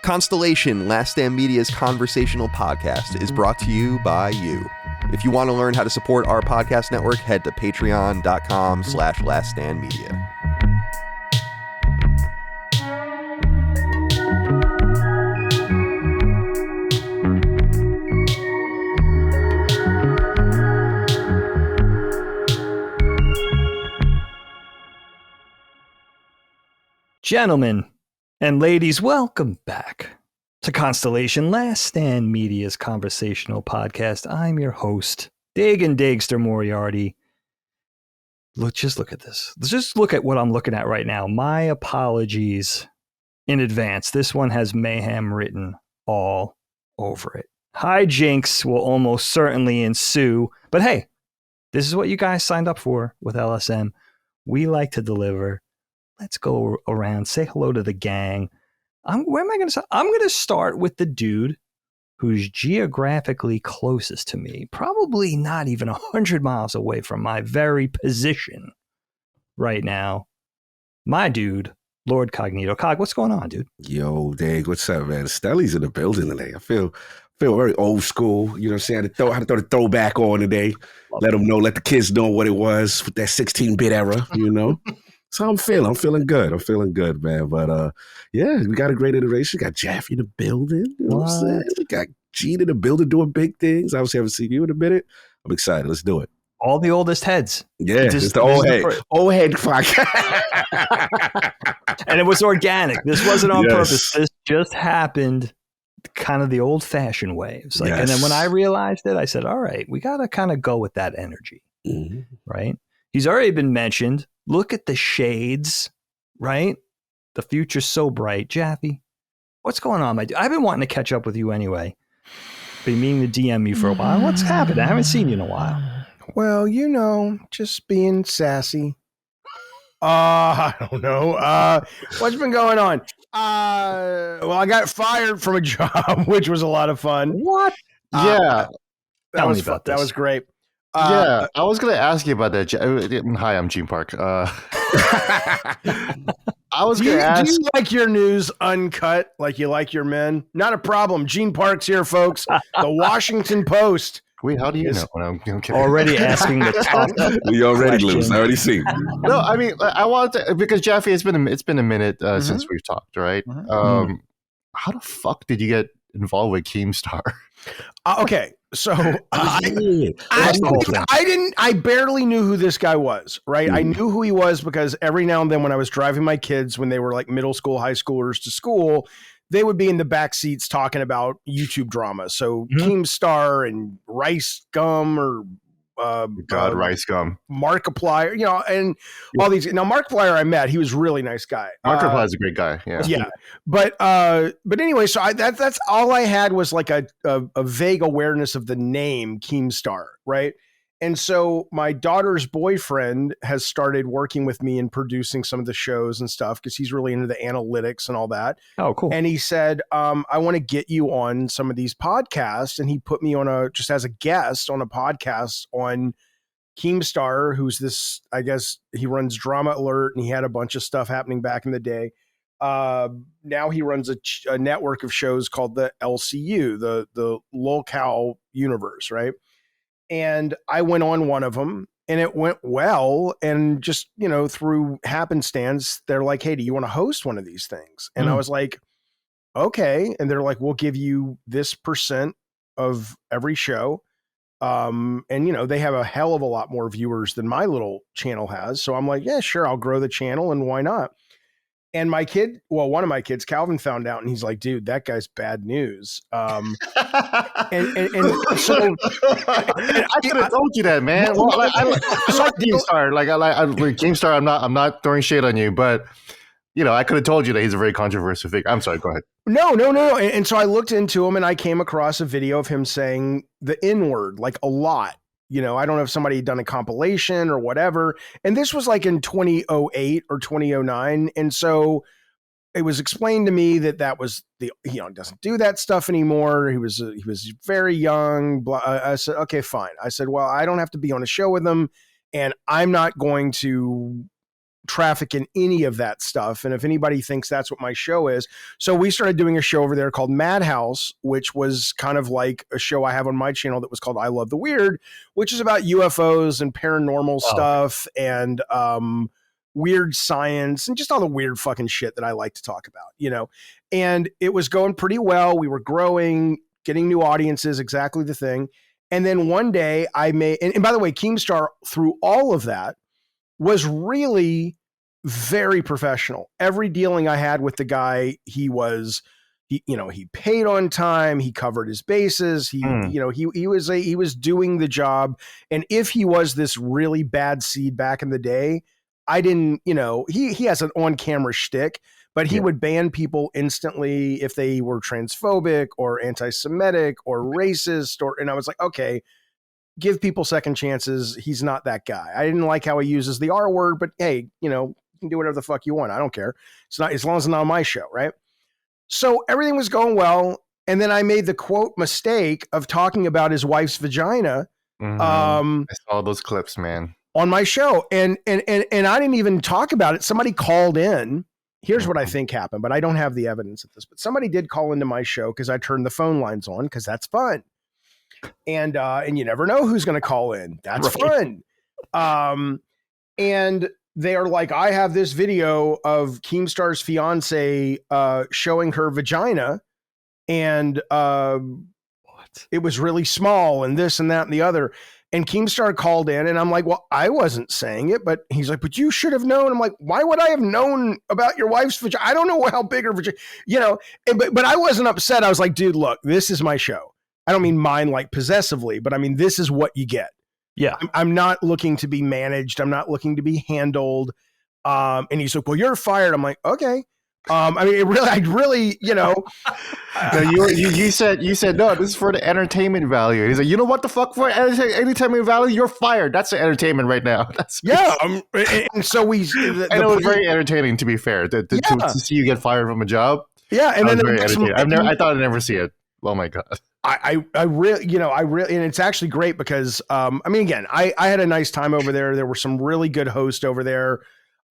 Constellation, Last Stand Media's conversational podcast, is brought to you by you. If you want to learn how to support our podcast network, head to patreon.com/laststandmedia. Gentlemen and ladies, welcome back to Constellation, Last Stand Media's conversational podcast. I'm your host, Dagan Dagster Moriarty. Just look at this. Let's just look at what I'm looking at right now. My apologies in advance. This one has mayhem written all over it. Hijinks will almost certainly ensue. But hey, this is what you guys signed up for with LSM. We like to deliver. Let's go around, say hello to the gang. Where am I going to start? I'm going to start with the dude who's geographically closest to me, probably not even 100 miles away from my very position right now. My dude, Lord Cognito. Cog, what's going on, dude? Yo, Dag, what's up, man? Stelly's in the building today. I feel very old school. You know what I'm saying? I had to throw the throwback on today. Let the kids know what it was with that 16-bit era, you know? So I'm feeling good, man. But yeah, we got a great iteration. Got Jaffe in the building. You know what I'm saying? We got Gene in the building doing big things. Obviously, haven't seen you in a minute. I'm excited. Let's do it. All the oldest heads. Yeah, it's the old head. Old head clock. And it was organic. This wasn't on purpose. This just happened kind of the old-fashioned way. It's like, and then when I realized it, I said, all right, we got to kind of go with that energy, right? He's already been mentioned. Look at the shades, right? The future's so bright. Jaffe, what's going on, my dude? I've been wanting to catch up with you anyway. Been meaning to DM you for a while. What's happened? I haven't seen you in a while. Well, you know, just being sassy. I don't know. What's been going on? Well, I got fired from a job, which was a lot of fun. What? Yeah. Tell me about this. That was great. Yeah, I was going to ask you about that. Hi, I'm Gene Park. I was going to ask. Do you like your news uncut like you like your men? Not a problem. Gene Park's here, folks. The Washington Post. Wait, how do you know? I'm kidding. Already asking the top. We already lose. I already see. No, I mean, I wanted to, because Jaffe, it's been a minute since we've talked, right? How the fuck did you get involved with Keemstar? Okay, so I barely knew who this guy was, right? I knew who he was because every now and then when I was driving my kids when they were like middle school, high schoolers to school, they would be in the back seats talking about YouTube drama. So Keemstar and Rice Gum or Rice Gum, Markiplier, you know, and all these. Now Markiplier I met, he was a really nice guy. Markiplier is a great guy. Yeah. But anyway, so that's all I had was like a vague awareness of the name Keemstar, right? And so my daughter's boyfriend has started working with me and producing some of the shows and stuff because he's really into the analytics and all that. Oh, cool. And he said, I want to get you on some of these podcasts. And he put me on just as a guest on a podcast on Keemstar, who's this, I guess he runs Drama Alert and he had a bunch of stuff happening back in the day. Now he runs a network of shows called the LCU, the Lolcow universe, right? And I went on one of them and it went well. And just, you know, through happenstance, they're like, hey, do you want to host one of these things? And I was like, okay. And they're like, we'll give you this % of every show. And, you know, they have a hell of a lot more viewers than my little channel has. So I'm like, yeah, sure. I'll grow the channel and why not? And one of my kids, Calvin, found out and he's like, dude, that guy's bad news. And so I could have told you that, man. Well, I like Keemstar. Keemstar, I'm not throwing shade on you, but you know, I could have told you that he's a very controversial figure. I'm sorry, go ahead. No. And so I looked into him and I came across a video of him saying the N-word like a lot. You know, I don't know if somebody had done a compilation or whatever. And this was like in 2008 or 2009. And so it was explained to me that was doesn't do that stuff anymore. He was very young. I said, okay, fine. I said, well, I don't have to be on a show with him and I'm not going to traffic in any of that stuff. And if anybody thinks that's what my show is, so we started doing a show over there called Madhouse, which was kind of like a show I have on my channel that was called I Love the Weird, which is about UFOs and paranormal stuff and weird science and just all the weird fucking shit that I like to talk about, and it was going pretty well. We were growing, getting new audiences, exactly the thing. And then one day I made, and by the way, Keemstar through all of that was really very professional. Every dealing I had with the guy, he paid on time. He covered his bases. He was doing the job. And if he was this really bad seed back in the day, I didn't, he has an on-camera shtick, but he would ban people instantly if they were transphobic or anti-Semitic or racist, and I was like, okay, give people second chances. He's not that guy. I didn't like how he uses the R word, but hey, you can do whatever the fuck you want. I don't care. It's not, as long as it's not on my show, right? So everything was going well. And then I made the quote mistake of talking about his wife's vagina. I saw those clips, man, on my show. And I didn't even talk about it. Somebody called in. Here's what I think happened, but I don't have the evidence of this. But somebody did call into my show because I turned the phone lines on because that's fun. And you never know who's going to call in. That's fun. And they are like, I have this video of Keemstar's fiance showing her vagina, and it was really small, and this and that and the other. And Keemstar called in, and I'm like, well, I wasn't saying it, but he's like, but you should have known. I'm like, why would I have known about your wife's vagina? I don't know how big her vagina, but I wasn't upset. I was like, dude, look, this is my show. I don't mean mine like possessively, but I mean, this is what you get. Yeah. I'm not looking to be managed. I'm not looking to be handled. And he's like, well, you're fired. I'm like, okay. I mean, No, you said, no, this is for the entertainment value. He's like, you know what the fuck, for entertainment value? You're fired. That's the entertainment right now. That's and so we, I know it's very entertaining, to be fair, to see you get fired from a job. Yeah. And then very entertaining. I thought I'd never see it. Oh my God. I really, and it's actually great because, I mean, again, I had a nice time over there. There were some really good hosts over there.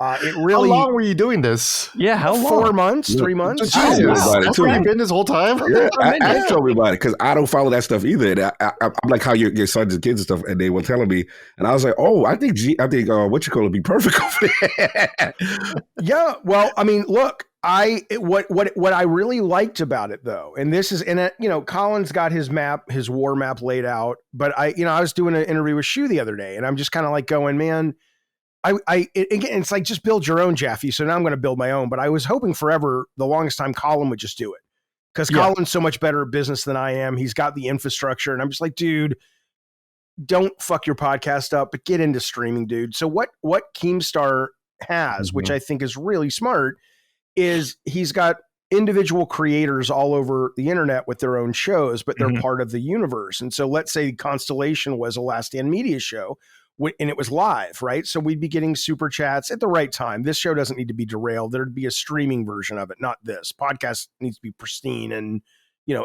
It really. How long were you doing this? Yeah, how long? 4 months, 3 months. That's where you've been this whole time. Yeah, I told me about it because I don't follow that stuff either. And I'm like how your sons and kids and stuff, and they were telling me, and I was like, oh, I think what you call it be perfect over there. Yeah, well, I mean, look, what I really liked about it though, and this is, and Colin's got his war map laid out, but I was doing an interview with Shu the other day, and I'm just kind of like going, man. Again, it's like just build your own, Jaffe. So now I'm going to build my own. But I was hoping forever, the longest time, Colin would just do it because Colin's so much better at business than I am. He's got the infrastructure, and I'm just like, dude, don't fuck your podcast up, but get into streaming, dude. So what Keemstar has, which I think is really smart, is he's got individual creators all over the internet with their own shows, but they're part of the universe. And so let's say Constellation was a Last Stand Media show. And it was live, right? So we'd be getting super chats at the right time. This show doesn't need to be derailed. There'd be a streaming version of it, not this. Podcast needs to be pristine and,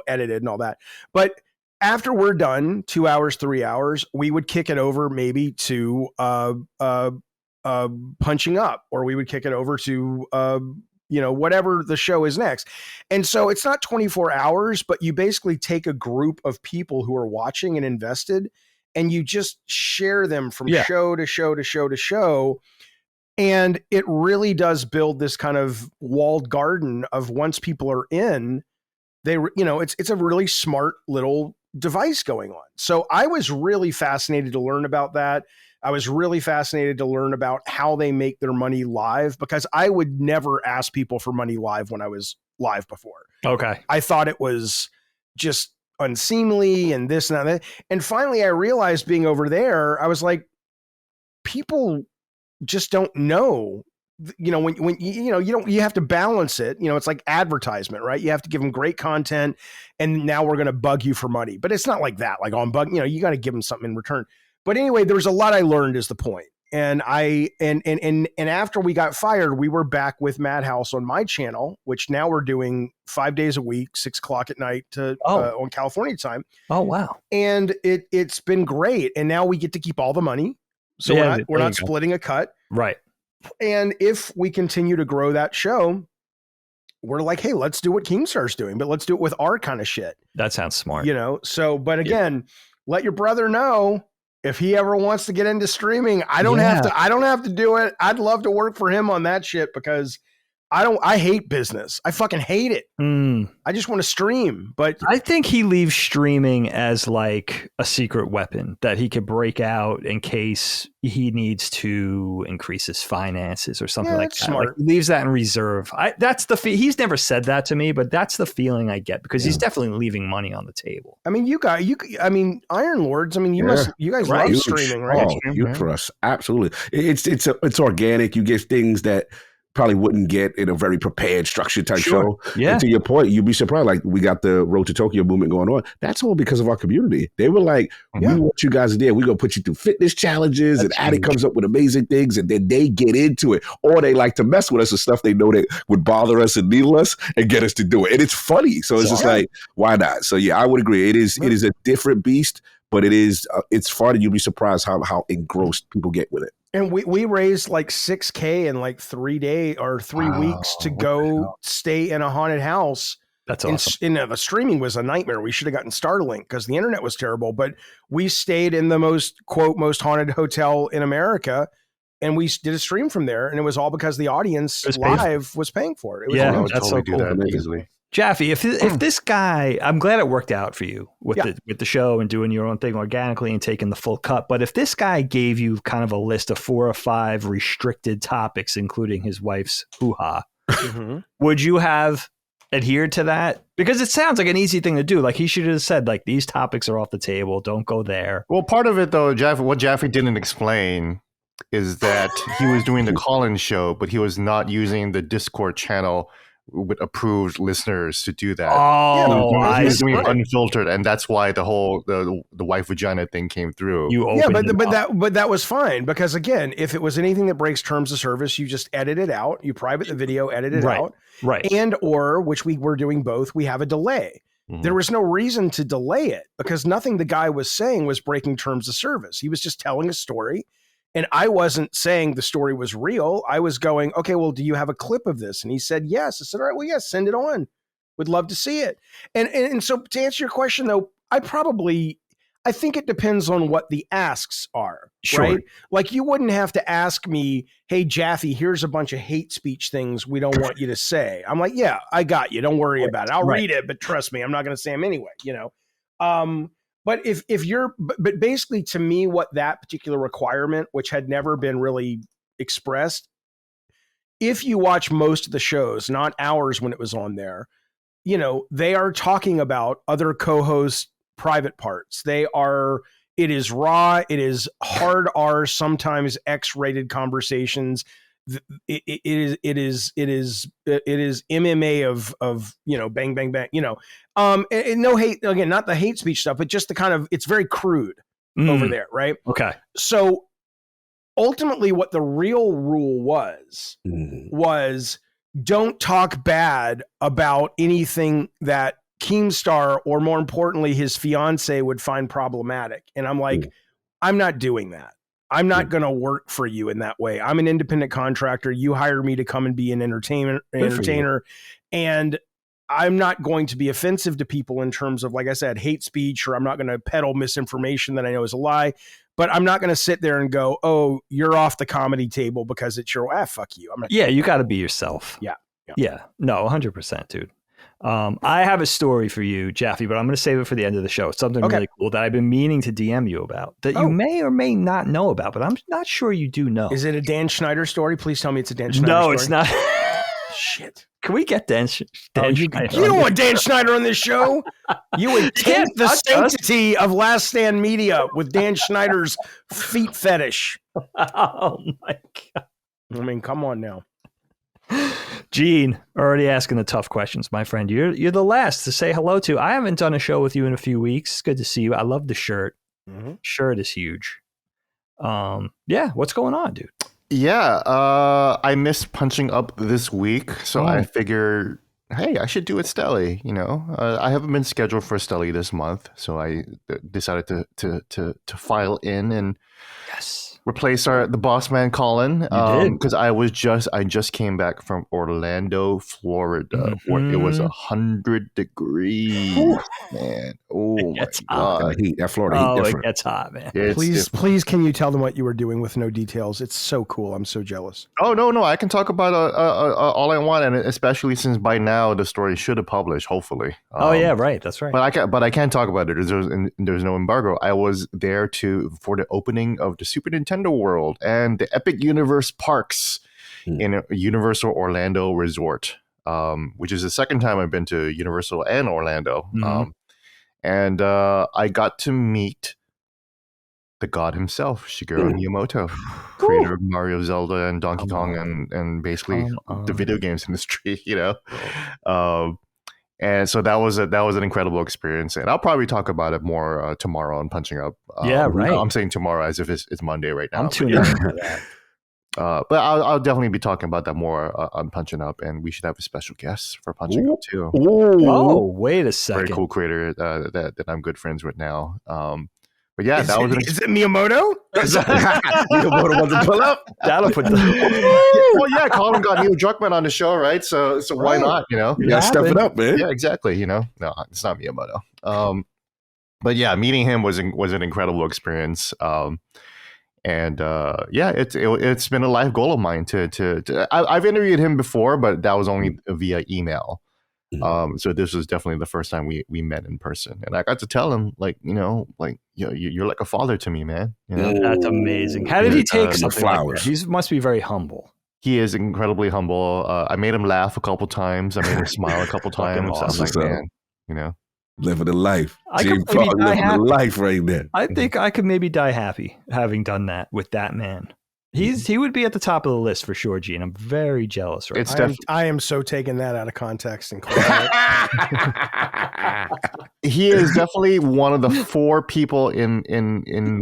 edited and all that. But after we're done, 2 hours, 3 hours, we would kick it over maybe to punching up, or we would kick it over to whatever the show is next. And so it's not 24 hours, but you basically take a group of people who are watching and invested, and you just share them from show to show to show to show. And it really does build this kind of walled garden of once people are in, it's a really smart little device going on. So I was really fascinated to learn about that. I was really fascinated to learn about how they make their money live, because I would never ask people for money live when I was live before. Okay. I thought it was just unseemly and this and that. And finally I realized, being over there, I was like, people just don't know, when you have to balance it. It's like advertisement, right? You have to give them great content, and now we're going to bug you for money, but it's not like that. Like on bug, you got to give them something in return. But anyway, there's a lot I learned is the point. And and after we got fired, we were back with Madhouse on my channel, which now we're doing 5 days a week, 6 o'clock at night on California time. Oh, wow. And it's been great. And now we get to keep all the money. So we're not splitting a cut. Right. And if we continue to grow that show, we're like, hey, let's do what Keemstar's doing, but let's do it with our kind of shit. That sounds smart. You know, so, but again, let your brother know if he ever wants to get into streaming. I don't have to do it. I'd love to work for him on that shit because I hate business. I fucking hate it. I just want to stream. But I think he leaves streaming as like a secret weapon that he could break out in case he needs to increase his finances or something like that. Smart. Like, he leaves that in reserve. That's the he's never said that to me, but that's the feeling I get because he's definitely leaving money on the table. I mean, I mean, Iron Lords. I mean, you guys love streaming, right? Oh, huge for us, absolutely. It's organic. You get things that probably wouldn't get in a very prepared, structured type show. Yeah. And to your point, you'd be surprised. Like we got the Road to Tokyo movement going on. That's all because of our community. They were like, we want you guys there. We're going to put you through fitness challenges. And Addy comes up with amazing things. And then they get into it. Or they like to mess with us with stuff they know that would bother us and needle us and get us to do it. And it's funny. So it's just like, why not? So yeah, I would agree. It is a different beast, but it's fun. And you'd be surprised how engrossed people get with it. And we raised like $6,000 in like 3 days or 3 weeks to go stay in a haunted house. That's awesome. The streaming was a nightmare. We should have gotten Starlink because the internet was terrible. But we stayed in the most haunted hotel in America, and we did a stream from there. And it was all because the audience live was paying for it. It was that's so cool. That easily. Jaffe, if this guy, I'm glad it worked out for you with the show and doing your own thing organically and taking the full cut. But if this guy gave you kind of a list of 4 or 5 restricted topics, including his wife's hoo-ha, would you have adhered to that? Because it sounds like an easy thing to do. Like he should have said, like, these topics are off the table. Don't go there. Well, part of it, though, what Jaffe didn't explain is that he was doing the call-in show, but he was not using the Discord channel with approved listeners to do that. Oh, he was doing it unfiltered, and that's why the whole the wife vagina thing came through. But that was fine because again, if it was anything that breaks terms of service, you just edit it out. You private the video, edit it out, right? And or which we were doing both. We have a delay. There was no reason to delay it because nothing the guy was saying was breaking terms of service. He was just telling a story. And I wasn't saying the story was real. I was going, okay, well, do you have a clip of this? And he said, yes. I said, all right, well, yes, send it on. Would love to see it. And so to answer your question, though, I think it depends on what the asks are, right? Like you wouldn't have to ask me, hey, Jaffe, here's a bunch of hate speech things we don't want you to say. I'm like, yeah, I got you. Don't worry about it. I'll read it, but trust me, I'm not going to say them anyway, you know? But if you're, but basically to me, what that particular requirement, which had never been really expressed, if you watch most of the shows, not ours when it was on there, you know, they are talking about other co-hosts' private parts. It is raw. It is hard R, sometimes X-rated conversations. It is MMA of you know, bang bang bang, you know, and no hate, again, not the hate speech stuff, but just the kind of, it's very crude over there, right? Okay. So ultimately, what the real rule was don't talk bad about anything that Keemstar or more importantly his fiance would find problematic, and I'm like, I'm not doing that. I'm not going to work for you in that way. I'm an independent contractor. You hire me to come and be an entertainer, and I'm not going to be offensive to people in terms of, like I said, hate speech, or I'm not going to peddle misinformation that I know is a lie, but I'm not going to sit there and go, oh, you're off the comedy table because it's your, fuck you. I'm not. Yeah, you got to be yourself. Yeah. No, 100%, dude. I have a story for you, Jaffe, but I'm going to save it for the end of the show. It's something really cool that I've been meaning to DM you about that you may or may not know about, but I'm not sure you do know. Is it a Dan Schneider story? Please tell me it's a Dan Schneider story. No, it's not. Shit. Can we get Dan Schneider? You don't want Dan Schneider on this show. You would taint the sanctity of Last Stand Media with Dan Schneider's feet fetish. Oh, my God. I mean, come on now. Gene, already asking the tough questions, my friend. You're the last to say hello to. I haven't done a show with you in a few weeks. It's good to see you. I love the shirt. Shirt is huge. Yeah, what's going on, dude? Yeah, I missed punching up this week, so I figured, hey, I should do it Stelly. You know, I haven't been scheduled for Stelly this month, so I decided to file in and replace the boss man Colin. did. Because I just came back from Orlando, Florida, where it was 100 degrees, man. Oh my gets hot. god. That Florida heat Oh, it different. gets hot, man. Please, can you tell them what you were doing with no details? It's so cool. I'm so jealous. Oh no! I can talk about all I want, and especially since by now the story should have published, hopefully. Oh yeah, right. That's right. But I can't talk about it. There's no embargo. I was there for the opening of the Super Nintendo World and the Epic Universe Parks in Universal Orlando Resort, which is the second time I've been to Universal and Orlando. And I got to meet the god himself, Shigeru Miyamoto, creator of Mario, Zelda, and Donkey Kong, and basically the video games industry, and so that was an incredible experience, and I'll probably talk about it more tomorrow on Punching Up. Right. I'm saying tomorrow as if it's Monday right now. I'm tuning in for that. But I'll definitely be talking about that more on Punching Up, and we should have a special guest for Punching Up too. Oh, wait a second. Very cool creator that I'm good friends with now. But yeah, is it Miyamoto? Miyamoto wants to pull up. That'll put the. Well, yeah, Colin got Neil Druckmann on the show, right? So why not? Yeah, step it up, man. Yeah, exactly. No, it's not Miyamoto. But yeah, meeting him was an incredible experience. And it's been a life goal of mine to I've interviewed him before, but that was only via email. So this was definitely the first time we met in person, and I got to tell him you're like a father to me, man. That's amazing. How did he take something flowers? Like that? He must be very humble. He is incredibly humble. I made him laugh a couple times. I made him smile a couple times. Awesome. I was like, man, living the life. I could maybe living the life right there. I think I could maybe die happy having done that with that man. He would be at the top of the list for sure, Gene. I'm very jealous right now. I am so taking that out of context and he is definitely one of the 4 people in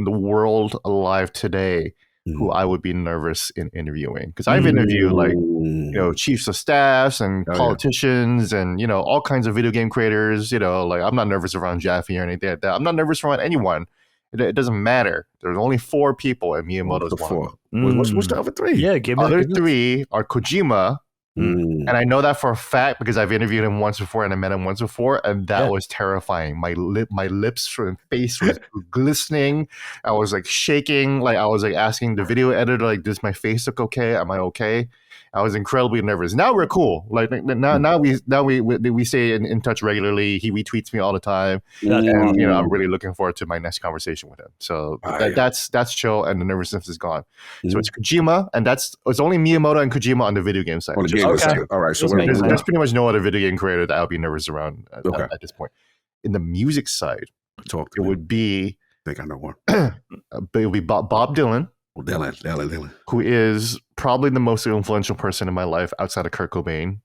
the world alive today who I would be nervous in interviewing, because I've interviewed chiefs of staffs and politicians and all kinds of video game creators. I'm not nervous around Jaffe or anything like that. I'm not nervous around anyone. It doesn't matter. There's only 4 people, and Miyamoto's one. What's the other 3? Yeah, other 3 are Kojima, and I know that for a fact because I've interviewed him once before and I met him once before, and that was terrifying. My lips and face was glistening. I was like shaking. Like I was like asking the video editor, like, does my face look okay? Am I okay? I was incredibly nervous. Now we're cool. Like now we stay in touch regularly. He retweets me all the time, and I'm really looking forward to my next conversation with him. So that's chill, and the nervousness is gone. So it's Kojima, and it's only Miyamoto and Kojima on the video game side. All right. So there's pretty much no other video game creator that I'll be nervous around at this point. In the music side, would be. I think I know one. It would be Bob Dylan. Dylan. Who is probably the most influential person in my life outside of Kurt Cobain.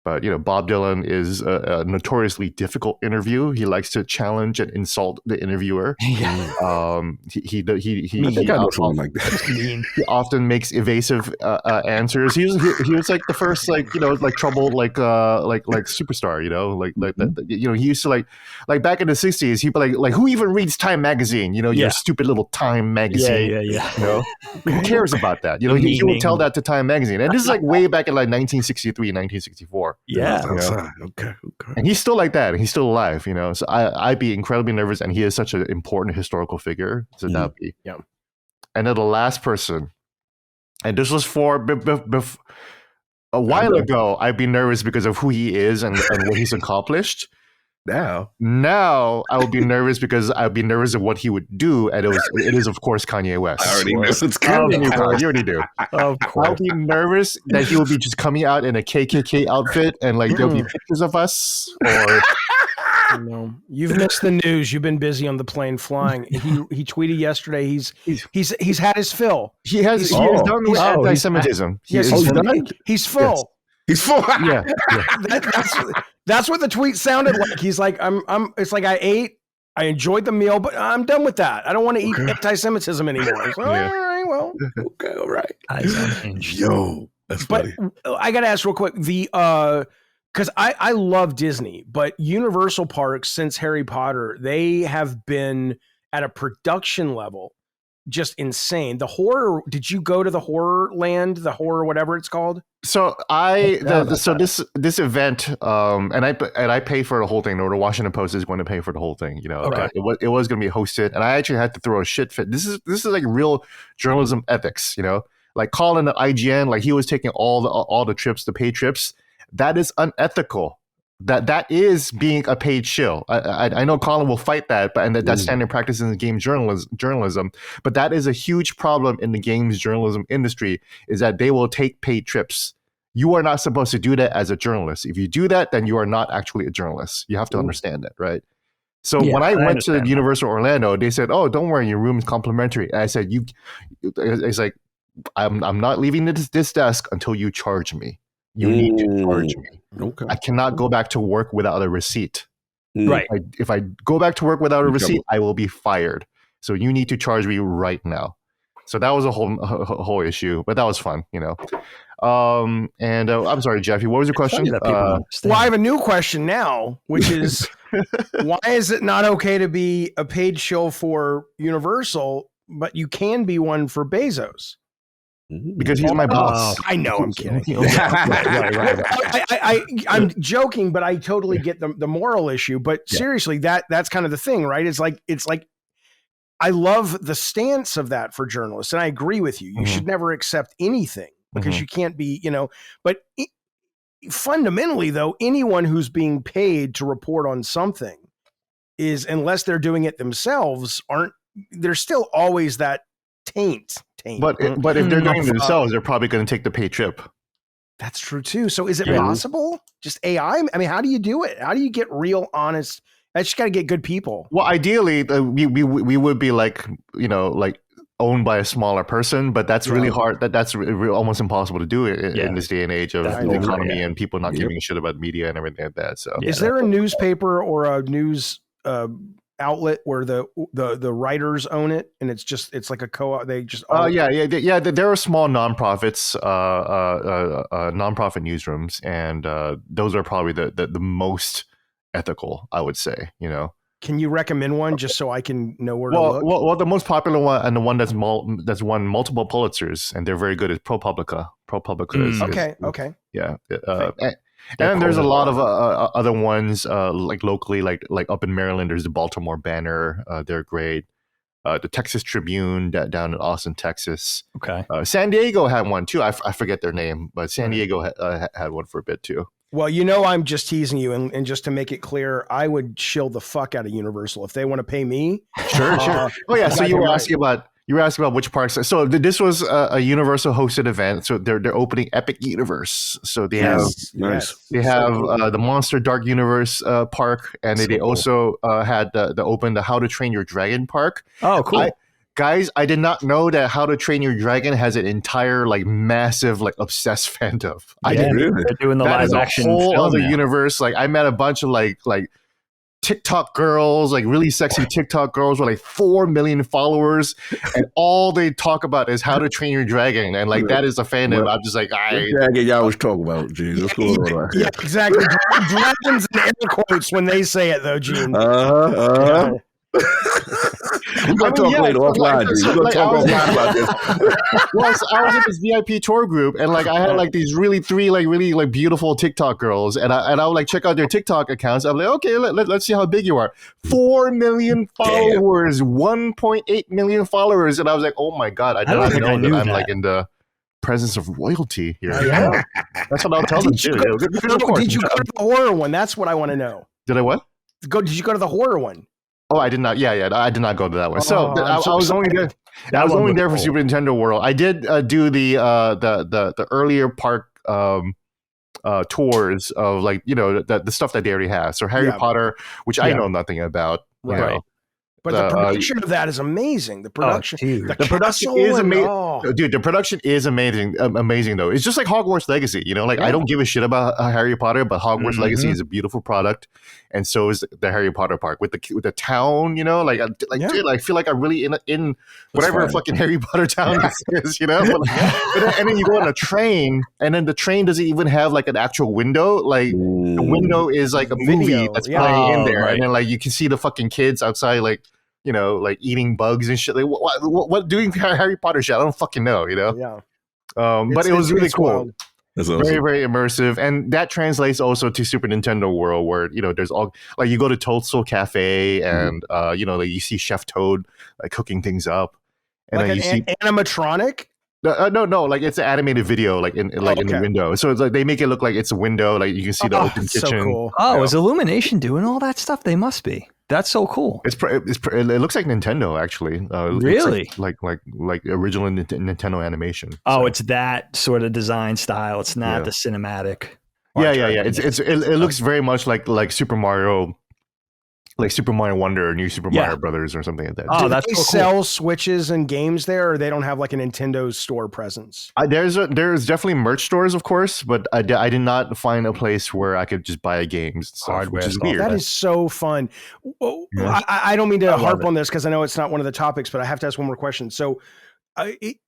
But Bob Dylan is a notoriously difficult interview. He likes to challenge and insult the interviewer. He often makes evasive answers. He was like the first trouble like superstar. He used to like back in the 60s. He'd be like who even reads Time magazine? Your stupid little Time magazine. Yeah. Who cares about that? He would tell that to Time magazine, and this is like way back in like 1963, 1964. Yeah. Okay. And he's still like that. And he's still alive, So I'd be incredibly nervous. And he is such an important historical figure. So that'd be. Yeah. And then the last person, and this was for a while ago, I'd be nervous because of who he is and what he's accomplished. Now I would be nervous because I'd be nervous of what he would do, and it is of course Kanye West. I already know it's Kanye. You already do. Of course. I'll be nervous that he will be just coming out in a KKK outfit, and there'll be pictures of us. Or no, you've missed the news. You've been busy on the plane flying. He tweeted yesterday. He's had his fill. He has done with anti-Semitism. He's full. He's full. Yeah. That's what the tweet sounded like. He's like, it's like I ate, I enjoyed the meal, but I'm done with that. I don't want to eat anti-Semitism anymore. So, all right, well. Okay, all right. Yo, that's funny. I got to ask real quick, because I love Disney, but Universal Parks, since Harry Potter, they have been at a production level just insane. The horror. Did you go to the horror land, the horror whatever it's called? So this event, and I paid for the whole thing. Or the Washington Post is going to pay for the whole thing. You know, Okay. It was going to be hosted, and I actually had to throw a shit fit. This is like real journalism ethics. You know, like Colin at IGN, like he was taking all the trips, the paid trips. That is unethical. That is being a paid shill. I know Colin will fight that, but that's standard practice in the game journalism. But that is a huge problem in the games journalism industry, is that they will take paid trips. You are not supposed to do that as a journalist. If you do that, then you are not actually a journalist. You have to understand that, right? So when I went to Universal Orlando, they said, "Oh, don't worry, your room is complimentary." And I said, it's like, I'm not leaving this desk until you charge me. You need to charge me. Okay. I cannot go back to work without a receipt. Right. If I go back to work without a receipt, I will be fired. So you need to charge me right now. So that was a whole issue, but that was fun, you know. I'm sorry, Jaffe, what was your question? Well, I have a new question now, which is why is it not okay to be a paid shill for Universal, but you can be one for Bezos? Because he's my boss. I know, I'm kidding. Right. I'm joking, but I totally get the moral issue. But seriously, that's kind of the thing, right? It's like I love the stance of that for journalists, and I agree with you. You should never accept anything because you can't be, you know. But fundamentally, though, anyone who's being paid to report on something is, unless they're doing it themselves, there's still always that taint. But if they're doing it themselves, they're probably going to take the pay trip. That's true too. So is it possible? Just AI? I mean, how do you do it? How do you get real, honest? I just got to get good people. Well, ideally, we would be like, you know, like owned by a smaller person, but that's really hard. That's almost impossible to do in this day and age of the economy and people not giving a shit about media and everything like that. So, is there a newspaper or a news outlet where the writers own it and it's like a co-op? They just there are small nonprofits, nonprofit newsrooms, and those are probably the most ethical, I would say. You know, can you recommend one just so I can know where to look? Well, the most popular one and the one that's won multiple Pulitzers and they're very good is ProPublica. Is okay. Yeah. And then there's a lot of other ones like locally, like up in Maryland. There's the Baltimore Banner. They're great. The Texas Tribune down in Austin, Texas. Okay. San Diego had one too. I forget their name, but San Diego had one for a bit too. Well, you know, I'm just teasing you, and just to make it clear, I would shill the fuck out of Universal if they want to pay me. Sure. Oh yeah. So you were asking about which parks. So this was a Universal hosted event. So they're opening Epic Universe. So they have the Monster Dark Universe park, and they also had the How to Train Your Dragon park. Oh, cool. Guys, I did not know that How to Train Your Dragon has an entire like massive like obsessed fandom. They're doing the live action whole other now. universe. Like I met a bunch of like TikTok girls, like really sexy TikTok girls with like 4 million followers, and all they talk about is How to Train Your Dragon, and like that is a fandom. Well, I'm just like, dragon y'all was talking about, Gene. What's going on right here? Yeah, exactly. Dragons in air quotes when they say it, though, Gene. We're going to talk later offline, Gene. We're going to talk offline about this. Well, I was in this VIP tour group, and like I had like these three really beautiful TikTok girls, and I would like check out their TikTok accounts. I'm like, okay, let's see how big you are. 4 million followers, 1.8 million followers, and I was like, oh my god, I did not know that I'm like in the presence of royalty here. Yeah. That's what I'll tell them too. Did you go to the horror one? That's what I want to know. Did I what? Did you go to the horror one? Oh, I did not. Yeah, I did not go to that one. So I was only there. I was only there for Super Nintendo World. I did do the earlier park tours of like, you know, the stuff that they already have. So Harry Potter, which I know nothing about. Right. You know. But the production of that is amazing. The production, the production is amazing, dude. The production is amazing. Amazing though. It's just like Hogwarts Legacy. You know, like I don't give a shit about Harry Potter, but Hogwarts Legacy is a beautiful product, and so is the Harry Potter park with the town. You know, dude, I feel like I'm really in whatever fucking Harry Potter town this is. You know, and then you go on a train, and then the train doesn't even have like an actual window. Like the window is like a movie that's playing in there, and then like you can see the fucking kids outside, like. like eating bugs and shit. Like what doing Harry Potter shit? I don't fucking know, Yeah. But it was really cool. Wild. That's awesome. Very, very immersive. And that translates also to Super Nintendo world where, there's all like you go to Toadstool Cafe and like you see Chef Toad like cooking things up. And Like then you see animatronic? no, like it's an animated video, like in the window. So it's like they make it look like it's a window, like you can see the open kitchen. So cool. Oh, is Illumination doing all that stuff? They must be. That's so cool. It looks like Nintendo actually. Really? Like original Nintendo animation. Oh, it's that sort of design style. It's not the cinematic. Yeah. It looks very much like Super Mario. Like Super Mario Wonder or New Super Mario Brothers or something like that. Oh, Do that's they so sell cool. Switches and games there, or they don't have like a Nintendo store presence? There's definitely merch stores, of course, but I did not find a place where I could just buy games and stuff, Hardware which is stuff. weird. That is so fun. Yeah. I don't mean to love harp it. on this because I know it's not one of the topics, but I have to ask one more question. So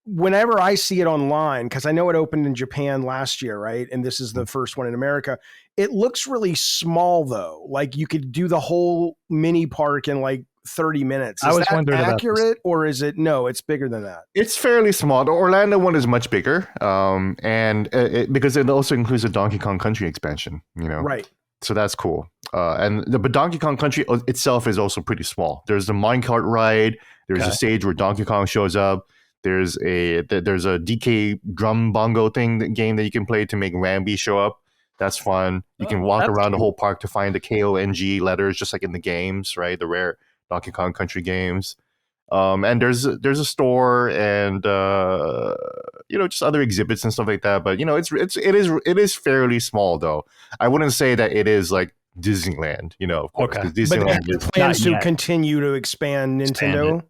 whenever I see it online, because I know it opened in Japan last year, right? And this is the first one in America. It looks really small though. Like you could do the whole mini park in like 30 minutes. I Is was that wondering about accurate or is it, no, it's bigger than that? It's fairly small. The Orlando one is much bigger, and because it also includes a Donkey Kong Country expansion. Right. So that's cool. But Donkey Kong Country itself is also pretty small. There's the minecart ride. There's a stage where Donkey Kong shows up. There's a DK drum bongo game that you can play to make Rambi show up. That's fun. You can walk around the whole park to find the KONG letters, just like in the games, right? The rare Donkey Kong Country games. And there's a store and just other exhibits and stuff like that. But it is fairly small though. I wouldn't say that it is like Disneyland, of course. Okay. 'Cause Disneyland But is, plans to yet. continue to expand Nintendo.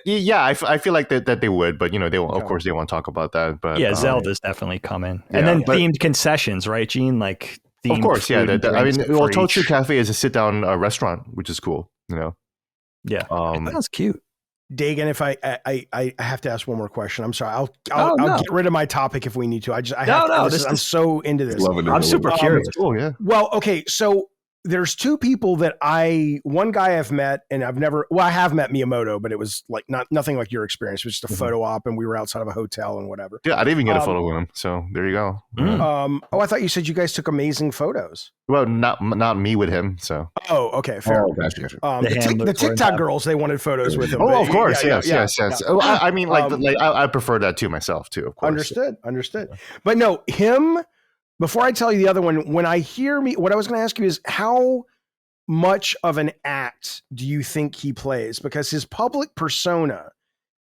yeah, I feel like that they would, but they won't, of course they won't talk about that. But Zelda's definitely coming. yeah, And then but- themed concessions, right, Gene? Like themed of course, yeah. food and I mean, drinks well, for Toadstool each- Cafe is a sit-down restaurant, which is cool. Yeah, that sounds cute. Dagan, if I have to ask one more question. I'm sorry. I'll get rid of my topic if we need to. I'm so into this. I'm super curious. Cool, yeah. Well, okay, so there's two people that one guy I've met and I have met Miyamoto, but it was like nothing like your experience. It was just a photo op and we were outside of a hotel and whatever. Yeah, I didn't even get a photo with him, so there you go. I thought you said you guys took amazing photos. Well, not me with him, so. Oh, okay, fair. Gotcha. The TikTok girls, they wanted photos with him. Oh, but of course, yes. yeah. Oh, I mean, I prefer that to myself too, of course. Understood. But no, him. Before I tell you the other one, when I hear what I was going to ask you is how much of an act do you think he plays? Because his public persona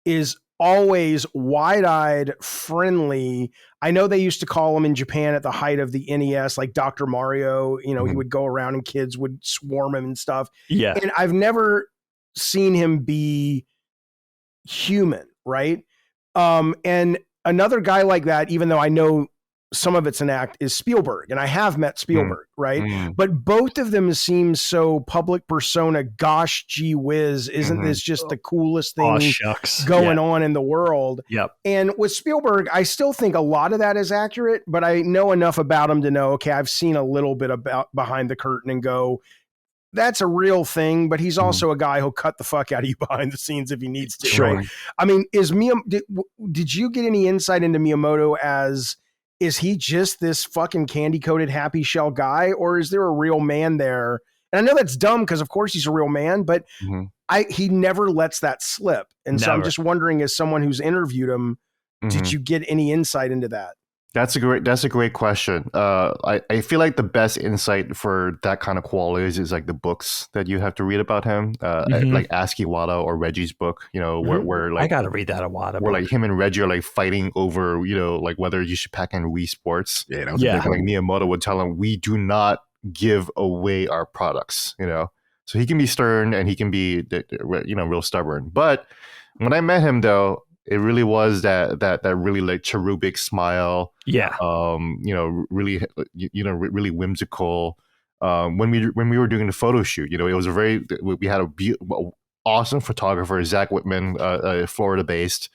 is always wide-eyed, friendly. I know they used to call him in Japan at the height of the NES, like Dr. Mario, he would go around and kids would swarm him and stuff. Yeah. And I've never seen him be human, right? And another guy like that, even though I know some of it's an act, is Spielberg. And I have met Spielberg, right? But both of them seem so public persona, gosh, gee whiz, isn't this just the coolest thing going on in the world? Yep. And with Spielberg, I still think a lot of that is accurate, but I know enough about him to know, okay, I've seen a little bit about behind the curtain and go, that's a real thing, but he's also a guy who'll cut the fuck out of you behind the scenes if he needs to. Sure. Right? I mean, did you get any insight into Miyamoto is he just this fucking candy-coated happy shell guy, or is there a real man there? And I know that's dumb because of course he's a real man, but he never lets that slip. And so I'm just wondering, as someone who's interviewed him, did you get any insight into that? That's a great question. I feel like the best insight for that kind of qualities is like the books that you have to read about him, like Ask Iwata or Reggie's book. Where like I got to read that Iwata. Where like him and Reggie are like fighting over like whether you should pack in Wii Sports. Yeah, that was like Miyamoto would tell him, we do not give away our products. So he can be stern and he can be real stubborn. But when I met him though, it really was that really like cherubic smile. Yeah. Really, really whimsical. When we were doing the photo shoot, it was we had a awesome photographer, Zach Whitman, Florida based.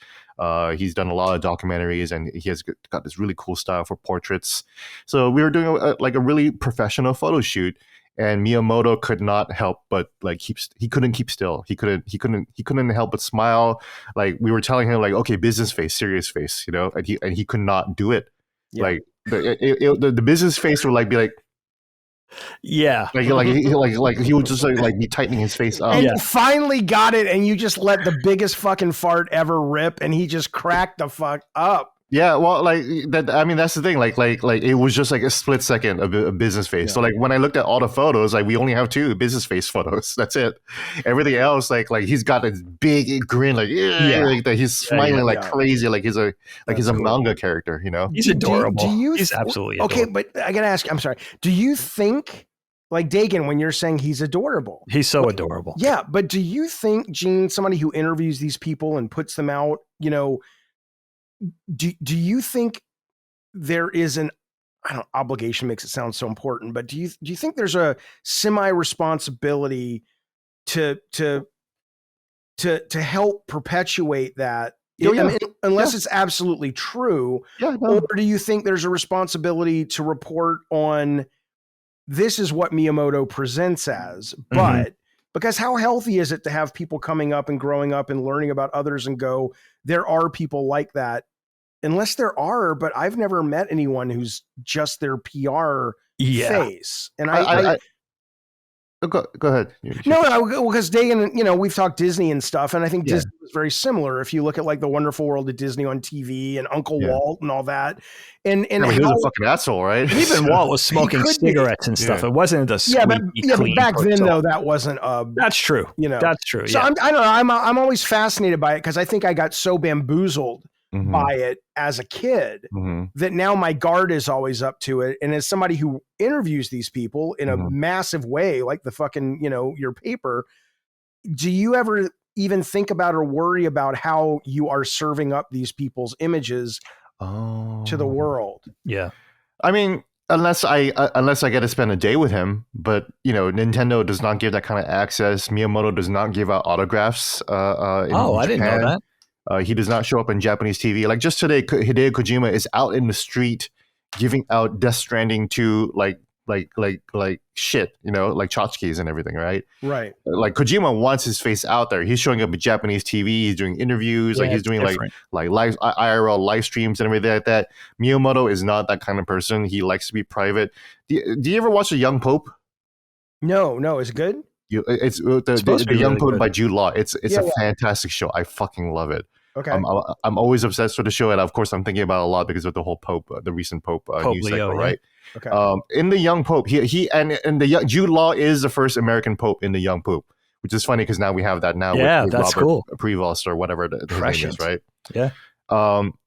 He's done a lot of documentaries and he has got this really cool style for portraits. So we were doing a really professional photo shoot. and Miyamoto could not help but like he couldn't keep still. He couldn't help but smile. Like we were telling him like, okay, business face, serious face, you know, and he could not do it. Yeah. Like the business face would like be like. Yeah. Like he would just like be tightening his face up. And Yeah. you finally got it, and you just let the biggest fucking fart ever rip, and he just cracked the fuck up. Yeah, well, like that. I mean, that's the thing. Like it was just like a split second of a business face. Yeah. So like when I looked at all the photos, like we only have 2 business face photos. That's it. Everything else, like he's got this big grin, like like that. He's smiling like crazy, like he's a That's cool. manga character. You know, He's adorable. He's absolutely okay. adorable. But I gotta ask. I'm sorry. Do you think, like Dagan, when you're saying he's adorable? He's so adorable. Yeah, but do you think, Gene, somebody who interviews these people and puts them out, you know, do you think there is an, I don't know, obligation makes it sound so important, but do you think there's a semi responsibility to help perpetuate that? Oh, yeah. I mean, unless it's absolutely true, or do you think there's a responsibility to report on this is what Miyamoto presents as, but because how healthy is it to have people coming up and growing up and learning about others and go, there are people like that, unless there are, but I've never met anyone who's just their PR face. And I go ahead. No, because Dagan, you know, we've talked Disney and stuff, and I think Disney was very similar. If you look at like the Wonderful World of Disney on TV and Uncle Walt and all that, and I mean, he was a fucking asshole, right? Even Walt was smoking cigarettes and stuff. It wasn't a but back then though, that wasn't that's true. You know, that's true. So I don't know. I'm always fascinated by it because I think I got so bamboozled by it as a kid that now my guard is always up to it. And as somebody who interviews these people in a massive way, like the fucking, you know, your paper, do you ever even think about or worry about how you are serving up these people's images to the world? Yeah. I mean, unless I get to spend a day with him, but you know, Nintendo does not give that kind of access. Miyamoto does not give out autographs. I didn't know that. He does not show up on Japanese TV. Like just today, Hideo Kojima is out in the street giving out Death Stranding to like shit, you know, like tchotchkes and everything, right? Right. Like Kojima wants his face out there. He's showing up at Japanese TV. He's doing interviews. Like he's doing like live IRL live streams and everything like that. Miyamoto is not that kind of person. He likes to be private. Do you ever watch The Young Pope? No. Is it good? It's the Young really Pope good. by Jude Law. It's a fantastic show. I fucking love it. Okay. I'm always obsessed with the show, and of course, I'm thinking about it a lot because of the whole Pope, the recent Pope news Leo, cycle, right? Okay. In the Young Pope, he and the Jude Law is the first American Pope in the Young Pope, which is funny because now we have that now. with that's Robert cool. Prevost or whatever his name is, right? Yeah.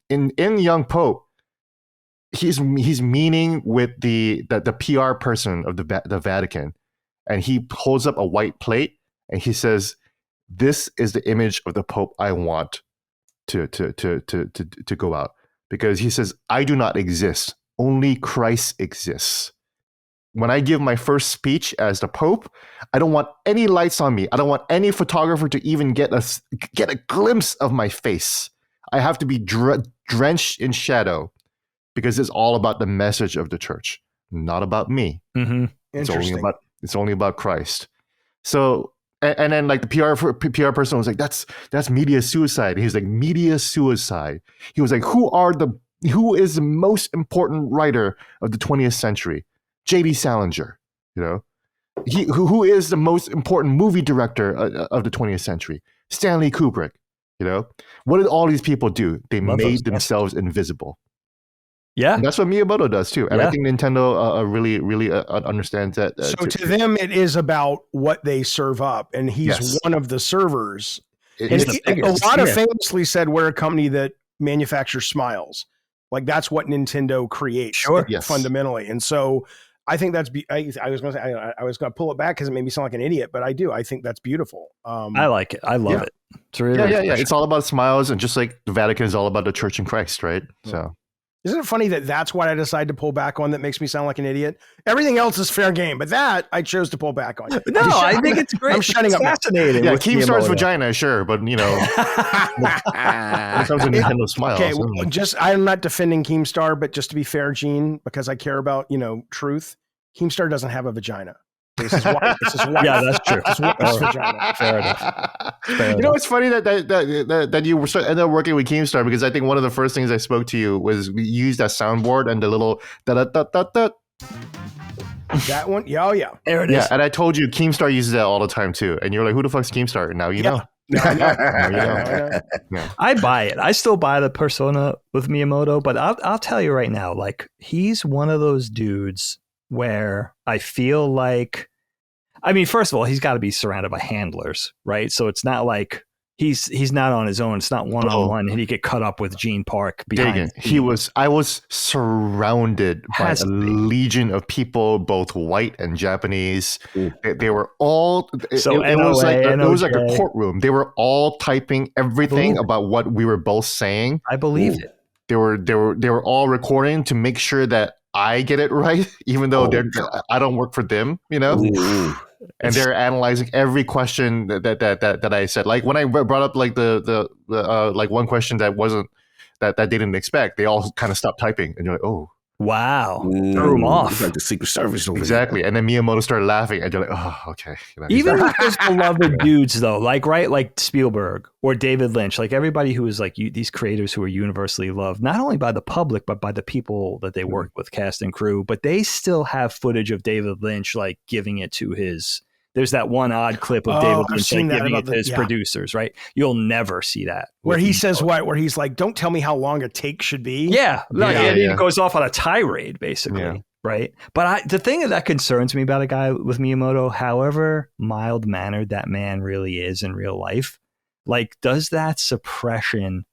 In Young Pope, he's meeting with the PR person of the Vatican, and he holds up a white plate and he says, "This is the image of the Pope I want to go out," because he says, "I do not exist. Only Christ exists. When I give my first speech as the Pope, I don't want any lights on me. I don't want any photographer to even get a glimpse of my face. I have to be drenched in shadow because it's all about the message of the church, not about me. It's only about Christ." So, and then like the PR person was like, that's media suicide. And he was like, media suicide. He was like, who is the most important writer of the 20th century? J.D. Salinger, you know. Who is the most important movie director of the 20th century? Stanley Kubrick, you know. What did all these people do? They made themselves invisible. Yeah. And that's what Miyamoto does too. And I think Nintendo really understands that. So to them, it is about what they serve up. And he's one of the servers. And a lot of famously said, we're a company that manufactures smiles. Like that's what Nintendo creates fundamentally. And so I think that's, I was going to pull it back because it made me sound like an idiot, but I do. I think that's beautiful. I like it. I love it. It's really It's all about smiles, and just like the Vatican is all about the Church and Christ, right? So. Isn't it funny that that's what I decided to pull back on that makes me sound like an idiot? Everything else is fair game, but that I chose to pull back on. No, I think it's great. I'm shutting up. Fascinating. Yeah, Keemstar's vagina, sure, but you know, when it comes to Nintendo smiles. Okay, well, I'm not defending Keemstar, but just to be fair, Gene, because I care about truth. Keemstar doesn't have a vagina. It's his wife. It's his wife. Yeah, that's true. It's his wife's vagina. Fair enough. Fair You know, it's funny that you ended up working with Keemstar, because I think one of the first things I spoke to you was we used that soundboard and the little da-da-da-da-da. That one? Yeah, oh, yeah. There it is. Yeah, and I told you Keemstar uses that all the time too. And you're like, who the fuck's Keemstar? Now you know. No, I know. Now you know. I know. I buy it. I still buy the persona with Miyamoto, but I'll tell you right now, like, he's one of those dudes where I feel like, I mean, first of all, he's got to be surrounded by handlers, right? So it's not like he's not on his own. It's not one-on-one, and he get cut up with Gene Park behind. Dagan, I was surrounded by a legion of people, both white and Japanese. They were all, it was like a courtroom. They were all typing everything about what we were both saying. I believe it. They were all recording to make sure that I get it right, even though I don't work for them, you know. And they're analyzing every question that I said. Like when I brought up like the like one question that wasn't that they didn't expect, they all kind of stopped typing, and you're like, oh. Wow. Threw him off. It's like the Secret Service over Exactly. And then Miyamoto started laughing, and you're like, oh, okay. You know, even with those beloved dudes, though, like Spielberg or David Lynch, like everybody who is like these creators who are universally loved, not only by the public, but by the people that they work with, cast and crew, but they still have footage of David Lynch, like giving it to his... There's that one odd clip of David Lynch giving it to his producers, right? You'll never see that. Where he says what? Where he's like, don't tell me how long a take should be. Yeah. And he goes off on a tirade, basically, right? But the thing that concerns me about a guy with Miyamoto, however mild-mannered that man really is in real life, like, does that suppression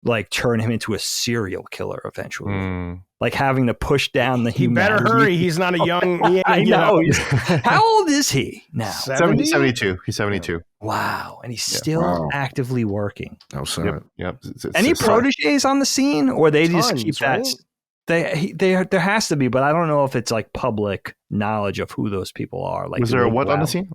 like turn him into a serial killer eventually? Like having to push down the humanity. He better hurry. He's not a young... I know. How old is he now? 72. He's 72. Wow. And he's still actively working. outside. Yep. Any proteges on the scene, or they just keep that? There has to be, but I don't know if it's like public knowledge of who those people are. Like, was there a what on the scene?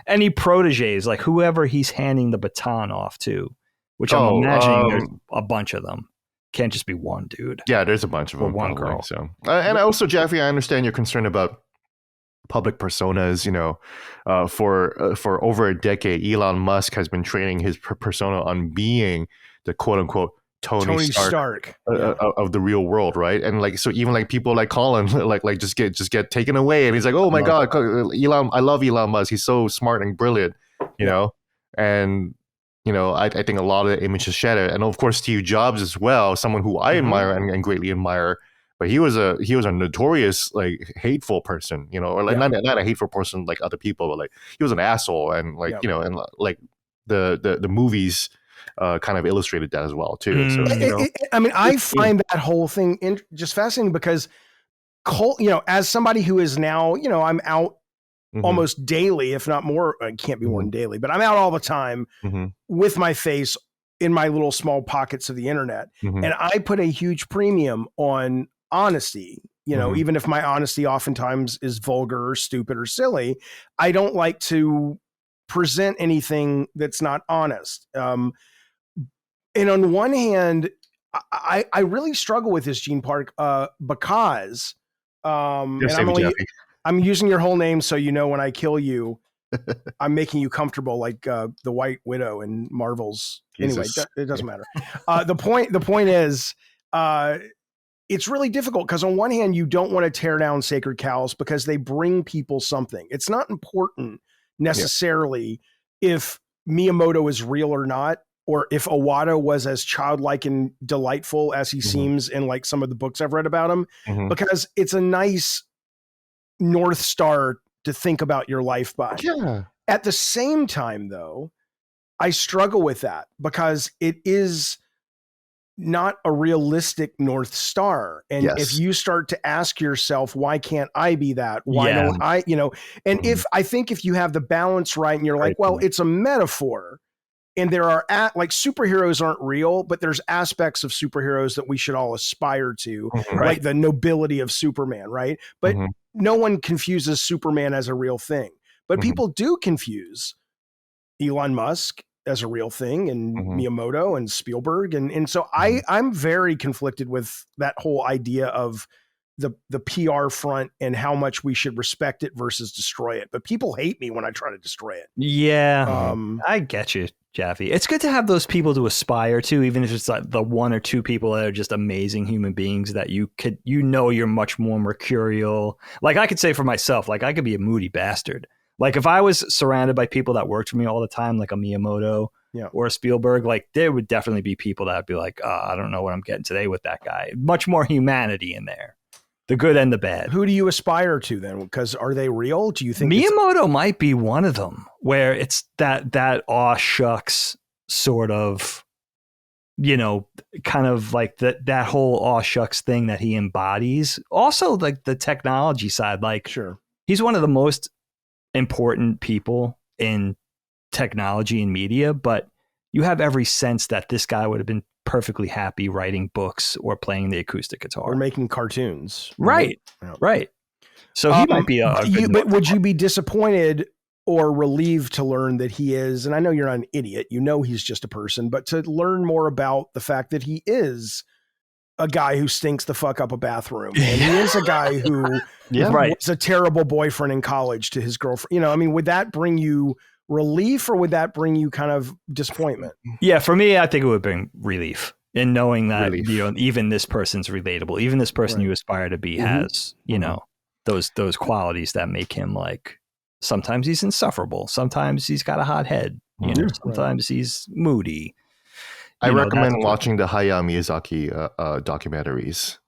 Any proteges, like whoever he's handing the baton off to, which I'm imagining there's a bunch of them. Can't just be one dude. Yeah, there's a bunch of them. One probably, girl. So, and also, Jaffe, I understand your concern about public personas. You know, for over a decade, Elon Musk has been training his persona on being the quote unquote Tony Stark of the real world, right? And like, so even like people like Colin, like just get taken away, and he's like, oh my god, Elon, I love Elon Musk. He's so smart and brilliant, you know, and. You know, I think a lot of the image is shattered, and of course Steve Jobs as well, someone who I admire and greatly admire. But he was a notorious like hateful person, you know, or like not a hateful person like other people, but like he was an asshole, and like you know, and like the movies kind of illustrated that as well too. So, you know. I mean, I find that whole thing just fascinating because, you know, as somebody who is now, you know, I'm out. Almost daily, if not more. It can't be more than daily, but I'm out all the time with my face in my little small pockets of the internet. And I put a huge premium on honesty. You know, even if my honesty oftentimes is vulgar or stupid or silly, I don't like to present anything that's not honest. And on one hand, I really struggle with this, Gene Park, because and I'm using your whole name so you know when I kill you, I'm making you comfortable like the White Widow in Marvel's. Jesus. Anyway, it doesn't matter. The point is, it's really difficult because on one hand, you don't want to tear down sacred cows because they bring people something. It's not important necessarily if Miyamoto is real or not, or if Iwata was as childlike and delightful as he seems in like some of the books I've read about him, because it's a nice North Star to think about your life by. Yeah. At the same time, though, I struggle with that because it is not a realistic North Star. And if you start to ask yourself, why can't I be that? Why don't I, you know, and if you have the balance right and you're like, well, it's a metaphor. And there are like superheroes aren't real, but there's aspects of superheroes that we should all aspire to, like the nobility of Superman, right? But no one confuses Superman as a real thing. But people do confuse Elon Musk as a real thing, and Miyamoto and Spielberg. And so I'm very conflicted with that whole idea of the PR front and how much we should respect it versus destroy it. But people hate me when I try to destroy it. Yeah, I get you, Jaffe. It's good to have those people to aspire to, even if it's like the one or two people that are just amazing human beings that you're much more mercurial. Like I could say for myself, like I could be a moody bastard. Like if I was surrounded by people that worked for me all the time, like a Miyamoto or a Spielberg, like there would definitely be people that would be like, I don't know what I'm getting today with that guy. Much more humanity in there. The good and the bad. Who do you aspire to then? Because are they real? Do you think Miyamoto might be one of them where it's that aw shucks sort of, kind of like that whole aw shucks thing that he embodies. Also like the technology side, like sure, he's one of the most important people in technology and media, but you have every sense that this guy would have been perfectly happy writing books or playing the acoustic guitar or making cartoons. Right. So he might be but would you be disappointed or relieved to learn that he is, and I know you're not an idiot, he's just a person, but to learn more about the fact that he is a guy who stinks the fuck up a bathroom, and he is a guy who was a terrible boyfriend in college to his girlfriend. Would that bring you relief or would that bring you kind of disappointment? Yeah, for me, I think it would bring relief in knowing that even this person's relatable. Even this person you aspire to be has, those qualities that make him like. Sometimes he's insufferable. Sometimes he's got a hot head. Sometimes he's moody. I recommend watching the Hayao Miyazaki documentaries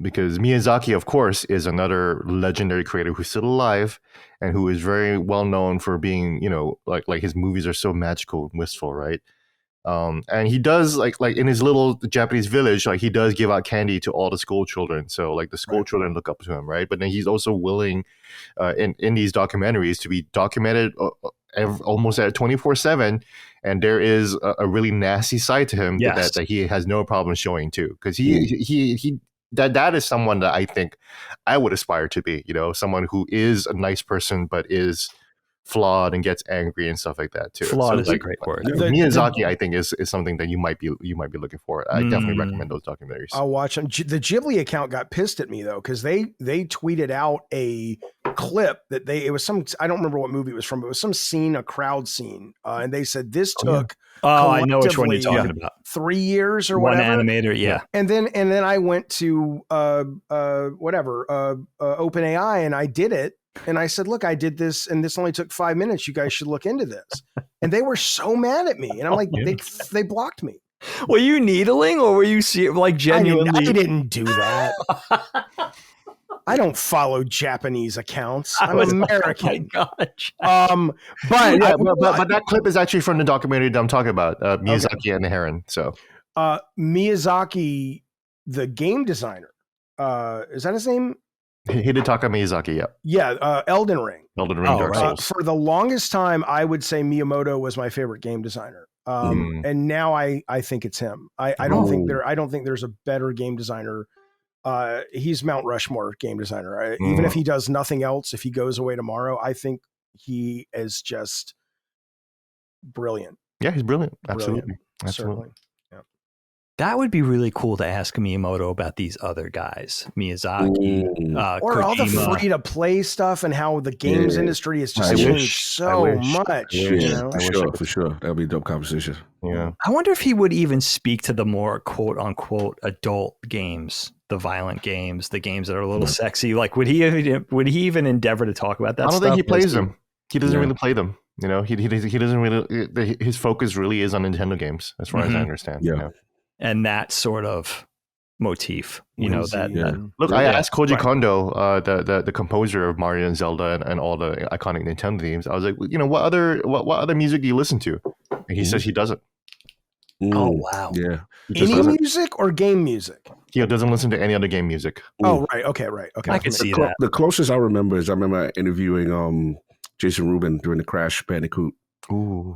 because Miyazaki, of course, is another legendary creator who's still alive and who is very well known for being, like his movies are so magical and wistful, right? And he does like in his little Japanese village, like he does give out candy to all the school children. So like the school children look up to him, right? But then he's also willing in these documentaries to be documented almost at 24/7. And there is a really nasty side to him that he has no problem showing too, because that is someone that I think I would aspire to be. Someone who is a nice person but is flawed and gets angry and stuff like that too. Flawed is a great word. Miyazaki, I think, is something that you might be looking for. I definitely recommend those documentaries. I'll watch them. The Ghibli account got pissed at me though because they tweeted out a clip that it was some, I don't remember what movie it was from, but it was some scene, a crowd scene, and they said this took I know which one you're talking about. 3 years or one whatever. Animator, yeah. And then I went to OpenAI and I did it. And I said, look, I did this and this only took 5 minutes. You guys should look into this. And they were so mad at me. And I'm like, they blocked me. Were you needling or were you like genuinely? I didn't do that. I don't follow Japanese accounts. I'm American. Oh my gosh. But that clip is actually from the documentary that I'm talking about, Miyazaki and the Heron. So Miyazaki, the game designer, is that his name? Hidetaka Miyazaki, Elden Ring. Dark Souls. For the longest time, I would say Miyamoto was my favorite game designer, and now I think it's him. I don't think there's a better game designer. He's Mount Rushmore game designer. Even if he does nothing else, if he goes away tomorrow, I think he is just brilliant. Yeah, he's brilliant. Absolutely. Certainly. That would be really cool to ask Miyamoto about these other guys, Miyazaki, or Kojima. all the free-to-play stuff and how the games industry has just changed so much. For sure. That'll be a dope conversation. Yeah. I wonder if he would even speak to the more quote-unquote adult games, the violent games, the games that are a little sexy. Like, would he even endeavor to talk about that? I don't think he plays them. He doesn't really play them. He doesn't really. His focus really is on Nintendo games, as far as I understand. Yeah. And that sort of motif, Look, I asked Koji Kondo, the composer of Mario and Zelda and all the iconic Nintendo themes. I was like, what other music do you listen to? And he says he doesn't. Oh wow! Yeah. Any music or game music? He doesn't listen to any other game music. Oh right, okay. I can see that. The closest I remember is I remember interviewing Jason Rubin during the Crash Bandicoot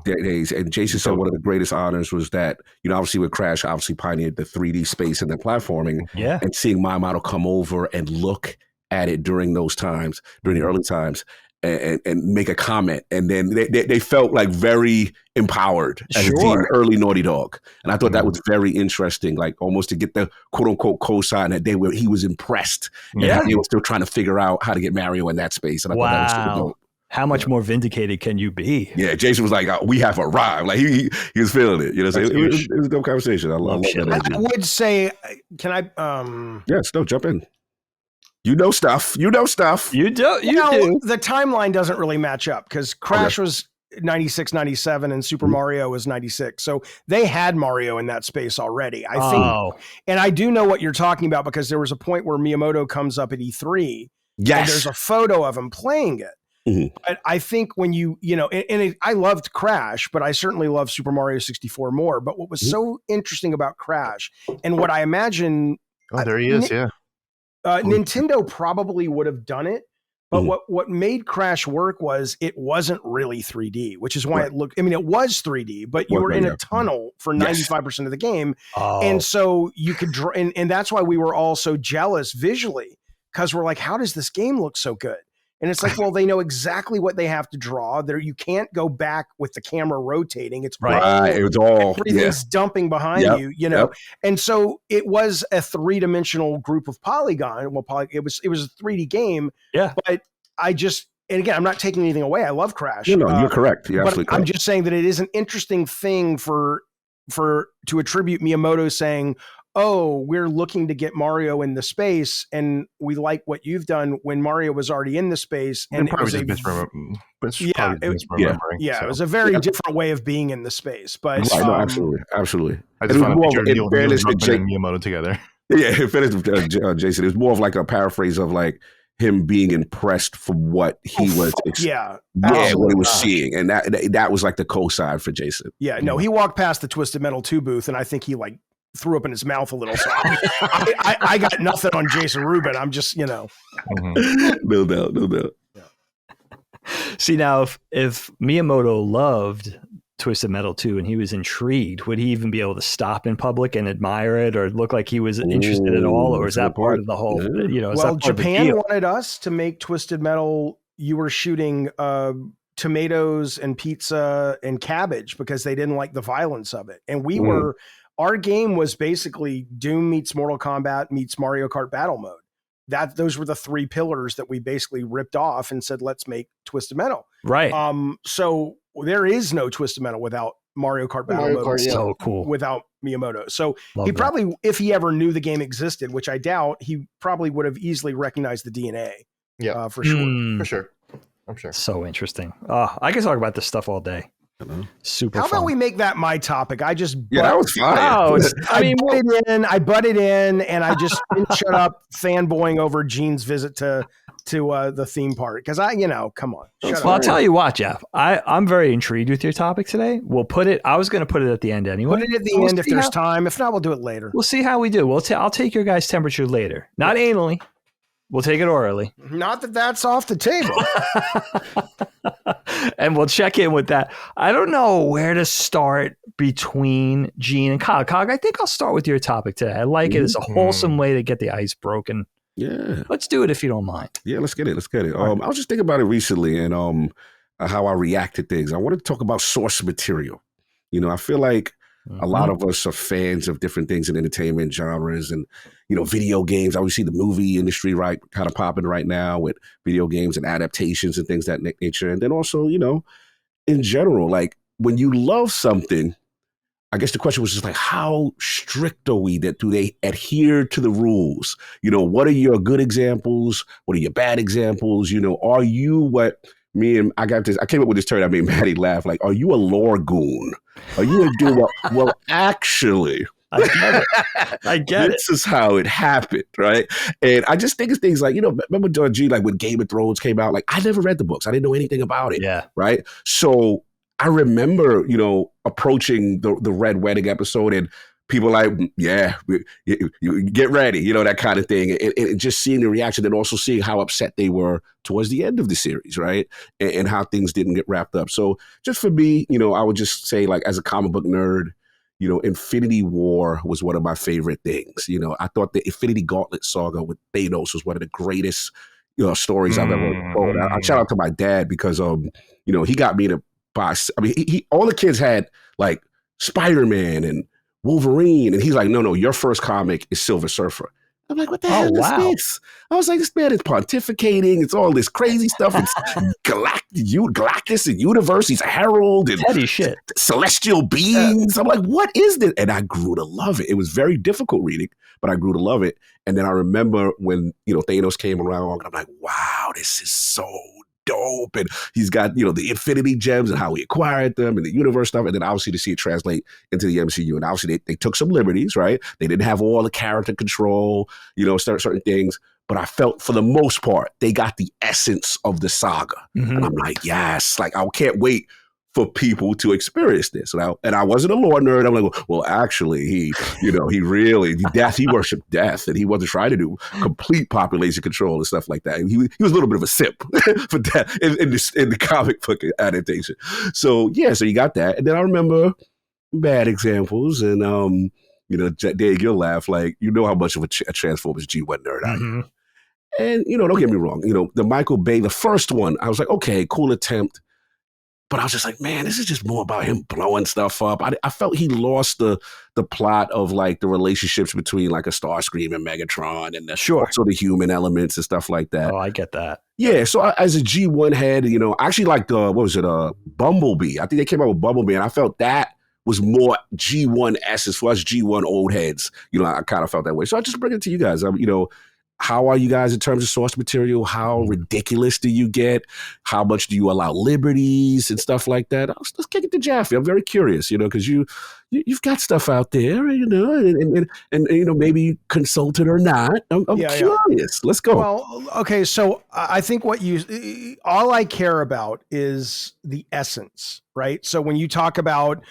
days, and Jason said one of the greatest honors was that obviously with Crash, obviously pioneered the 3D space and the platforming, and seeing Miyamoto come over and look at it during those times, during the early times. and make a comment. And then they felt like very empowered as a team, Sure. early Naughty Dog. And I thought that was very interesting, like almost to get the quote unquote cosign that he was impressed. Yeah. And they were still trying to figure out how to get Mario in that space. And I thought that was super dope. How much more vindicated can you be? Yeah, Jason was like, we have arrived. Like he was feeling it. You know, so it was a dope conversation. I love that. I would say, can I? Yes, no, jump in. You know stuff. You do. The timeline doesn't really match up because Crash was 96, 97 and Super Mario was 96. So they had Mario in that space already. I think, and I do know what you're talking about because there was a point where Miyamoto comes up at E3. Yes. And there's a photo of him playing it. Mm-hmm. But I think when I loved Crash, but I certainly love Super Mario 64 more. But what was so interesting about Crash and what I imagine. Oh, there he is. Yeah. Nintendo probably would have done it. But what made Crash work was it wasn't really 3D, which is why it looked, I mean, it was 3D, but you were in a tunnel for 95% of the game. And so you could draw, and that's why we were all so jealous visually because we're like, how does this game look so good? And it's like, well, they know exactly what they have to draw. There, you can't go back with the camera rotating. It's everything's dumping behind you, you know. And so it was a 3-dimensional group of polygon. Well, it was a 3D game. Yeah. But and again, I'm not taking anything away. I love Crash. No, you're correct. You're absolutely correct. I'm just saying that it is an interesting thing to attribute Miyamoto saying, oh, we're looking to get Mario in the space, and we like what you've done when Mario was already in the space. And it was it was a very different way of being in the space. But no, absolutely. I just want to picture Miyamoto together. Yeah, in fairness with Jason, it was more of like a paraphrase of like him being impressed from what he was what he was seeing, and that was like the co-side for Jason. Yeah, no, he walked past the Twisted Metal 2 booth, and I think he like threw up in his mouth a little. So I got nothing on Jason Rubin. I'm just, no doubt. See, now if Miyamoto loved Twisted Metal 2 and he was intrigued, would he even be able to stop in public and admire it or look like he was interested at all? Or is that part of the whole, well, Japan wanted us to make Twisted Metal. You were shooting tomatoes and pizza and cabbage because they didn't like the violence of it. And we were, our game was basically Doom meets Mortal Kombat meets Mario Kart battle mode. Those were the 3 pillars that we basically ripped off and said, let's make Twisted Metal. Right. So there is no Twisted Metal without Mario Kart battle mode. So cool. Without Miyamoto. So probably, if he ever knew the game existed, which I doubt, he probably would have easily recognized the DNA. Yeah, for sure. For sure. I'm sure. So interesting. I can talk about this stuff all day. Super How fun. about we make that my topic? I just that was fine. I butted in and I just didn't shut up fanboying over Gene's visit to the theme park because come on. I'll tell you what, Jeff. I'm very intrigued with your topic today. We'll put it. I was going to put it at the end anyway. Put it at the end if there's time. If not, we'll do it later. We'll see how we do. I'll take your guys' temperature later. Not anally. We'll take it orally. Not that that's off the table. And we'll check in with that. I don't know where to start between Gene and Cog. Cog, I think I'll start with your topic today. I like it. It's a wholesome way to get the ice broken. Yeah. Let's do it if you don't mind. Yeah, let's get it. I was just thinking about it recently and how I react to things. I wanted to talk about source material. I feel like a lot of us are fans of different things in entertainment genres and, video games. I always see the movie industry, right, kind of popping right now with video games and adaptations and things of that nature. And then also, in general, like when you love something, I guess the question was just like, how strict are we do they adhere to the rules? What are your good examples? What are your bad examples? Are you what I came up with this term that made Maddie laugh. Like, are you a lore goon? Are you a dude? Well, actually, I get it. This is how it happened, right? And I just think of things like, remember G, like when Game of Thrones came out, like I never read the books. I didn't know anything about it. Yeah. Right. So I remember, approaching the Red Wedding episode and people like, you get ready, that kind of thing. And just seeing the reaction and also seeing how upset they were towards the end of the series, right? And how things didn't get wrapped up. So just for me, I would just say, like, as a comic book nerd, Infinity War was one of my favorite things. I thought the Infinity Gauntlet saga with Thanos was one of the greatest, stories I've ever told. I shout out to my dad because he got me to buy. I mean, he all the kids had like Spider-Man and Wolverine, and he's like, no, your first comic is Silver Surfer. I'm like, what the hell is this? I was like, this man is pontificating. It's all this crazy stuff. It's Galactus and universe. He's a herald and heady shit. Celestial beings. I'm like, what is this? And I grew to love it. It was very difficult reading, but I grew to love it. And then I remember when, Thanos came around, and I'm like, wow, this is so dope. And he's got, the infinity gems and how he acquired them and the universe stuff. And then obviously to see it translate into the MCU. And obviously they took some liberties, right? They didn't have all the character control, certain things. But I felt for the most part, they got the essence of the saga. Mm-hmm. And I'm like, yes, like I can't wait for people to experience this. And I wasn't a lore nerd. I'm like, well, actually, he worshiped death, and he wasn't trying to do complete population control and stuff like that. He was a little bit of a simp for that in the comic book adaptation. So so you got that. And then I remember bad examples, and Dave, you'll laugh, like, how much of a Transformers G1 nerd I am. And, don't get me wrong, the Michael Bay, the first one, I was like, okay, cool attempt. But I was just like, man, this is just more about him blowing stuff up. I felt he lost the plot of like the relationships between like a Starscream and Megatron and also the human elements and stuff like that. Oh, I get that. Yeah, so as a G1 head, I actually liked, Bumblebee. I think they came out with Bumblebee, and I felt that was more G1 essence for us G1 old heads. I kind of felt that way. So I just bring it to you guys. How are you guys in terms of source material? How ridiculous do you get? How much do you allow liberties and stuff like that? Let's kick it to Jaffe. I'm very curious, because you've got stuff out there, and maybe consulted or not. I'm curious. Let's go. Well, okay. So I think all I care about is the essence, right? So when you talk about,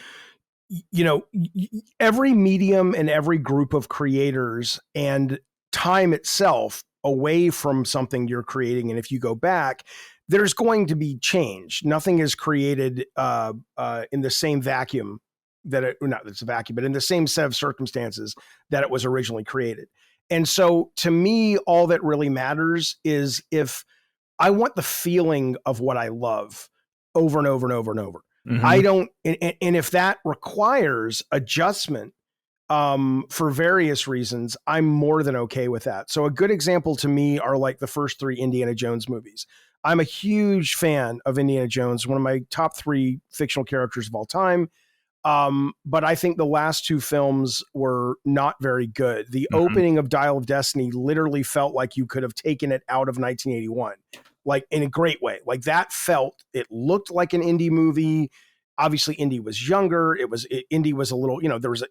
every medium and every group of creators and time itself away from something you're creating, and if you go back, there's going to be change. Nothing is created in the same vacuum but in the same set of circumstances that it was originally created. And so to me, all that really matters is if I want the feeling of what I love over and over and over and over. Mm-hmm. I don't, and if that requires adjustment for various reasons, I'm more than okay with that. So a good example to me are like the first 3 Indiana Jones movies. I'm a huge fan of Indiana Jones, one of my top 3 fictional characters of all time. But I think the last 2 films were not very good. The opening of Dial of Destiny literally felt like you could have taken it out of 1981, like in a great way. Like it looked like an indie movie. Obviously, Indy was younger. Indy was a little,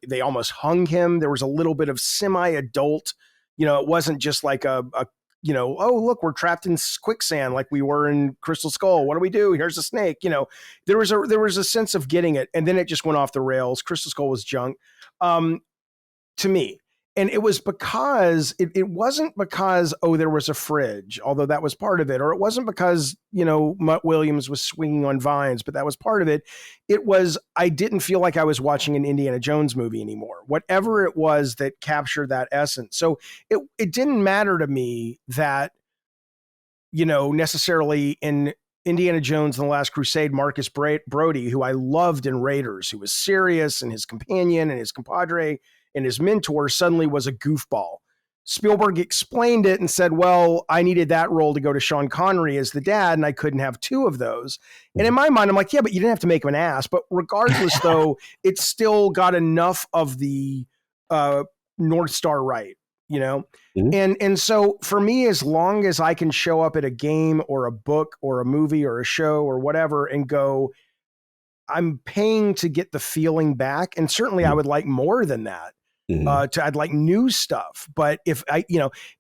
they almost hung him. There was a little bit of semi-adult, it wasn't just like oh, look, we're trapped in quicksand like we were in Crystal Skull. What do we do? Here's a snake. There was a sense of getting it. And then it just went off the rails. Crystal Skull was junk to me. And it was because it wasn't because, there was a fridge, although that was part of it, or it wasn't because, Mutt Williams was swinging on vines, but that was part of it. It was, I didn't feel like I was watching an Indiana Jones movie anymore, whatever it was that captured that essence. So it didn't matter to me that, necessarily in Indiana Jones and the Last Crusade, Marcus Brody, who I loved in Raiders, who was serious, and his companion and his compadre and his mentor suddenly was a goofball. Spielberg explained it and said, well, I needed that role to go to Sean Connery as the dad, and I couldn't have 2 of those. And in my mind, I'm like, yeah, but you didn't have to make him an ass. But regardless, though, it still got enough of the North Star right, And so for me, as long as I can show up at a game or a book or a movie or a show or whatever and go, I'm paying to get the feeling back. And certainly I would like more than that. I'd like new stuff, but if I,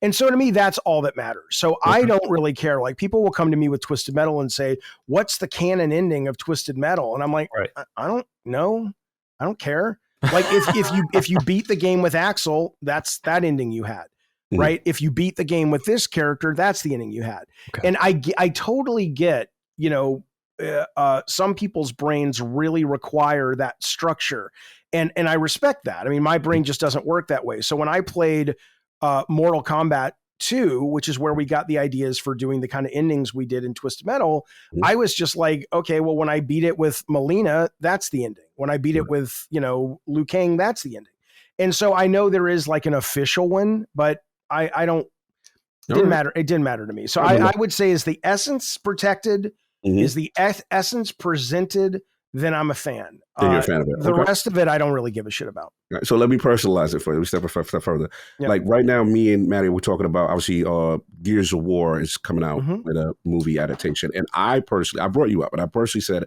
and so to me, that's all that matters. So I don't really care. Like people will come to me with Twisted Metal and say, what's the canon ending of Twisted Metal? And I'm like, I don't know. I don't care. Like if you beat the game with Axel, that's that ending you had, right? If you beat the game with this character, that's the ending you had. Okay. And I totally get, some people's brains really require that structure. And I respect that. I mean, my brain just doesn't work that way. So when I played Mortal Kombat 2, which is where we got the ideas for doing the kind of endings we did in Twisted Metal, I was just like, okay, well, when I beat it with Melina, that's the ending. When I beat it with, Liu Kang, that's the ending. And so I know there is like an official one, but I don't, it didn't matter. It didn't matter to me. So I would say is the essence protected, is the essence presented, then I'm a fan. Then you're a fan of it. The rest of it, I don't really give a shit about. Right, so let me personalize it for you. Let me step a step further. Yep. Like right now, me and Maddie, we're talking about, obviously, Gears of War is coming out with a movie adaptation. And I brought you up, and I personally said,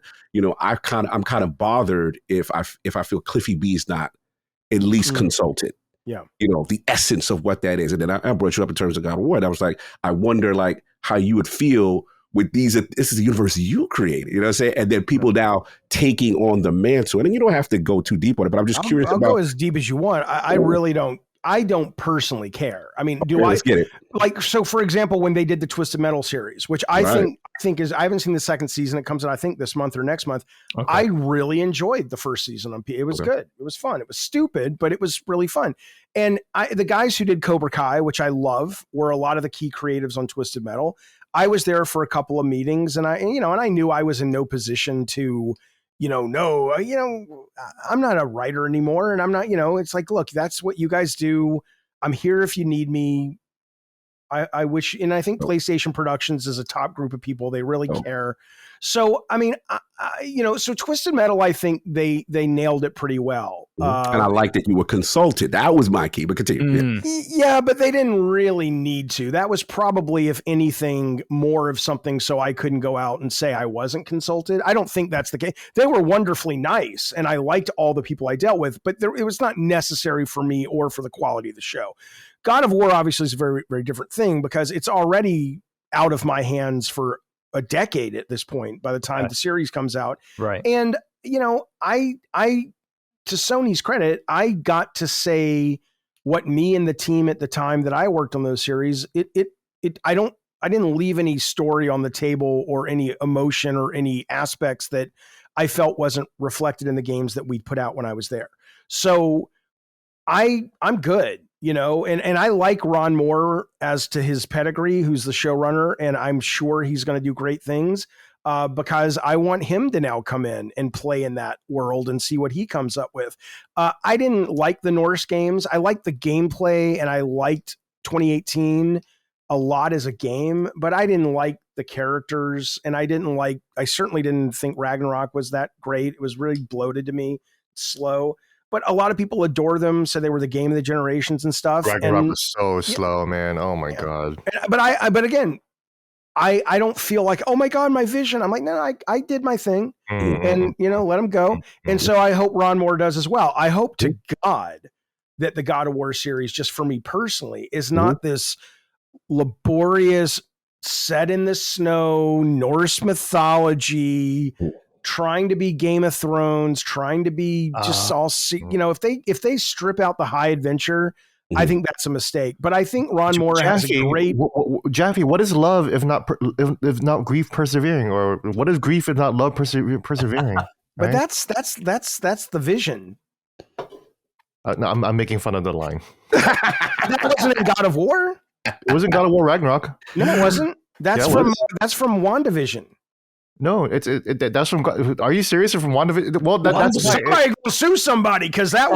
I'm kind of bothered if I feel Cliffy B is not at least consulted. Yeah. The essence of what that is. And then I brought you up in terms of God of War. And I was like, I wonder like how you would feel with these. This is the universe you created, you know what I'm saying? And then people now taking on the mantle. And then you don't have to go too deep on it, but I'm just curious I'll about. go as deep as you want. I really don't. I don't personally care. I mean, Let's get it. Like, so for example, when they did the Twisted Metal series, which I think is, I haven't seen the second season. It comes out, I think, this month or next month. Okay. I really enjoyed the first season on It was good. It was fun. It was stupid, but it was really fun. And the guys who did Cobra Kai, which I love, were a lot of the key creatives on Twisted Metal. I was there for a couple of meetings, and I knew I was in no position to, I'm not a writer anymore, and I'm not, it's like, look, that's what you guys do. I'm here if you need me. I wish, and I think PlayStation Productions is a top group of people. They really care. So, I mean, so Twisted Metal, I think they nailed it pretty well. And I like that you were consulted. That was my key, but continue. Yeah, but they didn't really need to. That was probably, if anything, more of something so I couldn't go out and say I wasn't consulted. I don't think that's the case. They were wonderfully nice, and I liked all the people I dealt with, but it was not necessary for me or for the quality of the show. God of War obviously is a very, very different thing because it's already out of my hands for a decade at this point by the time the series comes out. Right. And, I to Sony's credit, I got to say what me and the team at the time that I worked on those series, I didn't leave any story on the table or any emotion or any aspects that I felt wasn't reflected in the games that we put out when I was there. So I'm good. And I like Ron Moore as to his pedigree, who's the showrunner, and I'm sure he's going to do great things because I want him to now come in and play in that world and see what he comes up with. I didn't like the Norse games. I liked the gameplay, and I liked 2018 a lot as a game, but I didn't like the characters, and I certainly didn't think Ragnarok was that great. It was really bloated to me, slow. But a lot of people adore them, said they were the game of the generations and stuff. Ragnarok was so slow, man. Oh my God. But again, I don't feel like, oh my God, my vision. I'm like, no, I did my thing, and let them go. And so I hope Ron Moore does as well. I hope to God that the God of War series, just for me personally, is not this laborious, set in the snow, Norse mythology, trying to be Game of Thrones, trying to be just all, if they strip out the high adventure, I think that's a mistake. But I think Ron Moore has a great. Jaffe, what is love if not grief persevering, or what is grief if not love persevering? But that's the vision. No, I'm making fun of the line. That wasn't in God of War. It wasn't God of War Ragnarok. No, it wasn't. That's from WandaVision. No, that's from. Are you serious? Or from WandaVision? Well, that's somebody go sue somebody because that's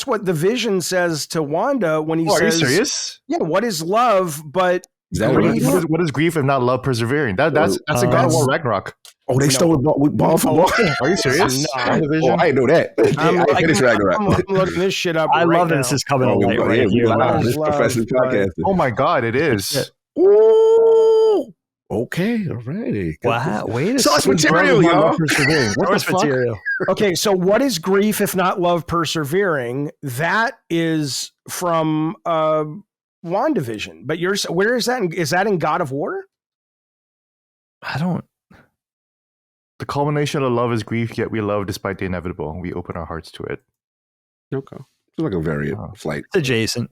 what the Vision says to Wanda when he says. Are you serious? Yeah. What is love? But what is grief if not love persevering? That's a God of War Ragnarok. Oh, they stole ball from ball. Are you serious? No. I didn't know that. I finished Ragnarok. I'm looking this shit up. I love this is coming on right here. This professional podcast. Oh my God, it is. Ooh. Okay, all righty. Wow, wait a source material, y'all. Source material. Okay, so what is grief if not love persevering? That is from WandaVision. But where is that? Is that in God of War? I don't. The culmination of love is grief, yet we love despite the inevitable. We open our hearts to it. Okay. It's like a variant flight. It's adjacent.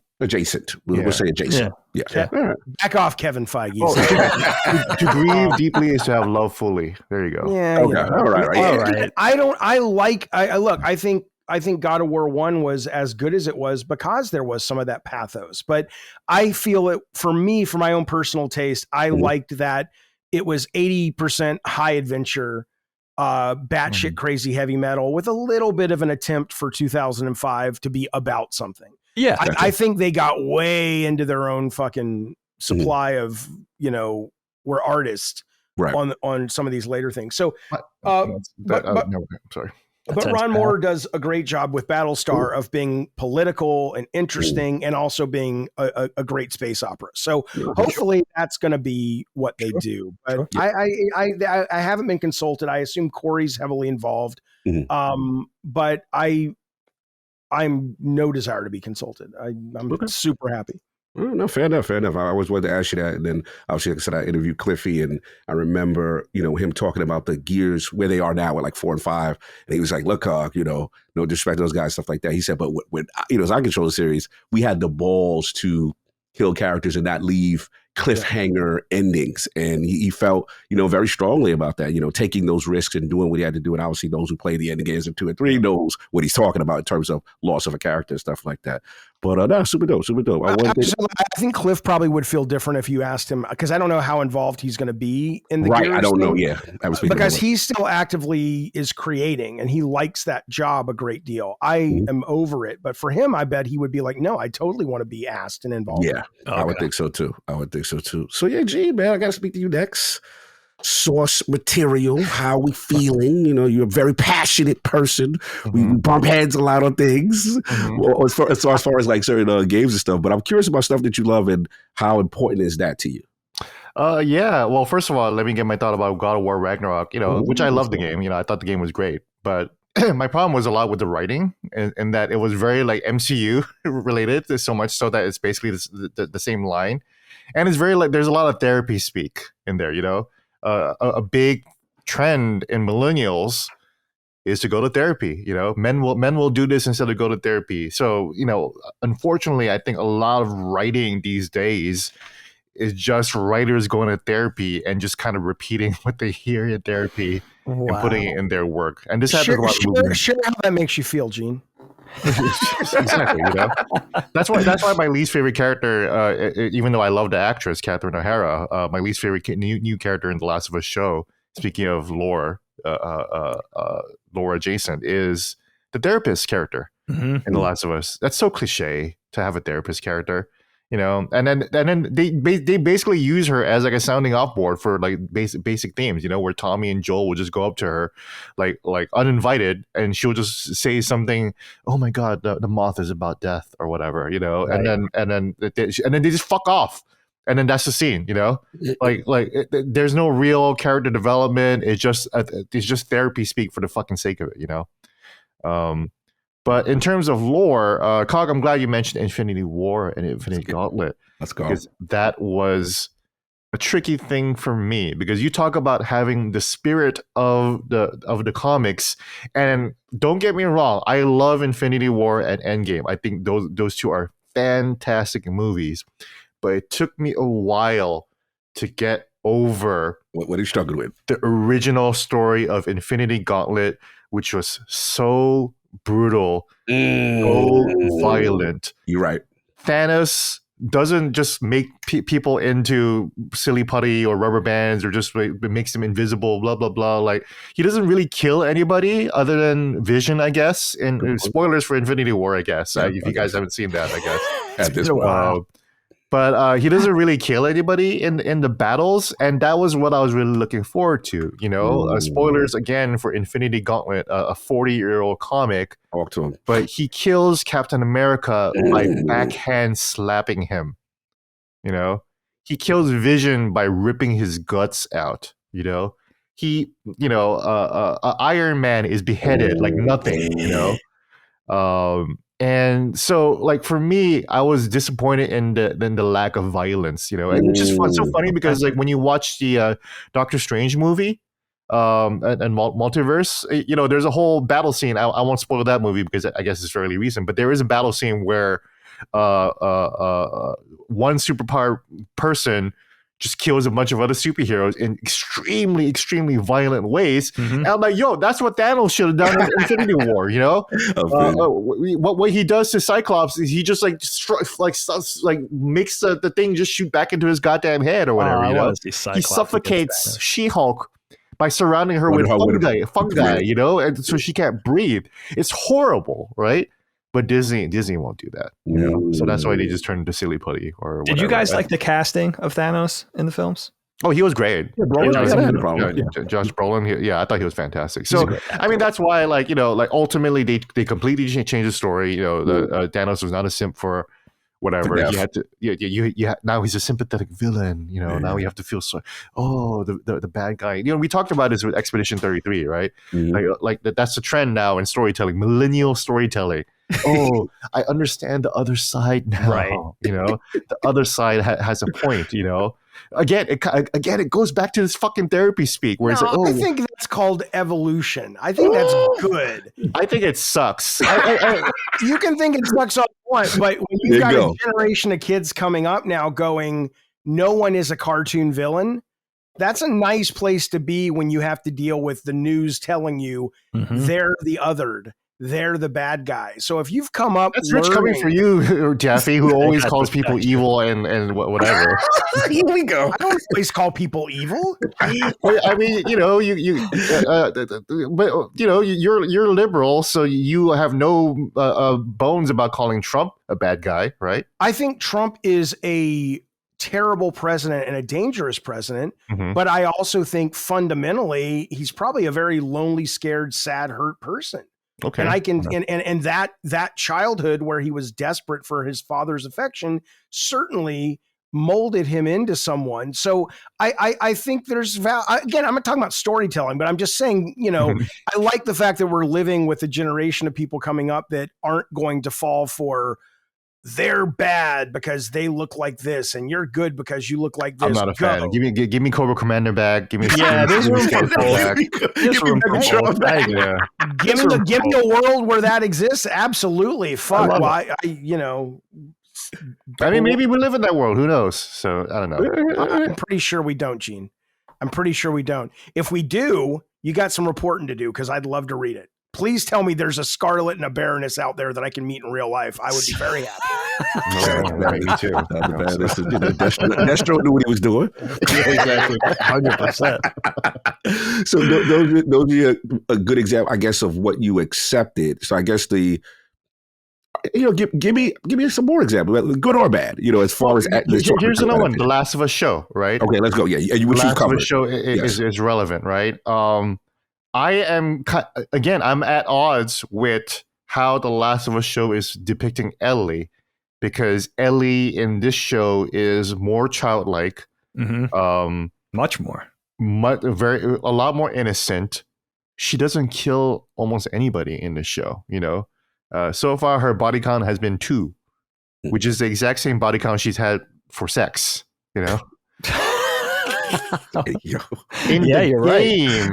We'll say adjacent. Yeah. All right. Back off, Kevin Feige. To grieve deeply is to have love fully. There you go. Yeah. Okay. All right. I think I think God of War 1 was as good as it was because there was some of that pathos. But I feel it, for me, for my own personal taste, I liked that it was 80% high adventure, batshit crazy heavy metal with a little bit of an attempt for 2005 to be about something. Yeah. I think they got way into their own fucking supply of, we're artists on some of these later things. So, no, sorry. But Ron Moore does a great job with Battlestar of being political and interesting and also being a great space opera. So hopefully that's going to be what they do. But I haven't been consulted. I assume Corey's heavily involved. But I'm no desire to be consulted. I'm super happy. No, fair enough. I always wanted to ask you that. And then obviously, like I said, I interviewed Cliffy and I remember, him talking about the gears where they are now at like 4 and 5. And he was like, look, no disrespect to those guys, stuff like that. He said, but when as I control the series, we had the balls to kill characters and not leave cliffhanger endings. And he felt, very strongly about that, taking those risks and doing what he had to do. And obviously those who play the ending games of 2 and 3 knows what he's talking about in terms of loss of a character and stuff like that. But no, super dope. I think Cliff probably would feel different if you asked him, because I don't know how involved he's going to be in the Gears I don't know. Yeah, because he still actively is creating and he likes that job a great deal. I am over it, but for him, I bet he would be like, no, I totally want to be asked and involved. Yeah, I would think so too. So yeah, G, man, I got to speak to you next. Source material, how we feeling? You're a very passionate person. We bump heads a lot on things, as far as like certain games and stuff. But I'm curious about stuff that you love and how important is that to you? Yeah. Well, first of all, let me get my thought about God of War Ragnarok. Which I love the game. I thought the game was great, but my problem was a lot with the writing, and that it was very like MCU related, so much so that it's basically the same line, and it's very like there's a lot of therapy speak in there. A big trend in millennials is to go to therapy. Men will do this instead of go to therapy. So, unfortunately, I think a lot of writing these days is just writers going to therapy and just kind of repeating what they hear in therapy and putting it in their work. And this happens a lot of movies. Share how that makes you feel, Gene. Exactly. That's why my least favorite character, even though I love the actress Catherine O'Hara, my least favorite new character in the Last of Us show, speaking of lore adjacent, is the therapist character in the Last of Us. That's so cliche to have a therapist character, and then they basically use her as like a sounding off board for like basic themes, where Tommy and Joel will just go up to her like uninvited and she'll just say something, oh my god, the moth is about death or whatever, right. and then they just fuck off. And then that's the scene, there's no real character development. It's just therapy speak for the fucking sake of it, But in terms of lore, Cog, I'm glad you mentioned Infinity War and Infinity Gauntlet. Let's go. Because that was a tricky thing for me. Because you talk about having the spirit of the comics, and don't get me wrong, I love Infinity War and Endgame. I think those two are fantastic movies. But it took me a while to get over what are you struggling with? The original story of Infinity Gauntlet, which was so brutal, so violent. You're right. Thanos doesn't just make people into silly putty or rubber bands or just makes them invisible, blah, blah, blah. Like, he doesn't really kill anybody other than Vision, I guess. And spoilers for Infinity War, I guess, if you guys haven't seen that, I guess. At this point. But he doesn't really kill anybody in the battles, and that was what I was really looking forward to. Spoilers again for Infinity Gauntlet, a 40-year-old comic. Talk to him. But he kills Captain America by backhand slapping him. He kills Vision by ripping his guts out. Iron Man is beheaded like nothing. And so, like, for me, I was disappointed in the lack of violence, and which is so funny because, like, when you watch the Doctor Strange movie and Multiverse, there's a whole battle scene. I won't spoil that movie because I guess it's fairly recent, but there is a battle scene where one superpower person just kills a bunch of other superheroes in extremely, extremely violent ways. And I'm like, yo, that's what Thanos should have done in Infinity War, you know? What he does to Cyclops is he just like makes the thing just shoot back into his goddamn head or whatever, you know? He suffocates She-Hulk by surrounding her with fungi, you know, and so she can't breathe. It's horrible, right? But Disney won't do that, you know. So that's why they just turned into silly putty or whatever. Did you guys like the casting of Thanos in the films? Oh, he was great. Josh Brolin, I thought he was fantastic. So, I mean, that's why, like, you know, like ultimately they completely changed the story. You know, Thanos was not a simp for whatever. He had to, now he's a sympathetic villain. You know, now we have to feel so. Oh, the bad guy. You know, we talked about this with Expedition 33, right? Like that's the trend now in storytelling, millennial storytelling. Oh, I understand the other side now. Right. You know, the other side has a point. You know, again, it goes back to this fucking therapy speak where it's like, I think that's called evolution. I think that's good. I think it sucks. You can think it sucks all you want, but when you've got a generation of kids coming up now going, no one is a cartoon villain. That's a nice place to be when you have to deal with the news telling you they're the othered. They're the bad guy. So if you've come up, that's rich coming for you, Jaffe, who always calls people evil and whatever. Here we go. I don't always call people evil. I mean, you know, but you know, you're liberal, so you have no bones about calling Trump a bad guy, right? I think Trump is a terrible president and a dangerous president, but I also think fundamentally he's probably a very lonely, scared, sad, hurt person. Okay. And I can and that childhood where he was desperate for his father's affection certainly molded him into someone. So I think there's again, I'm not talking about storytelling, but I'm just saying, you know, I like the fact that we're living with a generation of people coming up that aren't going to fall for they're bad because they look like this, and you're good because you look like this. I'm not a fan. Give me Cobra Commander back. Give me there's room for both. Give me a world where that exists. Absolutely. Fuck. Why? I mean, maybe we live in that world. Who knows? So I don't know. I'm pretty sure we don't, Gene. I'm pretty sure we don't. If we do, you got some reporting to do because I'd love to read it. Please tell me there's a Scarlet and a Baroness out there that I can meet in real life. I would be very happy. Me too. Destro knew what he was doing. Exactly. 100%. So those are a good example, I guess, of what you accepted. So I guess give me some more examples, good or bad. You know, as far as here's another one, The Last of Us show, right? Okay, let's go. Yeah, The Last of Us show is relevant, right? I am, again, I'm at odds with how The Last of Us show is depicting Ellie, because Ellie in this show is more childlike, much more, a lot more innocent. She doesn't kill almost anybody in the show, you know. So far, her body count has been 2, which is the exact same body count she's had for sex, you know. You're right.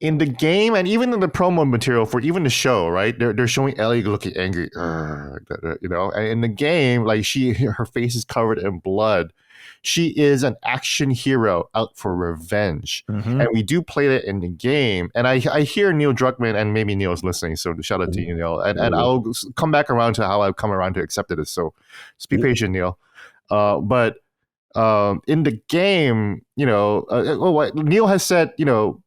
In the game, and even in the promo material for even the show, right? They're showing Ellie looking angry, you know. And in the game, like her face is covered in blood. She is an action hero out for revenge, and we do play that in the game. And I hear Neil Druckmann, and maybe Neil's listening, so shout out to you, Neil. And I'll come back around to how I've come around to accept it. So just be patient, Neil. But in the game, you know, what Neil has said, you know,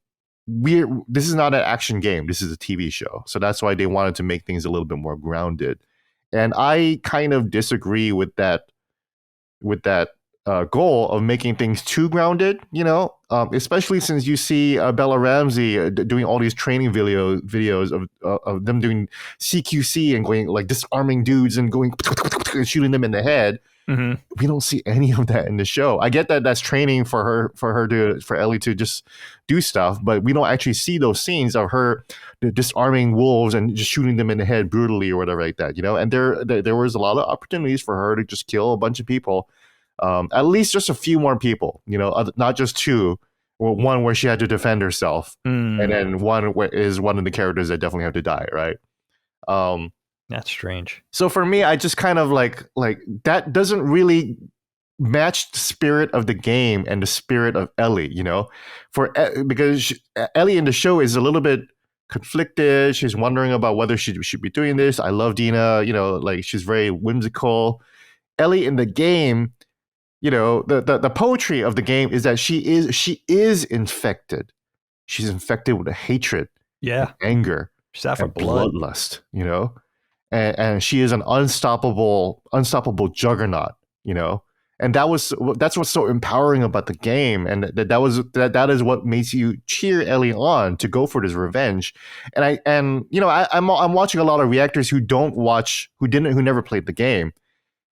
this is not an action game. This is a TV show. So that's why they wanted to make things a little bit more grounded. And I kind of disagree with that goal of making things too grounded, you know, especially since you see Bella Ramsey doing all these training videos of them doing CQC and going like disarming dudes and going and shooting them in the head. We don't see any of that in the show. I get that that's training for Ellie to just do stuff, but we don't actually see those scenes of her disarming wolves and just shooting them in the head brutally or whatever like that, you know. And there was a lot of opportunities for her to just kill a bunch of people, at least just a few more people, you know, not just 2. One where she had to defend herself, and then one is one of the characters that definitely have to die, right? That's strange. So for me, I just kind of like that doesn't really matched the spirit of the game and the spirit of Ellie, you know, because Ellie in the show is a little bit conflicted. She's wondering about whether she should be doing this. I love Dina, you know, like she's very whimsical. Ellie in the game, you know, the poetry of the game is that she is infected. She's infected with a hatred, anger, she's out for and blood. bloodlust, you know, and she is an unstoppable juggernaut, you know. And that's what's so empowering about the game, and that is what makes you cheer Ellie on to go for this revenge. And I'm watching a lot of reactors who never played the game,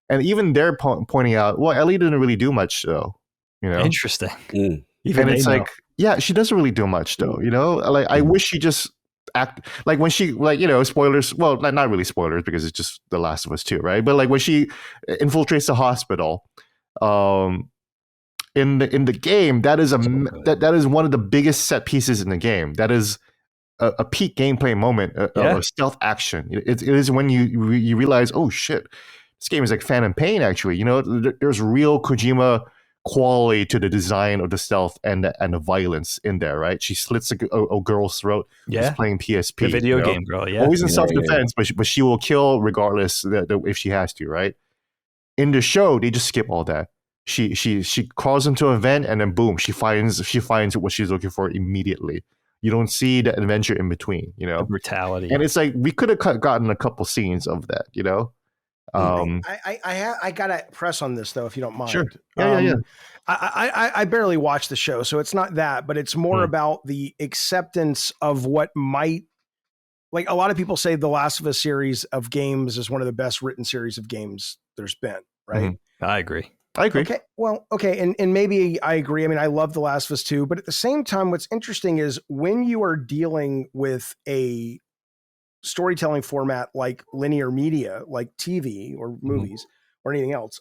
and even they're pointing out, well, Ellie didn't really do much though, you know. Interesting. Even it's like, yeah, she doesn't really do much though, you know. Like I wish she just act like when she, like, you know, spoilers. Well, not really spoilers because it's just The Last of Us 2, right? But like when she infiltrates the hospital. In the game, that is that is one of the biggest set pieces in the game. That is a peak gameplay moment of stealth action. It is when you realize, oh shit, this game is like Phantom Pain. Actually, you know, there's real Kojima quality to the design of the stealth and the violence in there. Right? She slits a girl's throat. She's playing PSP. The video game girl. Yeah, always in self-defense, but she will kill regardless if she has to. Right? In the show, they just skip all that. She crawls into a vent and then boom, she finds what she's looking for immediately. You don't see the adventure in between, you know, the brutality. And it's like we could have gotten a couple scenes of that, you know. I gotta press on this though, if you don't mind. Sure. Yeah. I barely watch the show, so it's not that, but it's more about the acceptance of what might. Like a lot of people say, the Last of Us series of games is one of the best written series of games there's been, right? Mm-hmm. I agree. Okay. Well, okay. And maybe I agree. I mean, I love The Last of Us 2, but at the same time, what's interesting is when you are dealing with a storytelling format like linear media, like TV or movies or anything else,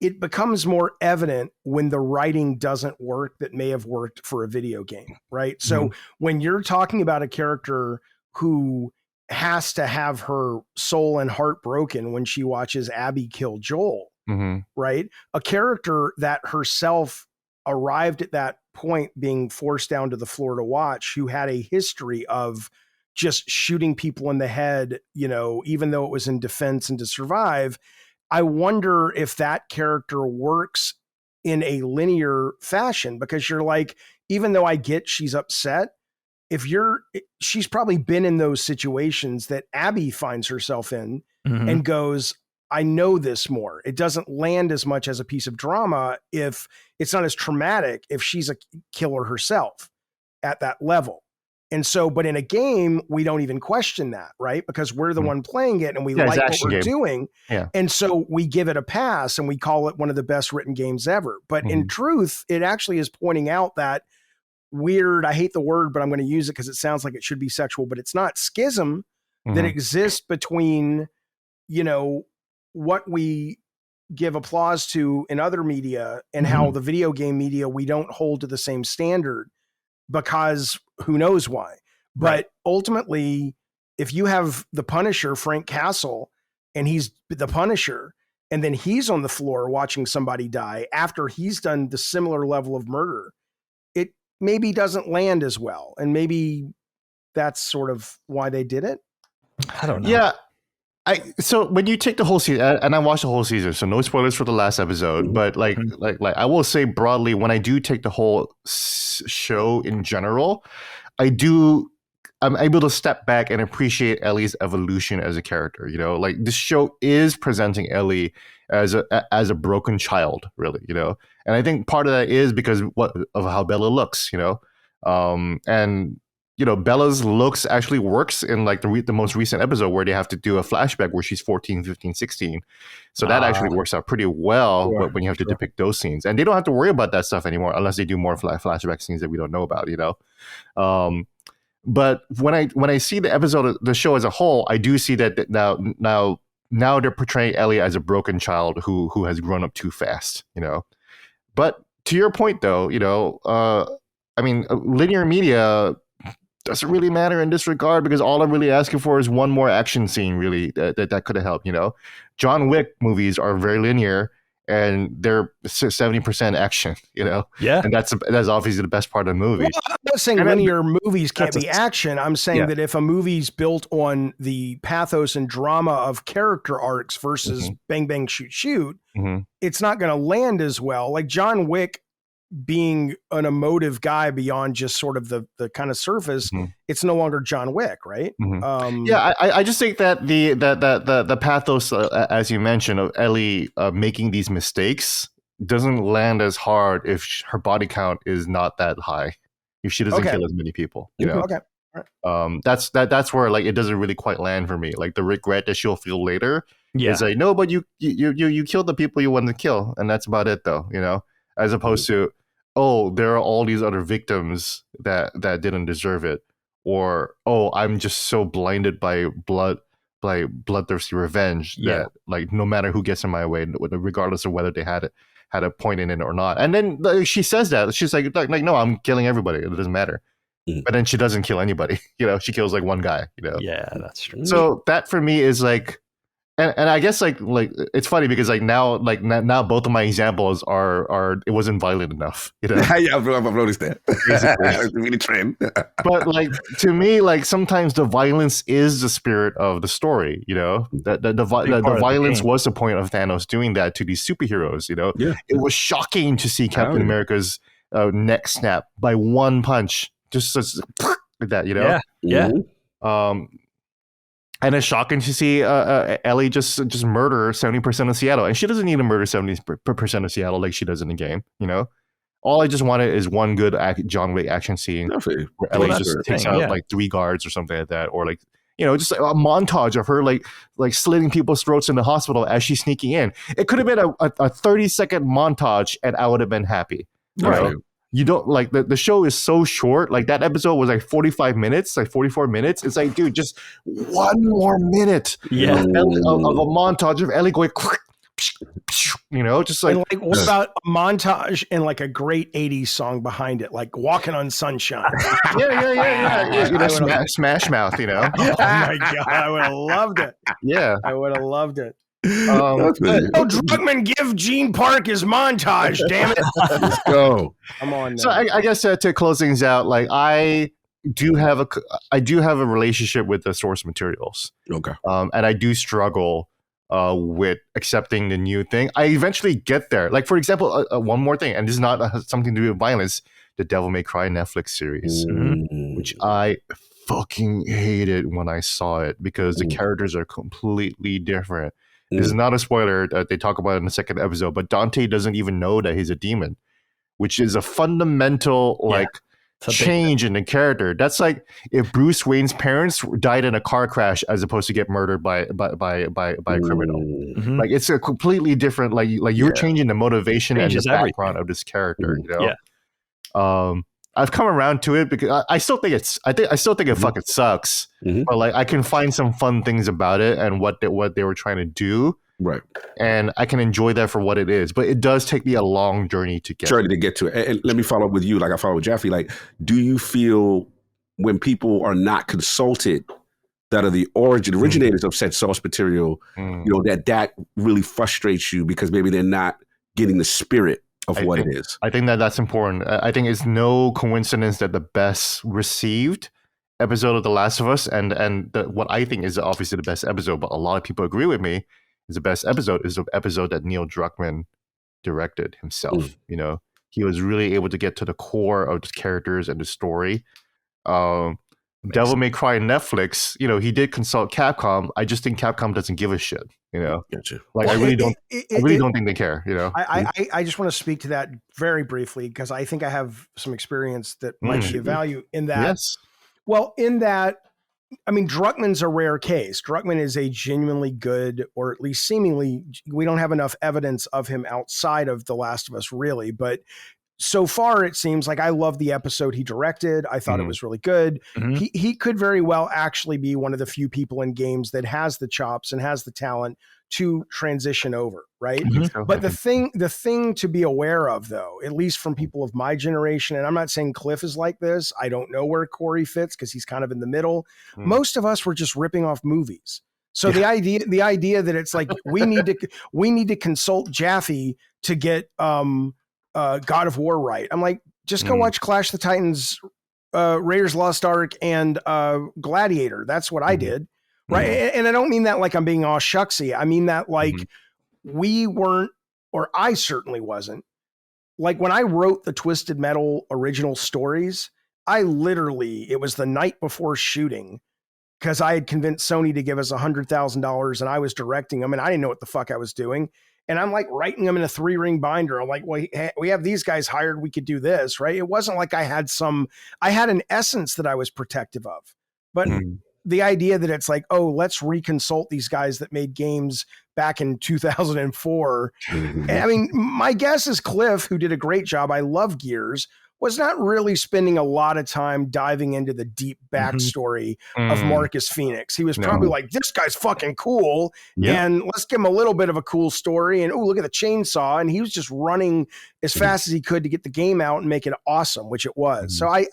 it becomes more evident when the writing doesn't work that may have worked for a video game, right? So when you're talking about a character who has to have her soul and heart broken when she watches Abby kill Joel, right? A character that herself arrived at that point being forced down to the floor to watch, who had a history of just shooting people in the head, you know, even though it was in defense and to survive. I wonder if that character works in a linear fashion, because you're like, even though I get she's upset, she's probably been in those situations that Abby finds herself in and goes, I know this more. It doesn't land as much as a piece of drama if it's not as traumatic if she's a killer herself at that level. And so, but in a game, we don't even question that, right? Because we're the one playing it and we like what we're doing. Yeah. And so we give it a pass and we call it one of the best written games ever. But in truth, it actually is pointing out that weird, I hate the word, but I'm going to use it because it sounds like it should be sexual, but it's not, schism that exists between, you know, what we give applause to in other media and how the video game media, we don't hold to the same standard. Because who knows why. But ultimately, if you have the Punisher, Frank Castle, and he's the Punisher, and then he's on the floor watching somebody die after he's done the similar level of murder, it maybe doesn't land as well. And maybe that's sort of why they did it. I don't know. Yeah. So when you take the whole season, and I watched the whole season, so no spoilers for the last episode, but like I will say broadly, when I do take the whole show in general, I'm able to step back and appreciate Ellie's evolution as a character. You know, like this show is presenting Ellie as a broken child, really. You know, and I think part of that is because of how Bella looks. You know, and you know, Bella's looks actually works in like the most recent episode where they have to do a flashback where she's 14, 15, 16. So that actually works out pretty well when you have to depict those scenes. And they don't have to worry about that stuff anymore unless they do more flashback scenes that we don't know about, you know? But when I see the episode, the show as a whole, I do see that now they're portraying Ellie as a broken child who has grown up too fast, you know? But to your point though, you know, I mean, linear media, doesn't really matter in this regard because all I'm really asking for is one more action scene. Really, that could have helped. John Wick movies are very linear. And they're 70% action, Yeah. and that's obviously the best part of the movie. Well, I'm not saying linear movies can't be action. I'm saying that if a movie's built on the pathos and drama of character arcs versus bang, bang, shoot, shoot, it's not going to land as well. Like John Wick being an emotive guy beyond just sort of the kind of surface, it's no longer John Wick, right? I just think that the pathos, as you mentioned, of Ellie making these mistakes doesn't land as hard if her body count is not that high, if she doesn't kill as many people. Okay. That's where like it doesn't really quite land for me. Like the regret that she'll feel later is like, no, but you killed the people you wanted to kill, and that's about it, though. As opposed to, oh, there are all these other victims that didn't deserve it, or oh, I'm just so blinded by bloodthirsty revenge that like no matter who gets in my way, regardless of whether they had a point in it or not. And then like, she says that she's like no, I'm killing everybody. It doesn't matter. But then she doesn't kill anybody. She kills like one guy. Yeah, that's true. So that for me is like. And I guess like it's funny because like now both of my examples are it wasn't violent enough, Yeah, I've noticed that. It's really trend. But like to me, like sometimes the violence is the spirit of the story. The violence was the point of Thanos doing that to these superheroes. It was shocking to see Captain America's neck snap by one punch, just like that. Yeah. And it's shocking to see Ellie just murder 70% of Seattle. And she doesn't need to murder 70% of Seattle like she does in the game, All I just wanted is one good John Wick action scene where Ellie just takes out like 3 guards or something like that. Or like, just like a montage of her like slitting people's throats in the hospital as she's sneaking in. It could have been a 30-second montage and I would have been happy. Right. You don't like the show is so short. Like that episode was like 45 minutes, like 44 minutes. It's like, dude, just one more minute of a montage of Ellie going, just like, and like what about a montage and like a great 80s song behind it, like Walking on Sunshine? yeah. Smash Mouth, Oh my God, I would have loved it. Yeah. I would have loved it. Druckmann, give Gene Park his montage, damn it. Let's go. Come on. So I guess to close things out, like I do have a relationship with the source materials. Okay. And I do struggle with accepting the new thing. I eventually get there. Like for example, one more thing, and this is not something to do with violence. The Devil May Cry Netflix series, which I fucking hated when I saw it because the characters are completely different. This is not a spoiler that they talk about in the second episode, but Dante doesn't even know that he's a demon, which is a fundamental change in the character. That's like if Bruce Wayne's parents died in a car crash as opposed to get murdered by a criminal. Like it's a completely different. Like you're changing the motivation and the background of this character. I've come around to it because I still think it fucking sucks. But like I can find some fun things about it and what they were trying to do. Right. And I can enjoy that for what it is. But it does take me a long journey to get to it. And let me follow up with you, like I follow with Jaffe. Like, do you feel when people are not consulted that are the originators of said source material, that really frustrates you because maybe they're not getting the spirit of what it is? I think that's important. I think it's no coincidence that the best received episode of The Last of Us and what I think is obviously the best episode, but a lot of people agree with me, is the best episode is the episode that Neil Druckmann directed himself. He was really able to get to the core of the characters and the story. Devil May Cry Netflix, he did consult Capcom. I just think Capcom doesn't give a shit, Gotcha. Like I really don't think they care, I just want to speak to that very briefly because I think I have some experience that might be of value in that. Yes. Well, in that, I mean, Druckmann's a rare case. Druckmann is a genuinely good, or at least seemingly, we don't have enough evidence of him outside of The Last of Us, really, but so far, it seems like I love the episode he directed. I thought it was really good. He could very well actually be one of the few people in games that has the chops and has the talent to transition over, right? Mhm. But the thing to be aware of, though, at least from people of my generation, and I'm not saying Cliff is like this. I don't know where Corey fits because he's kind of in the middle. Most of us were just ripping off movies. So the idea that it's like we need to consult Jaffe to get God of War right. I'm like, just go watch Clash of the Titans, Raiders Lost Ark, and Gladiator. That's what I did. Right. And I don't mean that like I'm being all shucksy. I mean that like we weren't, or I certainly wasn't, like when I wrote the Twisted Metal original stories, it was the night before shooting because I had convinced Sony to give us $100,000 and I was directing them and I didn't know what the fuck I was doing. And I'm like writing them in a 3-ring binder. I'm like, well, we have these guys hired. We could do this, right? It wasn't like I had an essence that I was protective of, but the idea that it's like, oh, let's reconsult these guys that made games back in 2004. I mean, my guess is Cliff, who did a great job, I love Gears, was not really spending a lot of time diving into the deep backstory of Marcus Phoenix. He was probably like, this guy's fucking cool. And let's give him a little bit of a cool story. And, oh, look at the chainsaw. And he was just running as fast as he could to get the game out and make it awesome, which it was. So I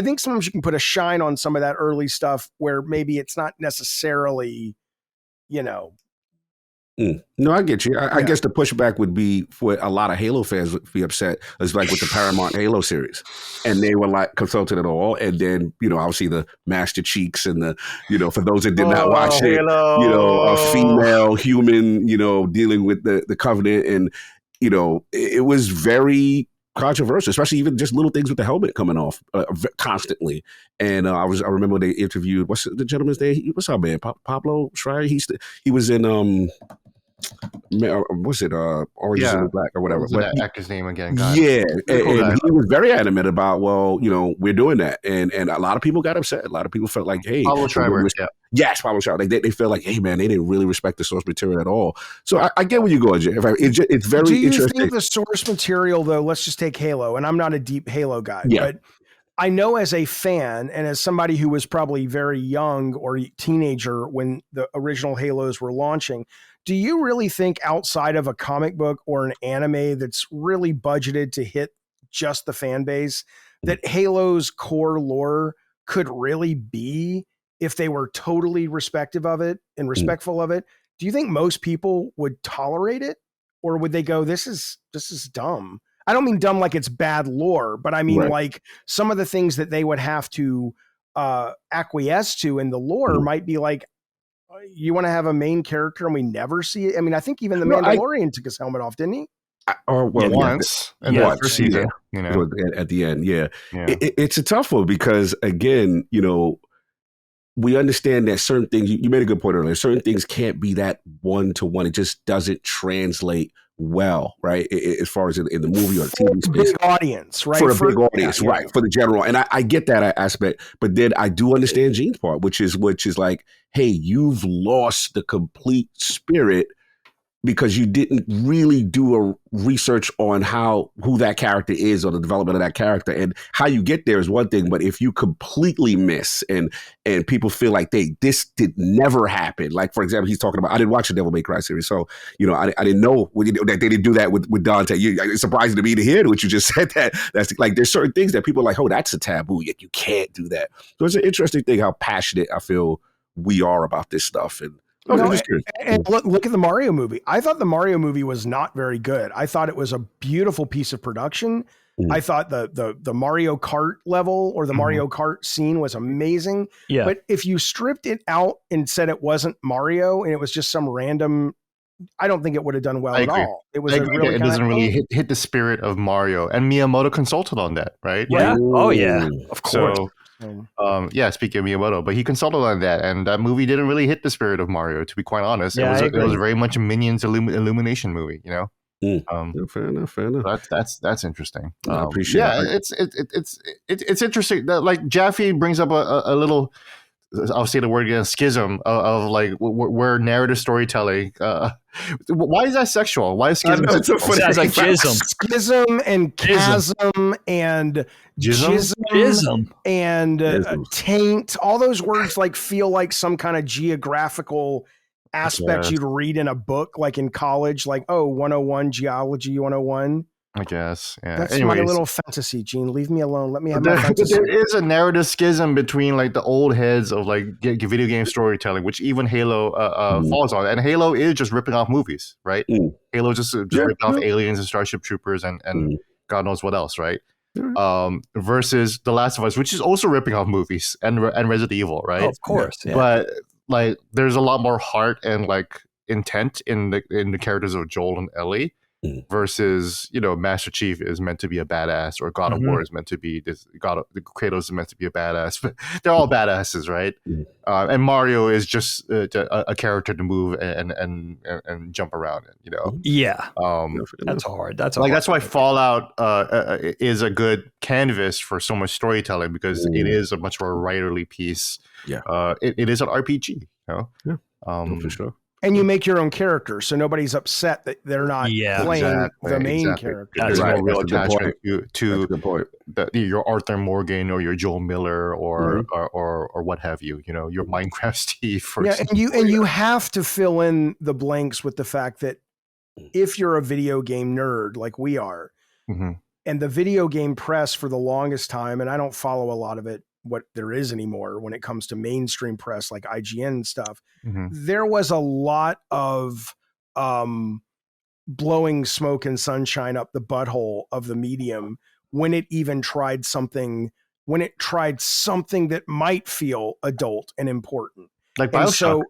think sometimes you can put a shine on some of that early stuff where maybe it's not necessarily, you know. No, I get you. I guess the pushback would be for a lot of Halo fans would be upset. It's like with the Paramount Halo series, and they were like consulted at all. And then, obviously the Master Cheeks and the, for those that did not watch it, a female human, dealing with the Covenant, and it was very controversial, especially even just little things with the helmet coming off constantly. And I remember they interviewed what's the gentleman's name? What's up, man? Pablo Schreier. He was in what's it? Orange is the Black or whatever. What's that actor's name again? God. Yeah, and he was very adamant about, well, we're doing that, and a lot of people got upset. A lot of people felt like, hey, Pablo Schreiber. Yes, Pablo Schreiber. They felt like, hey, man, they didn't really respect the source material at all. So I get where you go, Jay. It's very interesting. Do you think the source material, though? Let's just take Halo, and I'm not a deep Halo guy, but I know as a fan and as somebody who was probably very young or teenager when the original Halos were launching, do you really think outside of a comic book or an anime that's really budgeted to hit just the fan base, that Halo's core lore could really be, if they were totally respectful of it, do you think most people would tolerate it? Or would they go, this is dumb? I don't mean dumb like it's bad lore, but I mean like some of the things that they would have to acquiesce to in the lore might be like, you want to have a main character and we never see it? I mean, I think even the Mandalorian took his helmet off, didn't he? Once in the first season, at the end, it's a tough one because, again, we understand that certain things, you made a good point earlier, certain things can't be that one-to-one. It just doesn't translate well, right? As far as in the movie or the TV space. Big audience, right? For a big audience, right? For the general. And I get that aspect, but then I do understand Gene's part, which is like, hey, you've lost the complete spirit because you didn't really do a research on who that character is or the development of that character. And how you get there is one thing, but if you completely miss and people feel like this did never happen. Like, for example, he's talking about, I didn't watch the Devil May Cry series, so I didn't know that they didn't do that with Dante. It's surprising to me to hear what you just said. That's like, there's certain things that people are like, oh, that's a taboo. You can't do that. So it's an interesting thing how passionate I feel we are about this stuff. And look at the Mario movie. I thought the Mario movie was not very good. I thought it was a beautiful piece of production. I thought the Mario Kart level or the Mario Kart scene was amazing. Yeah. But if you stripped it out and said it wasn't Mario and it was just some random, I don't think it would have done well at all. It was it doesn't really hit the spirit of Mario, and Miyamoto consulted on that, right? Yeah. Oh yeah. Of course. So, speaking of Miyamoto, but he consulted on that, and that movie didn't really hit the spirit of Mario, to be quite honest. Yeah, it was very much a Minions Illumination movie, Fair enough. That's interesting. I appreciate it. It's interesting that, like, Jaffe brings up a little, I'll say the word again, schism of like where narrative storytelling. Why is that sexual? Why is schism? It's like jism. Schism and chasm and jism and taint. All those words like feel like some kind of geographical aspect you'd read in a book, like in college, like 101 geology 101. I guess. Yeah. That's Anyways, my little fantasy, Gene. Leave me alone. Let me have my there, fantasy. there is a narrative schism between like the old heads of like video game storytelling, which even Halo falls on. And Halo is just ripping off movies, right? Halo just ripping off Aliens and Starship Troopers and God knows what else, right? Versus The Last of Us, which is also ripping off movies and Resident Evil, right? Oh, of course. Yeah. But like, there's a lot more heart and like intent in the characters of Joel and Ellie. Versus, Master Chief is meant to be a badass, or God of War is meant to be this. Kratos is meant to be a badass, but they're all badasses, right? And Mario is just a character to move and jump around in, Yeah, that's hard. That's why Fallout is a good canvas for so much storytelling, because it is a much more writerly piece. Yeah, it is an RPG, for sure. And you make your own character, so nobody's upset that they're not playing the main character. There's no real attachment to your Arthur Morgan or your Joel Miller or what have you. Your Minecraft Steve. And you have to fill in the blanks with the fact that if you're a video game nerd like we are, and the video game press for the longest time, and I don't follow a lot of it, what there is anymore when it comes to mainstream press like IGN and stuff, there was a lot of blowing smoke and sunshine up the butthole of the medium when it even tried something that might feel adult and important. Like BioShock,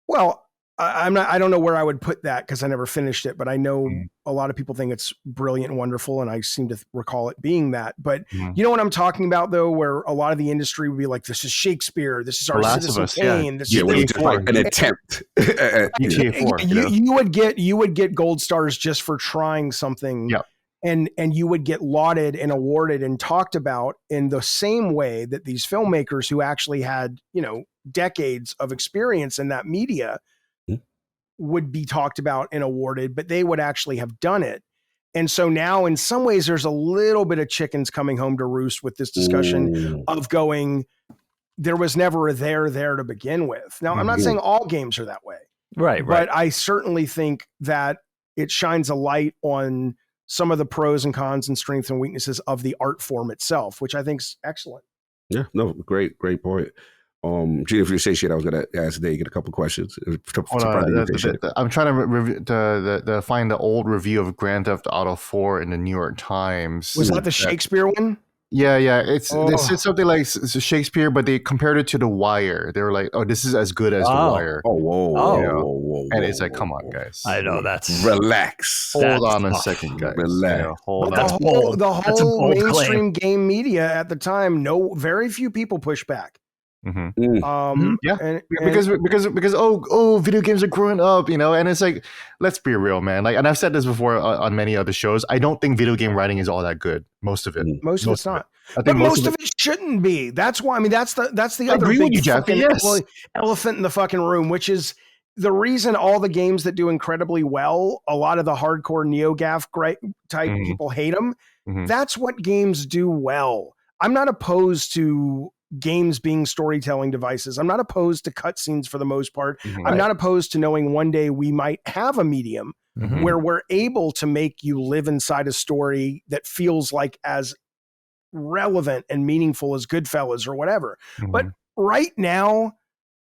Well, I don't know where I would put that because I never finished it, but I know a lot of people think it's brilliant and wonderful, and I seem to recall it being that. But you know what I'm talking about, though, where a lot of the industry would be like, "This is Shakespeare. This is our Citizen Kane." Yeah, when you just like an attempt. You would get gold stars just for trying something. Yeah. And you would get lauded and awarded and talked about in the same way that these filmmakers who actually had, decades of experience in that media would be talked about and awarded, but they would actually have done it. And so now in some ways there's a little bit of chickens coming home to roost with this discussion of going, there was never a there to begin with. Now, I'm not saying all games are that way. Right. But I certainly think that it shines a light on some of the pros and cons and strengths and weaknesses of the art form itself, which I think is excellent. Yeah, no, great point. Gene, if you say shit, I was gonna ask Dagan a couple of questions. I'm trying to find the old review of Grand Theft Auto 4 in the New York Times. Was that the Shakespeare one? Yeah. They said something like Shakespeare, but they compared it to The Wire. They were like, "Oh, this is as good as The Wire." Whoa. And it's like, come on, guys. I know that's relax. Hold on a second, guys. Relax. Hold on. The whole mainstream game media at the time, very few people push back. Because video games are growing up, and it's like, let's be real, man. Like, and I've said this before on many other shows. I don't think video game writing is all that good. Most of it, most of it's not. But most of it shouldn't be. That's why. I mean, that's the other big fucking elephant in the fucking room, which is the reason all the games that do incredibly well, a lot of the hardcore NeoGAF type people hate them. That's what games do well. I'm not opposed to games being storytelling devices. I'm not opposed to cutscenes for the most part. I'm not opposed to knowing one day we might have a medium where we're able to make you live inside a story that feels like as relevant and meaningful as Goodfellas or whatever. But right now,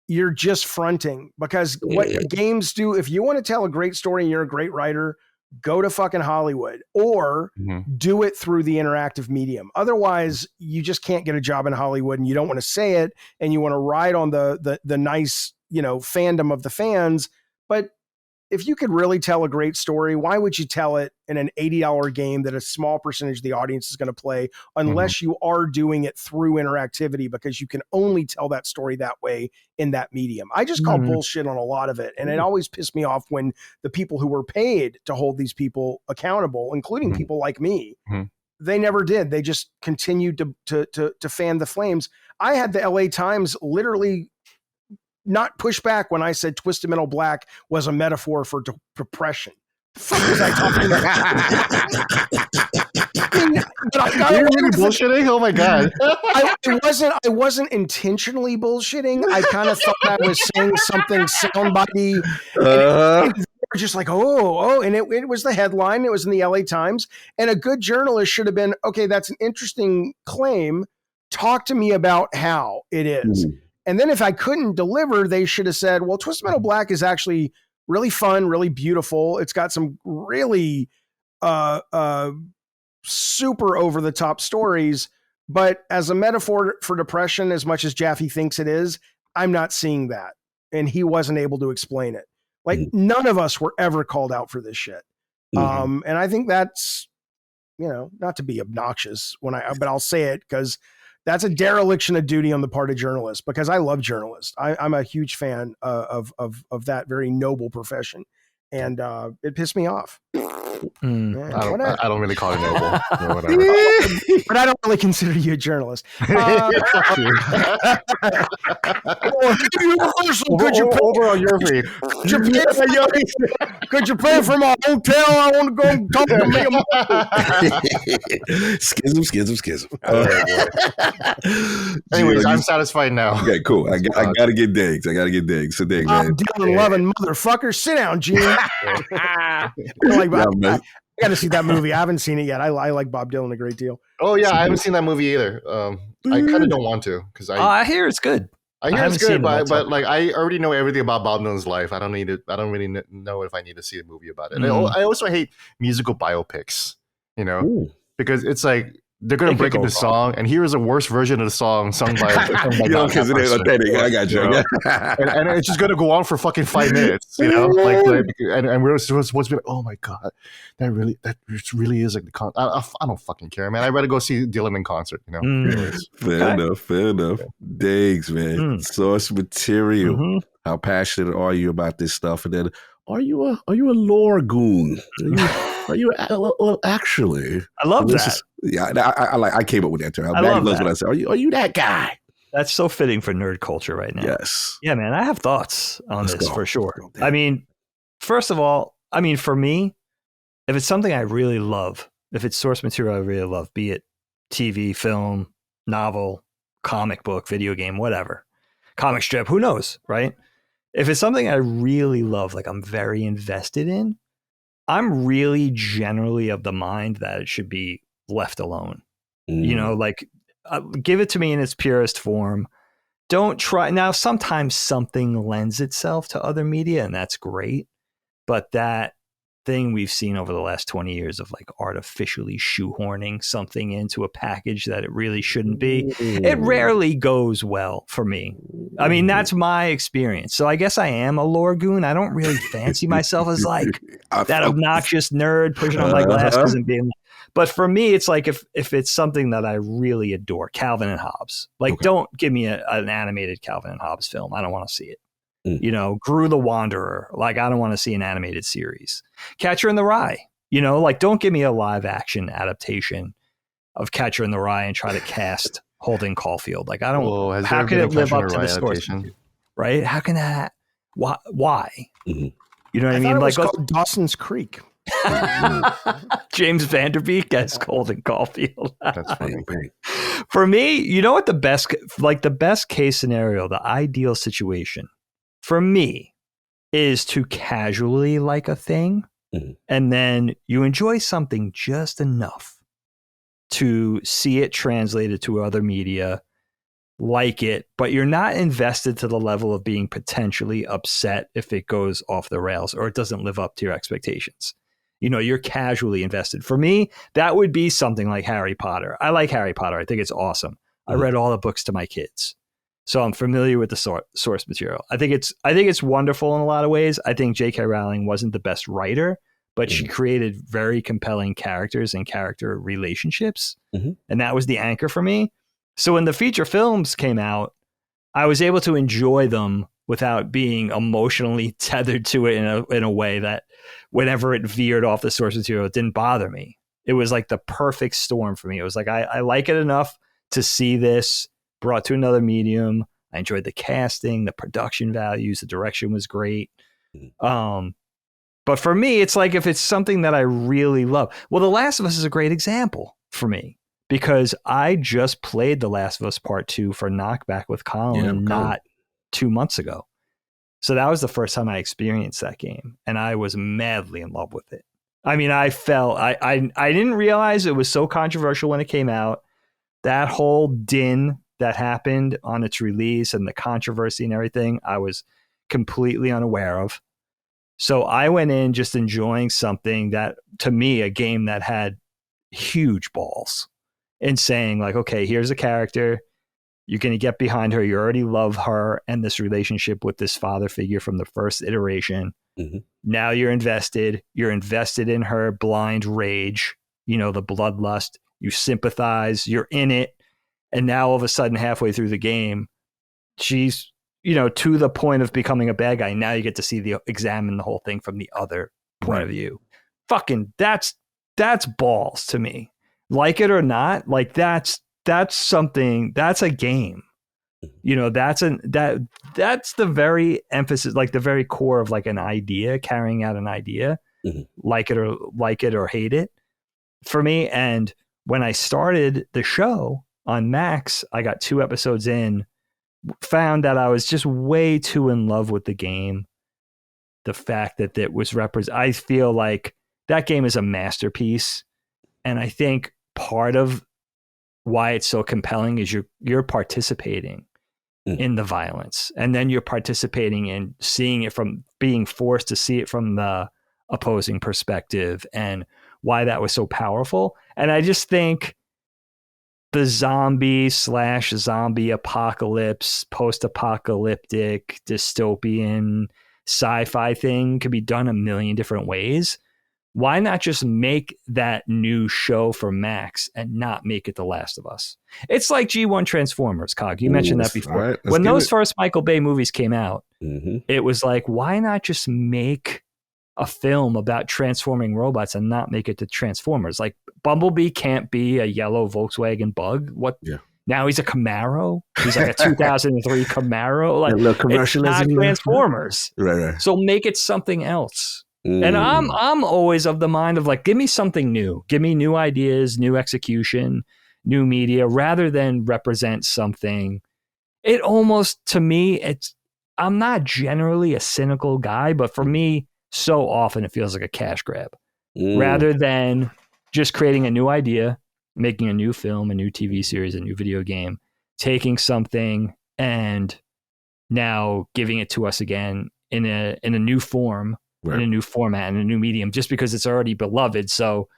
you're just fronting, because what games do, if you want to tell a great story and you're a great writer, go to fucking Hollywood or do it through the interactive medium. Otherwise, you just can't get a job in Hollywood, and you don't want to say it, and you want to ride on the nice, fandom of the fans. But if you could really tell a great story, why would you tell it in an $80 game that a small percentage of the audience is going to play, unless you are doing it through interactivity, because you can only tell that story that way in that medium. I just call bullshit on a lot of it. And it always pissed me off when the people who were paid to hold these people accountable, including people like me, they never did. They just continued to fan the flames. I had the LA Times literally not push back when I said Twisted Metal Black was a metaphor for depression. fuck was I talking about? You're really bullshitting? Oh my god! I wasn't intentionally bullshitting. I kind of thought I was saying something soundbitey, and just like and it was the headline. It was in the LA Times, and a good journalist should have been, okay, that's an interesting claim. Talk to me about how it is. And then if I couldn't deliver, they should have said, well, Twisted Metal Black is actually really fun, really beautiful. It's got some really super over the top stories, but as a metaphor for depression, as much as Jaffe thinks it is, I'm not seeing that. And he wasn't able to explain it. Like none of us were ever called out for this shit. And I think that's, not to be obnoxious but I'll say it because that's a dereliction of duty on the part of journalists, because I love journalists. I'm a huge fan of that very noble profession. And it pissed me off. Yeah, I don't really call it noble. Whatever. But I don't really consider you a journalist. Could you pay for my hotel? I want to go talk to Schism. Anyways, I'm satisfied now. Okay, cool. I gotta get digs. So Diggs, man. Dylan loving motherfucker. Sit down, Gene. I got to see that movie. I haven't seen it yet. I like Bob Dylan a great deal. Oh yeah, I haven't seen that movie either. I kind of don't want to because I hear it's good. I hear it's good, but like I already know everything about Bob Dylan's life. I don't really know if I need to see a movie about it. And I also hate musical biopics. Because it's like they're gonna break into song, and here is a worse version of the song sung by because it is authentic. I got you. And it's just gonna go on for fucking 5 minutes, and we're supposed to be like, oh my god, that really is like the I don't fucking care, man. I'd rather go see Dylan in concert. Fair enough. Diggs, man. Source material. How passionate are you about this stuff? And then, are you a lore goon? Are you actually? I love that. I came up with that term. I love that. What I said. Are you that guy? That's so fitting for nerd culture right now. Yes. Yeah, man. I have thoughts on this for sure. I mean, first of all, for me, if it's something I really love, if it's source material I really love, be it TV, film, novel, comic book, video game, whatever, comic strip, who knows, right? If it's something I really love, like I'm very invested in, I'm really generally of the mind that it should be left alone. Give it to me in its purest form. Don't try. Now, sometimes something lends itself to other media, and that's great. But that thing we've seen over the last 20 years of like artificially shoehorning something into a package that it really shouldn't be, it rarely goes well for me. I mean, that's my experience. So I guess I am a lore goon. I don't really fancy myself as like that obnoxious nerd pushing on my glasses and being. But for me, it's like if it's something that I really adore, Calvin and Hobbes. Like, don't give me an animated Calvin and Hobbes film. I don't want to see it. Gru the Wanderer. Like, I don't want to see an animated series. Catcher in the Rye. Don't give me a live action adaptation of Catcher in the Rye and try to cast Holden Caulfield. Like, I don't. Whoa, how can it live up to the source? Right? How can that? Why? You know what I mean? It was called Dawson's Creek. James Vanderbeek as Holden Caulfield. That's funny. For me, you know what the best case scenario, the ideal situation for me is to casually like a thing, and then you enjoy something just enough to see it translated to other media, like it, but you're not invested to the level of being potentially upset if it goes off the rails or it doesn't live up to your expectations. You're casually invested. For me, that would be something like Harry Potter. I like Harry Potter. I think it's awesome. I read all the books to my kids. So I'm familiar with the source material. I think it's wonderful in a lot of ways. I think J.K. Rowling wasn't the best writer, but she created very compelling characters and character relationships. And that was the anchor for me. So when the feature films came out, I was able to enjoy them without being emotionally tethered to it in a way that whenever it veered off the source material, it didn't bother me. It was like the perfect storm for me. It was like, I like it enough to see this brought to another medium. I enjoyed the casting, the production values, the direction was great. But But for me, it's like if it's something that I really love. Well, The Last of Us is a great example for me because I just played The Last of Us Part 2 for Knockback with Colin not 2 months ago. So that was the first time I experienced that game, and I was madly in love with it. I mean, I didn't realize it was so controversial when it came out. That whole din that happened on its release and the controversy and everything, I was completely unaware of. So I went in just enjoying something that, to me, a game that had huge balls and saying like, okay, here's a character. You're going to get behind her. You already love her and this relationship with this father figure from the first iteration. Mm-hmm. Now you're invested. You're invested in her blind rage, the bloodlust. You sympathize. You're in it. And now all of a sudden, halfway through the game, she's, to the point of becoming a bad guy. Now you get to see examine the whole thing from the other point of view. Fucking that's balls to me. Like it or not, like that's something, that's a game. That's the very emphasis, like the very core of like an idea, carrying out an idea, like it or hate it for me. And when I started the show on Max, I got 2 episodes in, found that I was just way too in love with the game. The fact that it was I feel like that game is a masterpiece. And I think part of why it's so compelling is you're participating in the violence, and then you're participating in seeing it from being forced to see it from the opposing perspective, and why that was so powerful. And I just think the zombie apocalypse, post-apocalyptic, dystopian sci-fi thing could be done a million different ways. Why not just make that new show for Max and not make it The Last of Us? It's like G1 Transformers, Cog. You mentioned that before. Right, when those first Michael Bay movies came out, it was like, why not just make a film about transforming robots and not make it to Transformers? Like Bumblebee can't be a yellow Volkswagen Bug. What? Yeah. Now he's a Camaro. He's like a 2003 Camaro. Like it's not Transformers. Right. So make it something else. And I'm always of the mind of like, give me something new. Give me new ideas, new execution, new media, rather than represent something. It almost, to me, I'm not generally a cynical guy, but for me, so often it feels like a cash grab. Rather than just creating a new idea, making a new film, a new TV series, a new video game, taking something and now giving it to us again in a new form. Right. In a new format, in a new medium, just because it's already beloved. So,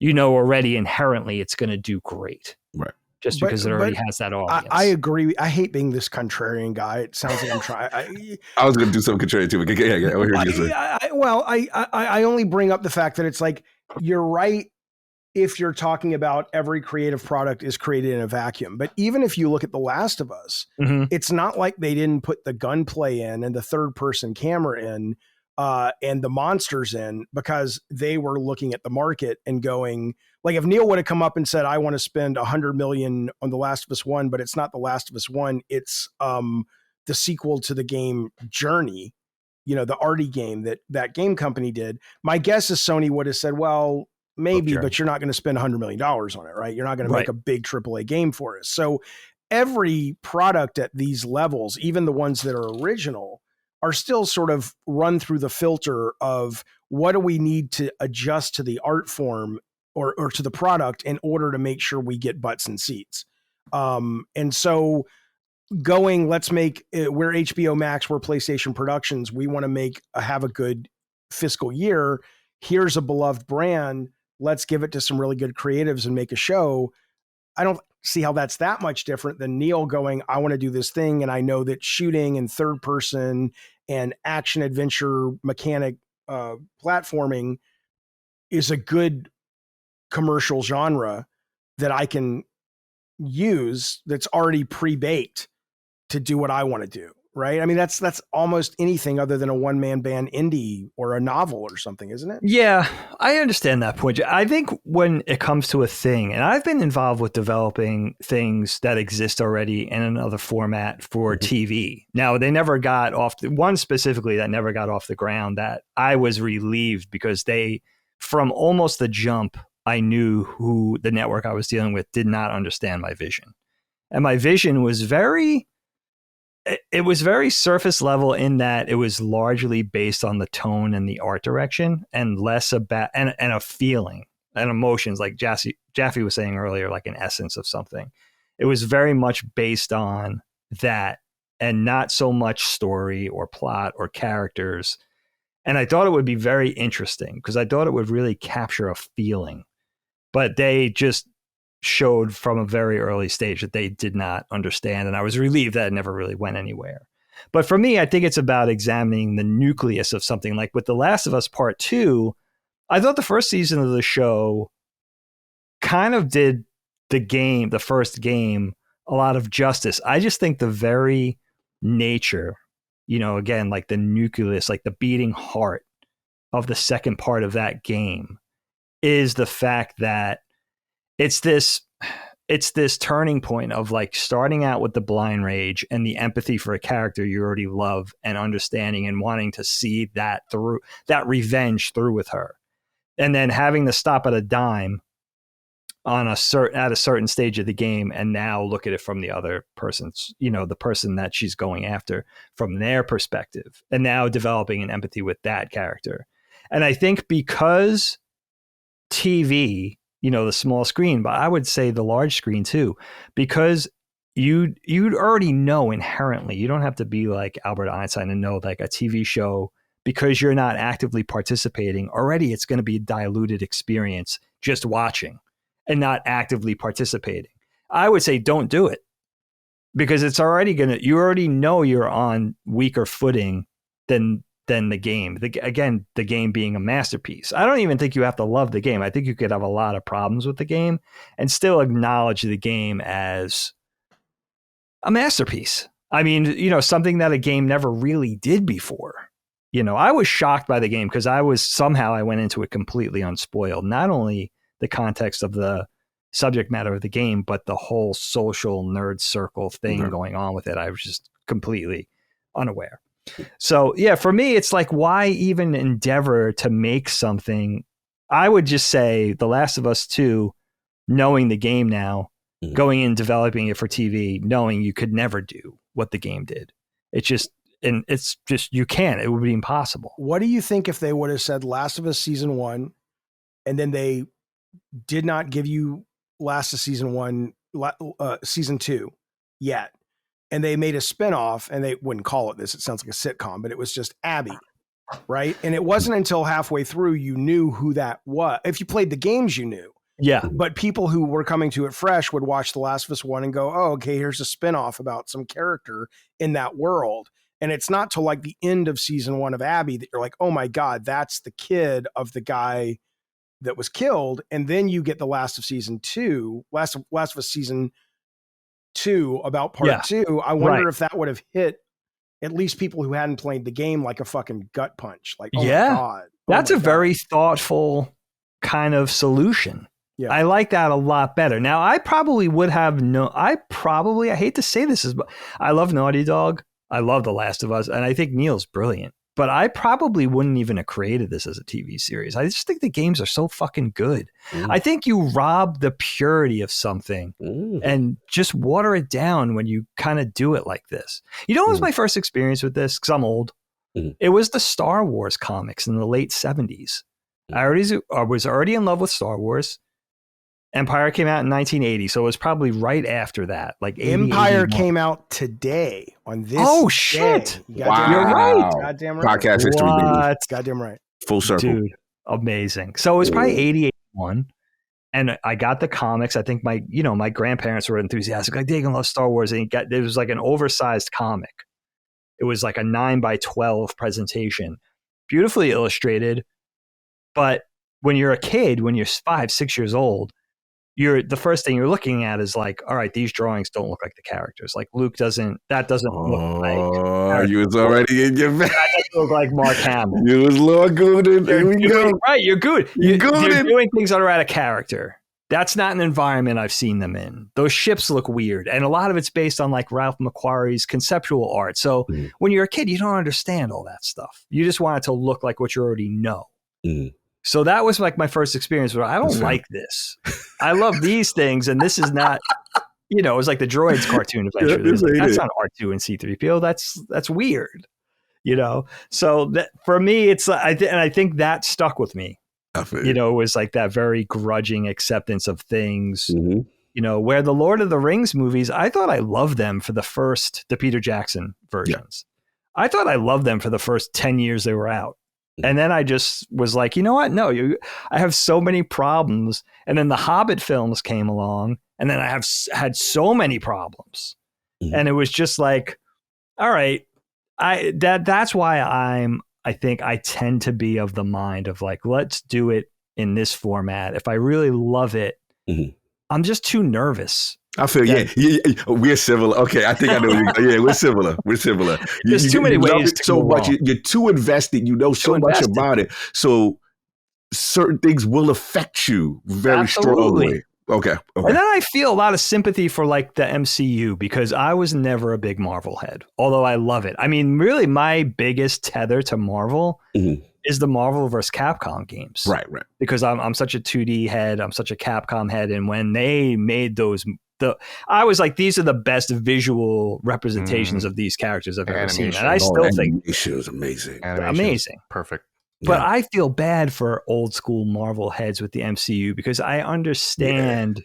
already inherently it's going to do great. Right. Just because it already has that audience. I agree. I hate being this contrarian guy. It sounds like I'm trying. I was going to do something contrarian too. But I only bring up the fact that it's like, you're right if you're talking about every creative product is created in a vacuum. But even if you look at The Last of Us, it's not like they didn't put the gunplay in and the third person camera in. And the monsters in, because they were looking at the market and going, like, if Neil would have come up and said, I want to spend $100 million on The Last of Us 1, but it's not The Last of Us 1, it's the sequel to the game Journey, the arty game that game company did. My guess is Sony would have said, well, maybe, but you're not going to spend $100 million on it, right? You're not going to make a big AAA game for us. So every product at these levels, even the ones that are original, are still sort of run through the filter of what do we need to adjust to the art form or to the product in order to make sure we get butts and seats. And so let's make, we're HBO Max, we're PlayStation Productions. We want to have a good fiscal year. Here's a beloved brand. Let's give it to some really good creatives and make a show. I don't see how that's that much different than Neil going, I want to do this thing. And I know that shooting and third person and action adventure mechanic platforming is a good commercial genre that I can use that's already pre-baked to do what I want to do. right? I mean, that's almost anything other than a one-man band indie or a novel or something, isn't it? Yeah, I understand that point. I think when it comes to a thing, and I've been involved with developing things that exist already in another format for TV. Now, they never got off, one specifically that never got off the ground that I was relieved because they, from almost the jump, I knew who the network I was dealing with did not understand my vision. And my vision was it was very surface level in that it was largely based on the tone and the art direction and less about and a feeling and emotions, like Jaffe was saying earlier, like an essence of something. It was very much based on that and not so much story or plot or characters. And I thought it would be very interesting because I thought it would really capture a feeling, but they just showed from a very early stage that they did not understand. And I was relieved that it never really went anywhere. But for me, I think it's about examining the nucleus of something. Like with The Last of Us Part 2, I thought the first season of the show kind of did the first game, a lot of justice. I just think the very nature, again, like the nucleus, like the beating heart of the second part of that game is the fact that it's this turning point of like starting out with the blind rage and the empathy for a character you already love and understanding and wanting to see that through, that revenge through with her. And then having to stop at a dime at a certain stage of the game and now look at it from the other person's, the person that she's going after from their perspective, and now developing an empathy with that character. And I think because TV, the small screen, but I would say the large screen too, because you'd already know inherently, you don't have to be like Albert Einstein and know like a TV show, because you're not actively participating already, it's going to be a diluted experience just watching and not actively participating. I would say don't do it because it's already you already know you're on weaker footing than the game. The game being a masterpiece. I don't even think you have to love the game. I think you could have a lot of problems with the game and still acknowledge the game as a masterpiece. I mean, something that a game never really did before. I was shocked by the game because I went into it completely unspoiled. Not only the context of the subject matter of the game, but the whole social nerd circle thing going on with it. I was just completely unaware. So yeah, for me, it's like, why even endeavor to make something? I would just say The Last of Us 2, knowing the game now, going in developing it for TV, knowing you could never do what the game did. It's just you can't. It would be impossible. What do you think if they would have said Last of Us Season 1 and then they did not give you Last of Season 1, Season 2 yet? And they made a spinoff, and they wouldn't call it this. It sounds like a sitcom, but it was just Abby, right? And it wasn't until halfway through you knew who that was. If you played the games, you knew. Yeah. But people who were coming to it fresh would watch The Last of Us 1 and go, oh, okay, here's a spinoff about some character in that world. And it's not till like the end of Season 1 of Abby that you're like, oh my God, that's the kid of the guy that was killed. And then you get The Last of Season 2, Last of Us Season 2 about part 2. I wonder if that would have hit at least people who hadn't played the game like a fucking gut punch. Like, oh my God. That's a very thoughtful kind of solution. Yeah. I like that a lot better. Now, I probably would have I hate to say this, but I love Naughty Dog. I love The Last of Us, and I think Neil's brilliant. But I probably wouldn't even have created this as a TV series. I just think the games are so fucking good. I think you rob the purity of something and just water it down when you kind of do it like this. What was my first experience with this? Because I'm old. It was the Star Wars comics in the late 70s. I was already in love with Star Wars. Empire came out in 1980, so it was probably right after that. Like Empire 81. Came out today on this. Oh shit! Wow. You're right. Goddamn right. Podcast history, baby. Goddamn right. Full circle, dude. Amazing. So it was probably 81, and I got the comics. I think my grandparents were enthusiastic. Like, Dagan loves Star Wars, and it was like an oversized comic. It was like a 9x12 presentation, beautifully illustrated. But when you're a kid, when you're 5, 6 years old, the first thing you're looking at is like, all right, these drawings don't look like the characters. Like Luke doesn't look like. Oh, you was already in your that doesn't look like Mark Hamill. You was Lord Gooden. Here we go. Right, you're good. You're They're doing things that are out of character. That's not an environment I've seen them in. Those ships look weird. And a lot of it's based on like Ralph McQuarrie's conceptual art. So when you're a kid, you don't understand all that stuff. You just want it to look like what you already know. So that was like my first experience where I don't like this. I love these things. And this is not, it was like the Droids cartoon adventure. That's not R2 and C-3PO. That's weird, So that for me, it's, and I think that stuck with me. It was like that very grudging acceptance of things, where the Lord of the Rings movies, I thought I loved them for the Peter Jackson versions. Yeah. I thought I loved them for the first 10 years they were out. And then I just was like, you know what? No, I have so many problems. And then the Hobbit films came along and then I have had so many problems. And it was just like, all right, that's why I think I tend to be of the mind of like, let's do it in this format. If I really love it, I'm just too nervous. I feel, we're similar. Okay, I think I know. We're similar. There's too many ways to so much. You're too invested. You know so much about it. So certain things will affect you very strongly. Okay. And then I feel a lot of sympathy for like the MCU because I was never a big Marvel head, although I love it. I mean, really my biggest tether to Marvel is the Marvel vs. Capcom games. Right. Because I'm such a 2D head. I'm such a Capcom head. And when they made those, I was like, these are the best visual representations of these characters I've ever seen. And I still think animation is amazing. Amazing. Perfect. But I feel bad for old school Marvel heads with the MCU because I understand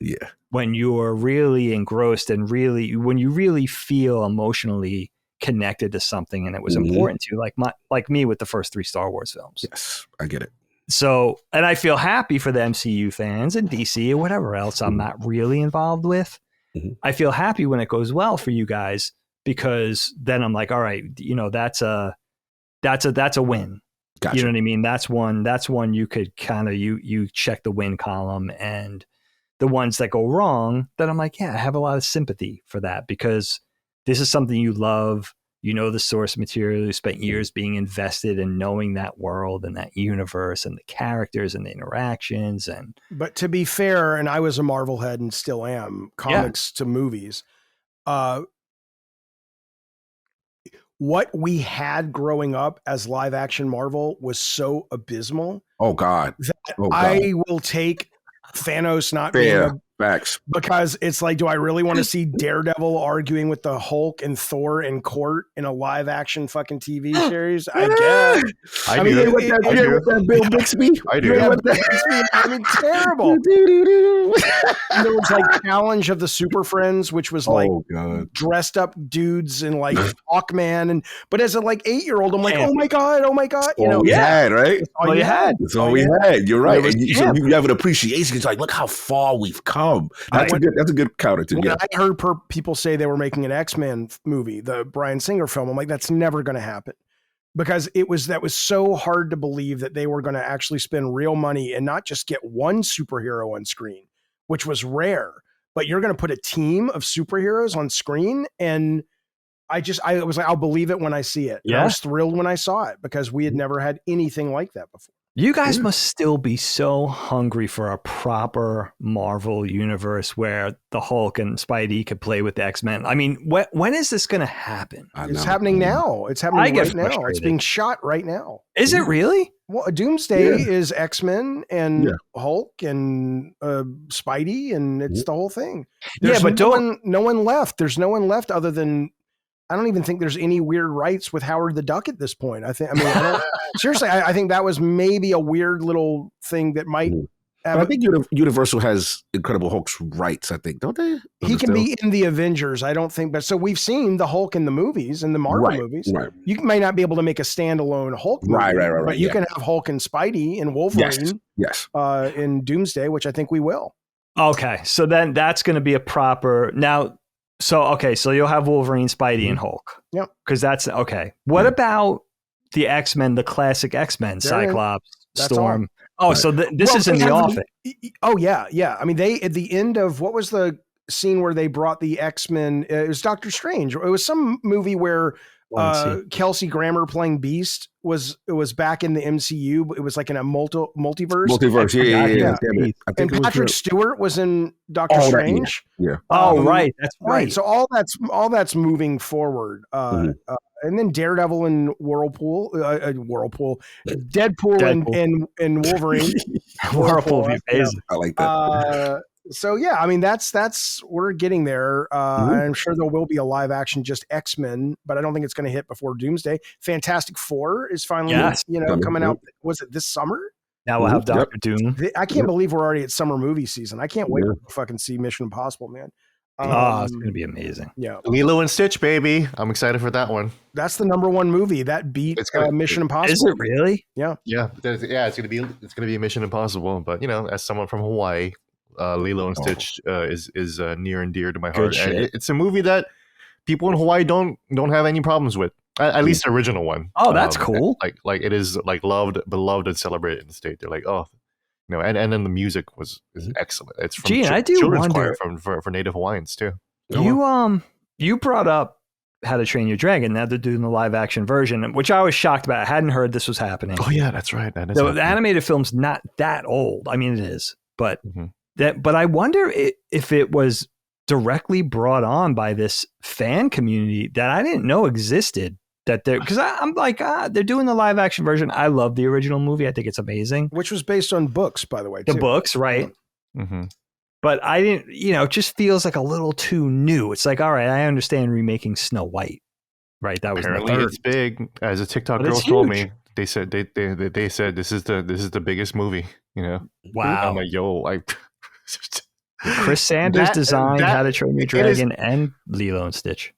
when you're really engrossed and when you really feel emotionally connected to something and it was important to you, like me with the first 3 Star Wars films. Yes, I get it. So, and I feel happy for the MCU fans and DC or whatever else I'm not really involved with. I feel happy when it goes well for you guys because then I'm like, all right, that's a win. Gotcha. You know what I mean? That's one you could kind of, you check the win column, and the ones that go wrong, that I'm like, I have a lot of sympathy for that because this is something you love. The source material, you spent years being invested in knowing that world and that universe and the characters and the interactions. But to be fair, and I was a Marvel head and still am, comics to movies, what we had growing up as live action Marvel was so abysmal. Oh God. I will take Thanos not being facts, because it's like, do I really want to see Daredevil arguing with the Hulk and Thor in court in a live action fucking TV series? I guess. I mean, with that Bill Bixby. I do. I mean, terrible. There was like Challenge of the Super Friends, which was like dressed up dudes and like Hawkman, but as a like 8-year-old, I'm like, oh my god. All we had, right? That's all you had. That's all we had. You're right. So you have an appreciation. It's like, look how far we've come. That's a good counter to. I heard people say they were making an X-Men movie, the Bryan Singer film. I'm like, that's never going to happen, because that was so hard to believe that they were going to actually spend real money and not just get one superhero on screen, which was rare, but you're going to put a team of superheroes on screen. And I was like, I'll believe it when I see it. Yeah. I was thrilled when I saw it because we had never had anything like that before. You guys must still be so hungry for a proper Marvel universe where the Hulk and Spidey could play with the X-Men. I mean, when is this going to happen? It's happening now. It's happening right now. It's being shot right now. Is it really? Well, Doomsday is X-Men and Hulk and Spidey, and it's the whole thing. There's no one left. There's no one left other than, I don't even think there's any weird rights with Howard the Duck at this point. Seriously, I think that was maybe a weird little thing that might. I think Universal has Incredible Hulk's rights. I think, don't they? He can be in the Avengers. I don't think, but so we've seen the Hulk in the movies, in the Marvel movies. Right. You may not be able to make a standalone Hulk movie, right. But you can have Hulk and Spidey and Wolverine. Yes. In Doomsday, which I think we will. Okay, so then that's going to be a proper now. So you'll have Wolverine, Spidey, and Hulk. Yep. Because that's okay. What about the X-Men, the classic X-Men, Cyclops, Storm? Oh, so this is in the office. Oh yeah. I mean, they at the end of what was the scene where they brought the X-Men? It was Doctor Strange. It was some movie where Kelsey Grammer playing Beast was back in the MCU. But it was like in a multiverse. Yeah. And Patrick Stewart was in Doctor Strange. Yeah. Right. That's right. So all that's moving forward. And then Daredevil and Deadpool and Wolverine. Whirlpool would be amazing. I like that. So yeah, I mean that's we're getting there. I'm sure there will be a live action just X-Men, but I don't think it's going to hit before Doomsday. Fantastic Four is finally coming out. Was it this summer? Now we'll have Doctor Doom. I can't believe we're already at summer movie season. I can't wait to fucking see Mission Impossible, man. It's going to be amazing. Yeah, Lilo and Stitch, baby. I'm excited for that one. That's the #1 movie that beat Mission Impossible. Is it really? Yeah. It's gonna be a Mission Impossible. But as someone from Hawaii, Lilo and Stitch is near and dear to my heart. And it's a movie that people in Hawaii don't have any problems with. At least the original one. Oh, that's cool. Like it is loved, beloved, and celebrated in the state. They're like, and then the music is excellent. It's from I do children's wonder choir for Native Hawaiians too. You brought up How to Train Your Dragon. Now they're doing the live action version, which I was shocked about. I hadn't heard this was happening. Oh yeah, that's right. The animated film's not that old. I mean, it is, but but I wonder if it was directly brought on by this fan community that I didn't know existed. Because I'm like, they're doing the live action version. I love the original movie. I think it's amazing. Which was based on books, by the way. The books, right? Mm-hmm. But I didn't, it just feels like a little too new. It's like, all right, I understand remaking Snow White, right? That was apparently it's big. As a TikTok girl told me, they said they said this is the biggest movie. Wow. I'm like, Chris Sanders designed How to Train Your Dragon and Lilo and Stitch.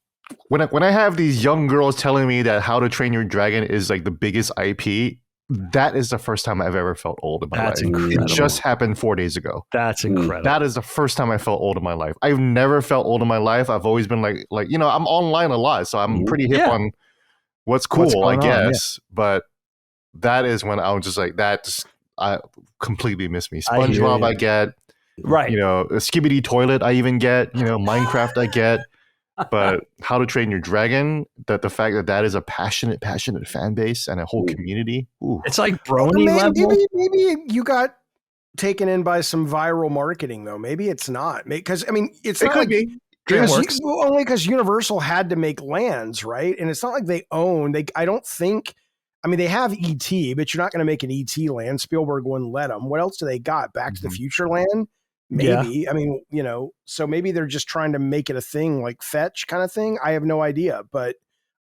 When I have these young girls telling me that How to Train Your Dragon is like the biggest IP, that is the first time I've ever felt old in my life. That's incredible. It just happened 4 days ago. That's incredible. That is the first time I felt old in my life. I've never felt old in my life. I've always been like I'm online a lot, so I'm pretty hip on what's cool, I guess. But that is when I was just like, I completely miss me. SpongeBob I get. Right. A Skibidi Toilet I even get. Minecraft I get. But How to Train Your Dragon, the fact that is a passionate fan base and a whole community. Ooh. It's like brony level. Maybe you got taken in by some viral marketing, though. Maybe it's not. Because, it could be. Only because Universal had to make lands, right? And it's not like they own. I don't think. They have ET, but you're not going to make an ET land. Spielberg wouldn't let them. What else do they got? Back to the Future land? Maybe. Yeah. So maybe they're just trying to make it a thing like fetch kind of thing. I have no idea, but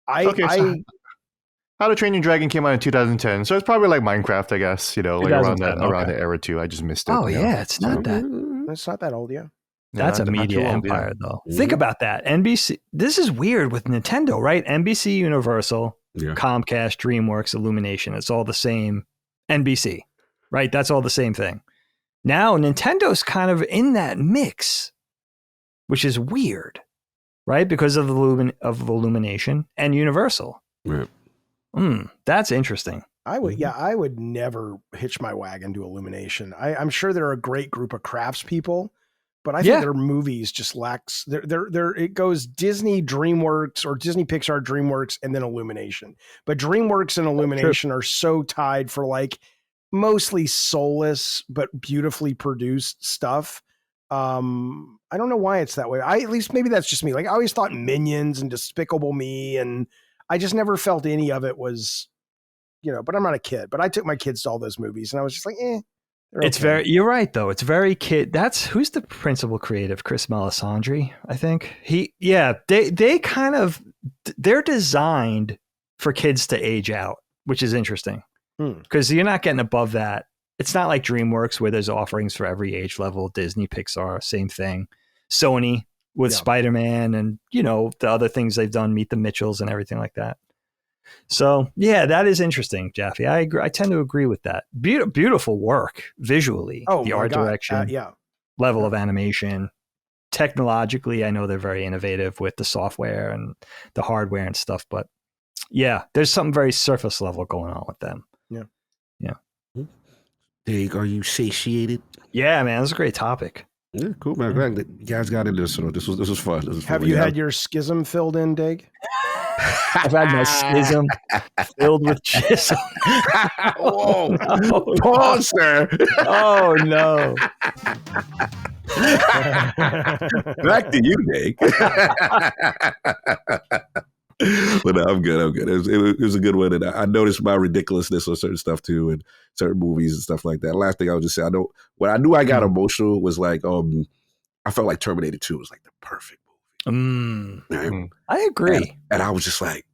How to Train Your Dragon came out in 2010, so it's probably like Minecraft, I guess. Around the era too. I just missed it. Oh yeah, it's not that. It's not that old, yeah. That's a media empire, though. Think about that. NBC. This is weird with Nintendo, right? NBC, Universal, Comcast, DreamWorks, Illumination. It's all the same. NBC, right? That's all the same thing. Now Nintendo's kind of in that mix, which is weird, right? Because of Illumination and Universal. Right. That's interesting. I would never hitch my wagon to Illumination. I'm sure they're a great group of craftspeople, but I think their movies just lacks. It goes Disney, DreamWorks, or Disney, Pixar, DreamWorks, and then Illumination. But DreamWorks and Illumination are so tied for mostly soulless but beautifully produced stuff. I don't know why it's that way. At least maybe that's just me. I always thought Minions and Despicable Me, and I just never felt any of it was, but I'm not a kid. But I took my kids to all those movies, and I was just like, It's okay. You're right though. It's very kid. Who's the principal creative? Chris Melisandre, I think. They kind of, they're designed for kids to age out, which is interesting. Because you're not getting above that. It's not like DreamWorks where there's offerings for every age level. Disney, Pixar, same thing. Sony with Spider-Man and, the other things they've done, Meet the Mitchells and everything like that. So, yeah, that is interesting, Jaffe. I agree. I tend to agree with that. Beautiful work visually. The art direction, level of animation. Technologically, I know they're very innovative with the software and the hardware and stuff. But, yeah, there's something very surface level going on with them. Yeah. Dig, are you satiated? Yeah, man, that's a great topic. Yeah, cool, man. Glad that you guys got into this. So this was fun. Have you had your schism filled in, Dig? I've had my schism filled with chisel. Whoa. Oh, Pause, sir. oh no. Back to you, Dig. But no, I'm good. It was a good one. And I noticed my ridiculousness on certain stuff too, and certain movies and stuff like that. Last thing I would just say, I knew I got emotional was like, I felt like Terminator 2 was like the perfect movie. Right? I agree. And I was just like,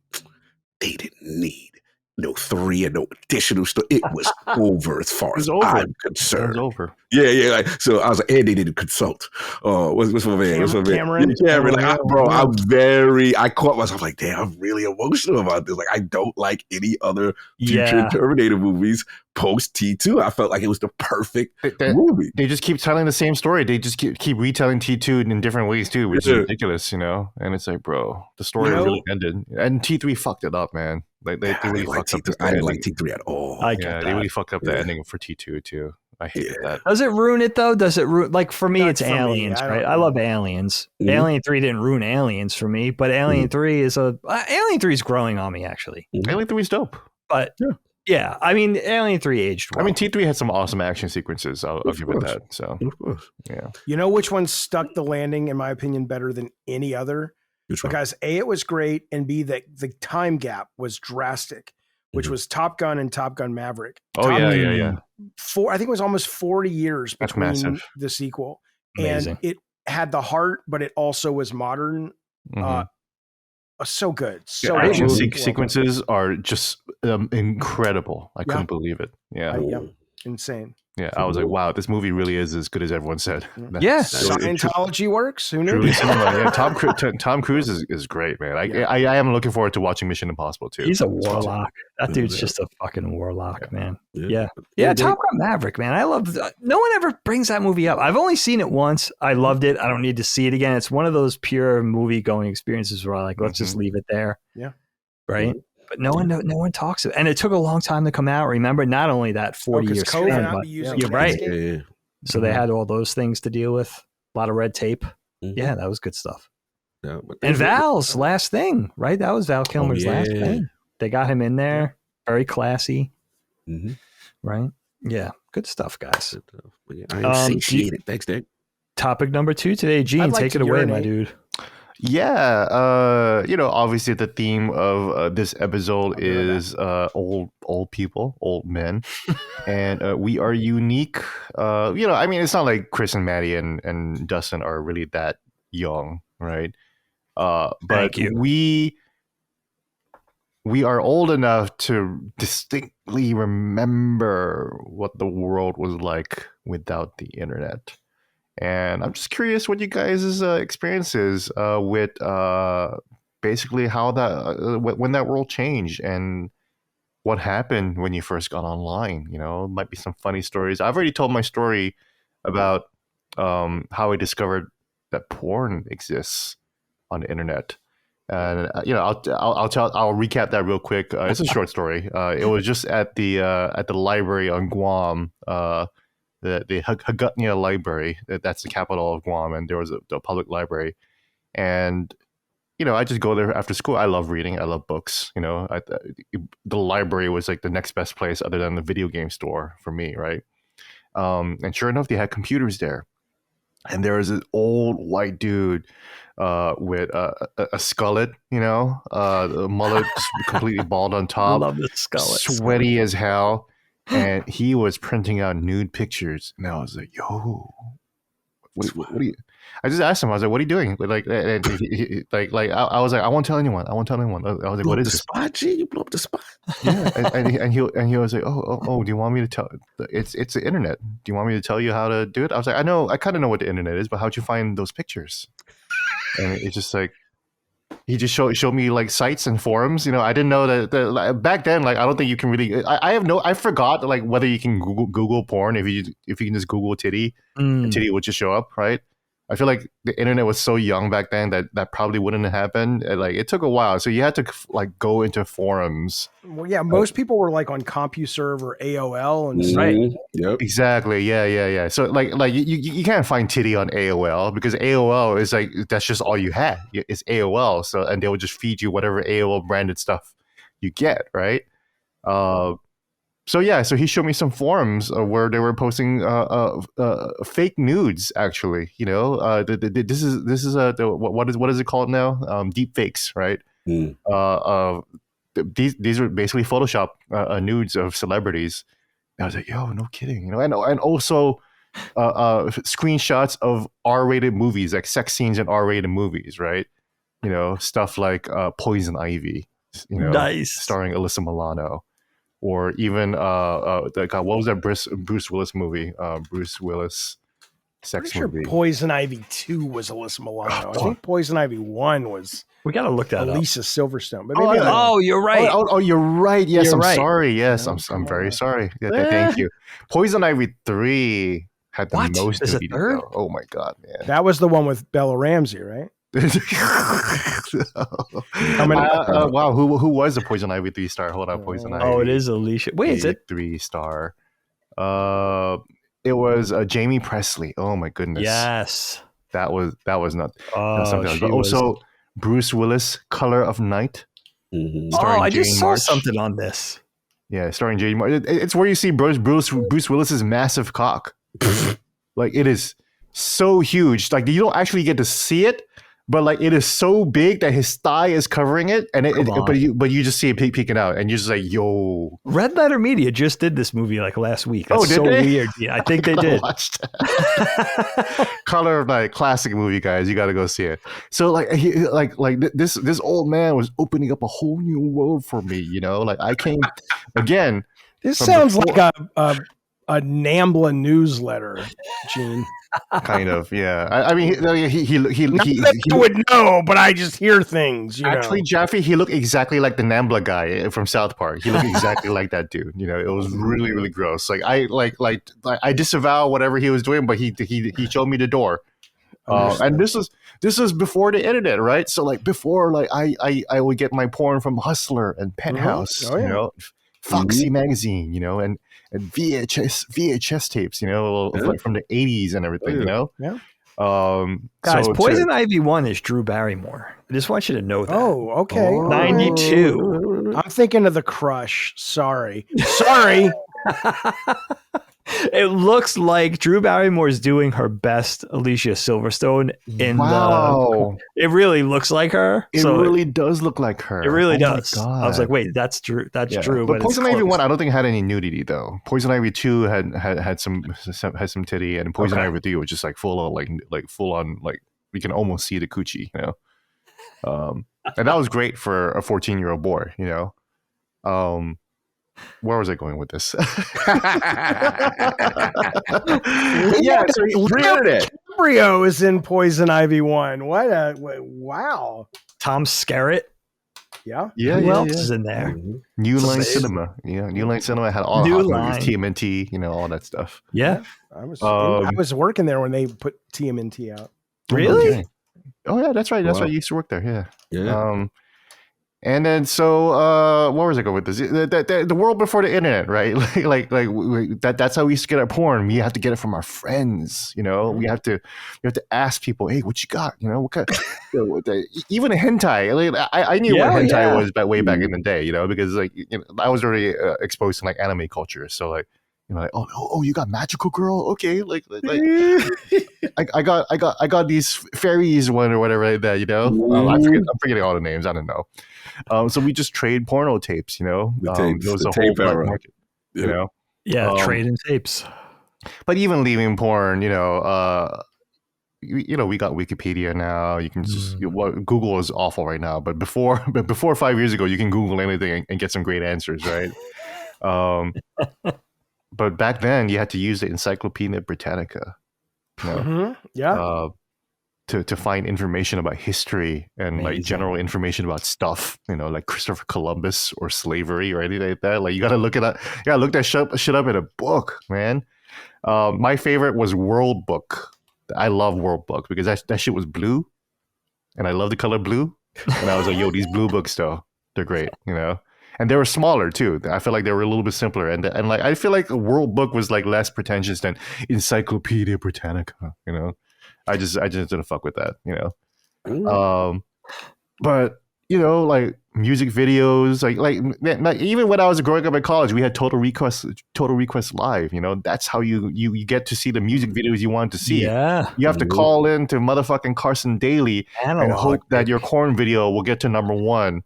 they didn't need no 3 and no additional stuff. It was over as far as I'm concerned. It was over. Yeah. Like, so I was like, and they didn't consult. What's my man? Cameron. Cameron. Like, I caught myself like, damn, I'm really emotional about this. Like, I don't like any other future Terminator movies post T2. I felt like it was the perfect movie. They just keep telling the same story. They just keep retelling T2 in different ways too, which is ridiculous, And it's like, bro, the story really ended. And T3 fucked it up, man. Like they really fucked up. I didn't like T3 at all. They really fucked up the ending for T2 too. I hated that. Does it ruin it though? Does it ruin? Like for me, it's Aliens, right? I love Aliens. Mm-hmm. Alien 3 didn't ruin Aliens for me, but Alien 3 is Alien 3 is growing on me actually. Alien 3 is dope, but yeah, I mean, Alien 3 aged well. I mean, T3 had some awesome action sequences. I'll give it that. So, of course, yeah. You know which one stuck the landing, in my opinion, better than any other? Because A, it was great, and B, the time gap was drastic, which was Top Gun and Top Gun Maverick. Yeah. I think it was almost 40 years between the sequel. Amazing. And it had the heart, but it also was modern. So good. So action sequences are just incredible. I couldn't believe it. Yeah. Insane. Yeah, I was like, wow, this movie really is as good as everyone said. Yes. Scientology works. Who knew? Yeah, Tom Cruise is great, man. I am looking forward to watching Mission Impossible too. He's a warlock. That dude's just a fucking warlock, man. Yeah. Top Gun Maverick, man. I love. No one ever brings that movie up. I've only seen it once. I loved it. I don't need to see it again. It's one of those pure movie going experiences where I like, let's just leave it there. Yeah. Right. But no one talks about it. And it took a long time to come out. Remember, not only that 40 years span, but you're right. Yeah. So they had all those things to deal with. A lot of red tape. Yeah, that was good stuff. Yeah, and Val's last thing, right? That was Val Kilmer's last thing. They got him in there. Very classy. Right? Yeah. Good stuff, guys. I appreciate it. Thanks, Nick. Topic number 2 today. Gene, take it away, my dude. Yeah, obviously the theme of this episode is old people, old men, and we are unique. I mean, it's not like Chris and Maddie and Dustin are really that young, right? But we are old enough to distinctly remember what the world was like without the internet. And I'm just curious what you guys' experience is with basically how when that world changed and what happened when you first got online. It might be some funny stories. I've already told my story about how I discovered that porn exists on the internet. And I'll recap that real quick. It's a short story. It was just at the library on Guam. The ylgnidrocca library, that's the capital of Guam, and there was a public library. And, I just go there after school. I love reading. I love books. The library was like the next best place other than the video game store for me, right? And sure enough, they had computers there. And there was this old white dude with a skullet, a mullet completely bald on top. I love the skullet. Sweaty as hell. And he was printing out nude pictures, and I was like, "Yo, what are you?" I just asked him. I was like, "What are you doing?" I was like, "I won't tell anyone. I won't tell anyone." I was like, "What is this?" Spot, G? You blew up the spot. Yeah, and he was like, "Oh, do you want me to tell? It's the internet. Do you want me to tell you how to do it?" I was like, I kind of know what the internet is, but how'd you find those pictures?" And it's just like. He just showed me like sites and forums. I didn't know that back then. Like, I don't think you can really. I forgot like whether you can Google porn if you can just Google titty, and titty would just show up, right? I feel like the internet was so young back then that probably wouldn't have happened. Like it took a while, so you had to like go into forums. Well, yeah, most people were like on CompuServe or AOL and stuff. Right. Yep. Exactly. Yeah. So like you can't find titty on AOL because AOL is like that's just all you had. It's AOL. So and they would just feed you whatever AOL branded stuff you get, right? So he showed me some forums where they were posting fake nudes. Actually, this is what is it called now? Deep fakes, right? These are basically Photoshop nudes of celebrities. And I was like, yo, no kidding, and also screenshots of R-rated movies, like sex scenes in R-rated movies, right? Stuff like Poison Ivy, Nice. starring Alyssa Milano. Or even what was that Bruce Willis movie? Bruce Willis sex movie. Poison Ivy 2 was Alyssa Milano. I think Poison Ivy 1 was We got to look that Elisa Silverstone. But up. Oh, you're right. Oh, you're right. Yes, You're right. Sorry. Yes, No, I'm very on. sorry. Yeah, thank you. Poison Ivy 3 had the What? most Is it nudity, third? though. Oh my god, man. That was the one with Bella Ramsey, right? Wow, who was the Poison Ivy 3-star? Hold on, Poison Ivy. Oh, it is Alicia. Wait, is it? 3-star? It was Jamie Presley. Oh my goodness. Yes. That was not Oh, something else. she But was- also Bruce Willis, Color of Night. Mhm. Oh, starring I just Jane saw March. something on this. Yeah, starring Jane March. It's where you see Bruce Willis's massive cock. Like it is so huge. Like you don't actually get to see it, but like it is so big that his thigh is covering it, and Come on. but you just see it peeking out, and you're just like, yo. Red Letter Media just did this movie like last week. That's Oh, did so they? weird. Yeah, I think they did. Watch that. Color of Night, classic movie, guys. You got to go see it. So like this old man was opening up a whole new world for me. Like I came again. This From sounds before- like a NAMBLA newsletter, Gene. Kind of, yeah. I mean, he Not that I would know, but I just hear things. actually, Jaffe, he looked exactly like the Nambla guy from South Park. He looked exactly like that dude. It was really, really gross. Like I disavow whatever he was doing, but he showed me the door. And this was before the internet, right? So like before, like I would get my porn from Hustler and Penthouse, Oh, yeah. Foxy magazine, and VHS tapes, like from the 80s and everything, Yeah. Guys, so Poison Ivy 1 is Drew Barrymore. I just want you to know that. Oh, okay. 92. I'm thinking of The Crush. Sorry. It looks like Drew Barrymore is doing her best Alicia Silverstone in wow. it really looks like her. It really does look like her. It really Oh my does. God. I was like, wait, that's Drew. That's Yeah. Drew. But But Poison it's Ivy close. 1, I don't think had any nudity though. Poison Ivy 2 had some titty, and Poison Okay. Ivy 3 was just like full on like full on like you can almost see the coochie, and that was great for a 14-year-old boy, Where was I going with this? Yeah, so internet. DiCaprio is in Poison Ivy 1. Wow. Tom Skerritt. Yeah. Yeah, Who yeah, else yeah. is in there? New Line Amazing. Cinema. Yeah, New Line Cinema had all the New hot Line. movies, TMNT, all that stuff. Yeah. I was working there when they put TMNT out. Really? Okay. Oh yeah, that's right. That's Wow. right. You used to work there. Yeah. Yeah. And then so where was I going with this? The world before the internet, right? That's how we used to get our porn. We have to get it from our friends, We have to ask people, hey, what you got? What kind? Even a hentai. Like, I knew what hentai was way back in the day, because I was already exposed to like anime culture. So like, oh, you got magical girl? Okay, I got these fairies one or whatever like that, I'm forgetting all the names. I don't know. So we just trade porno tapes, The tapes, There was the a whole tape black era. market, Yeah. Yeah. Trading tapes. But even leaving porn, we got Wikipedia now. You can just Google is awful right now, but before 5 years ago, you can Google anything and get some great answers, right? But back then, you had to use the Encyclopedia Britannica, Yeah. to find information about history and Amazing. like general information about stuff, like Christopher Columbus or slavery or anything like that. Like you got to look it up. Yeah, look that shit up in a book, man. My favorite was World Book. I love World Book because that shit was blue, and I love the color blue. And I was like, yo, these blue books though, they're great, you know. And they were smaller too. I feel like they were a little bit simpler, and like I feel like World Book was like less pretentious than Encyclopedia Britannica, you know. I just didn't fuck with that, you know. But you know, like music videos, like even when I was growing up in college, we had Total Request Live. You know, that's how you get to see the music videos you want to see. Yeah, you have to call in to motherfucking Carson Daly and hope that your corn video will get to number 1.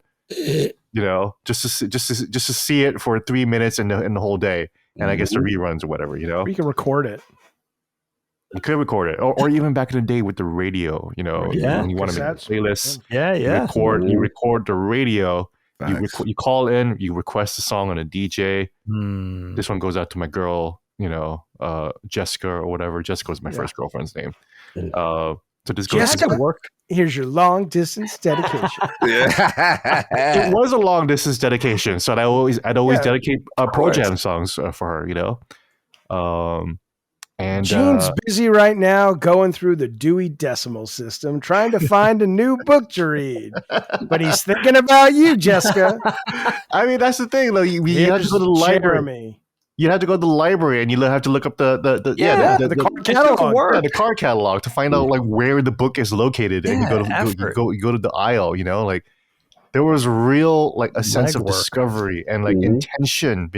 You know, just to see it for 3 minutes in the whole day, and I guess the reruns or whatever. You know, you can record it. You could record it, or even back in the day with the radio. You know, when you want to make a playlist. Yeah. You record the radio. You call in. You request a song on a DJ. This one goes out to my girl. You know, Jessica or whatever. Jessica was my first girlfriend's name. So this goes Jessica, to work. Here's your long distance dedication. It was a long distance dedication, so I'd always dedicate Pro Jam songs for her. You know, and Gene's busy right now going through the Dewey Decimal System, trying to find a new book to read. But he's thinking about you, Jessica. I mean, that's the thing, though. You have to go to the library. You have to go to the library and you have to look up the card catalog. The card catalog to find out like where the book is located, and you go to the aisle. You know, like there was real like a sense of discovery and like intention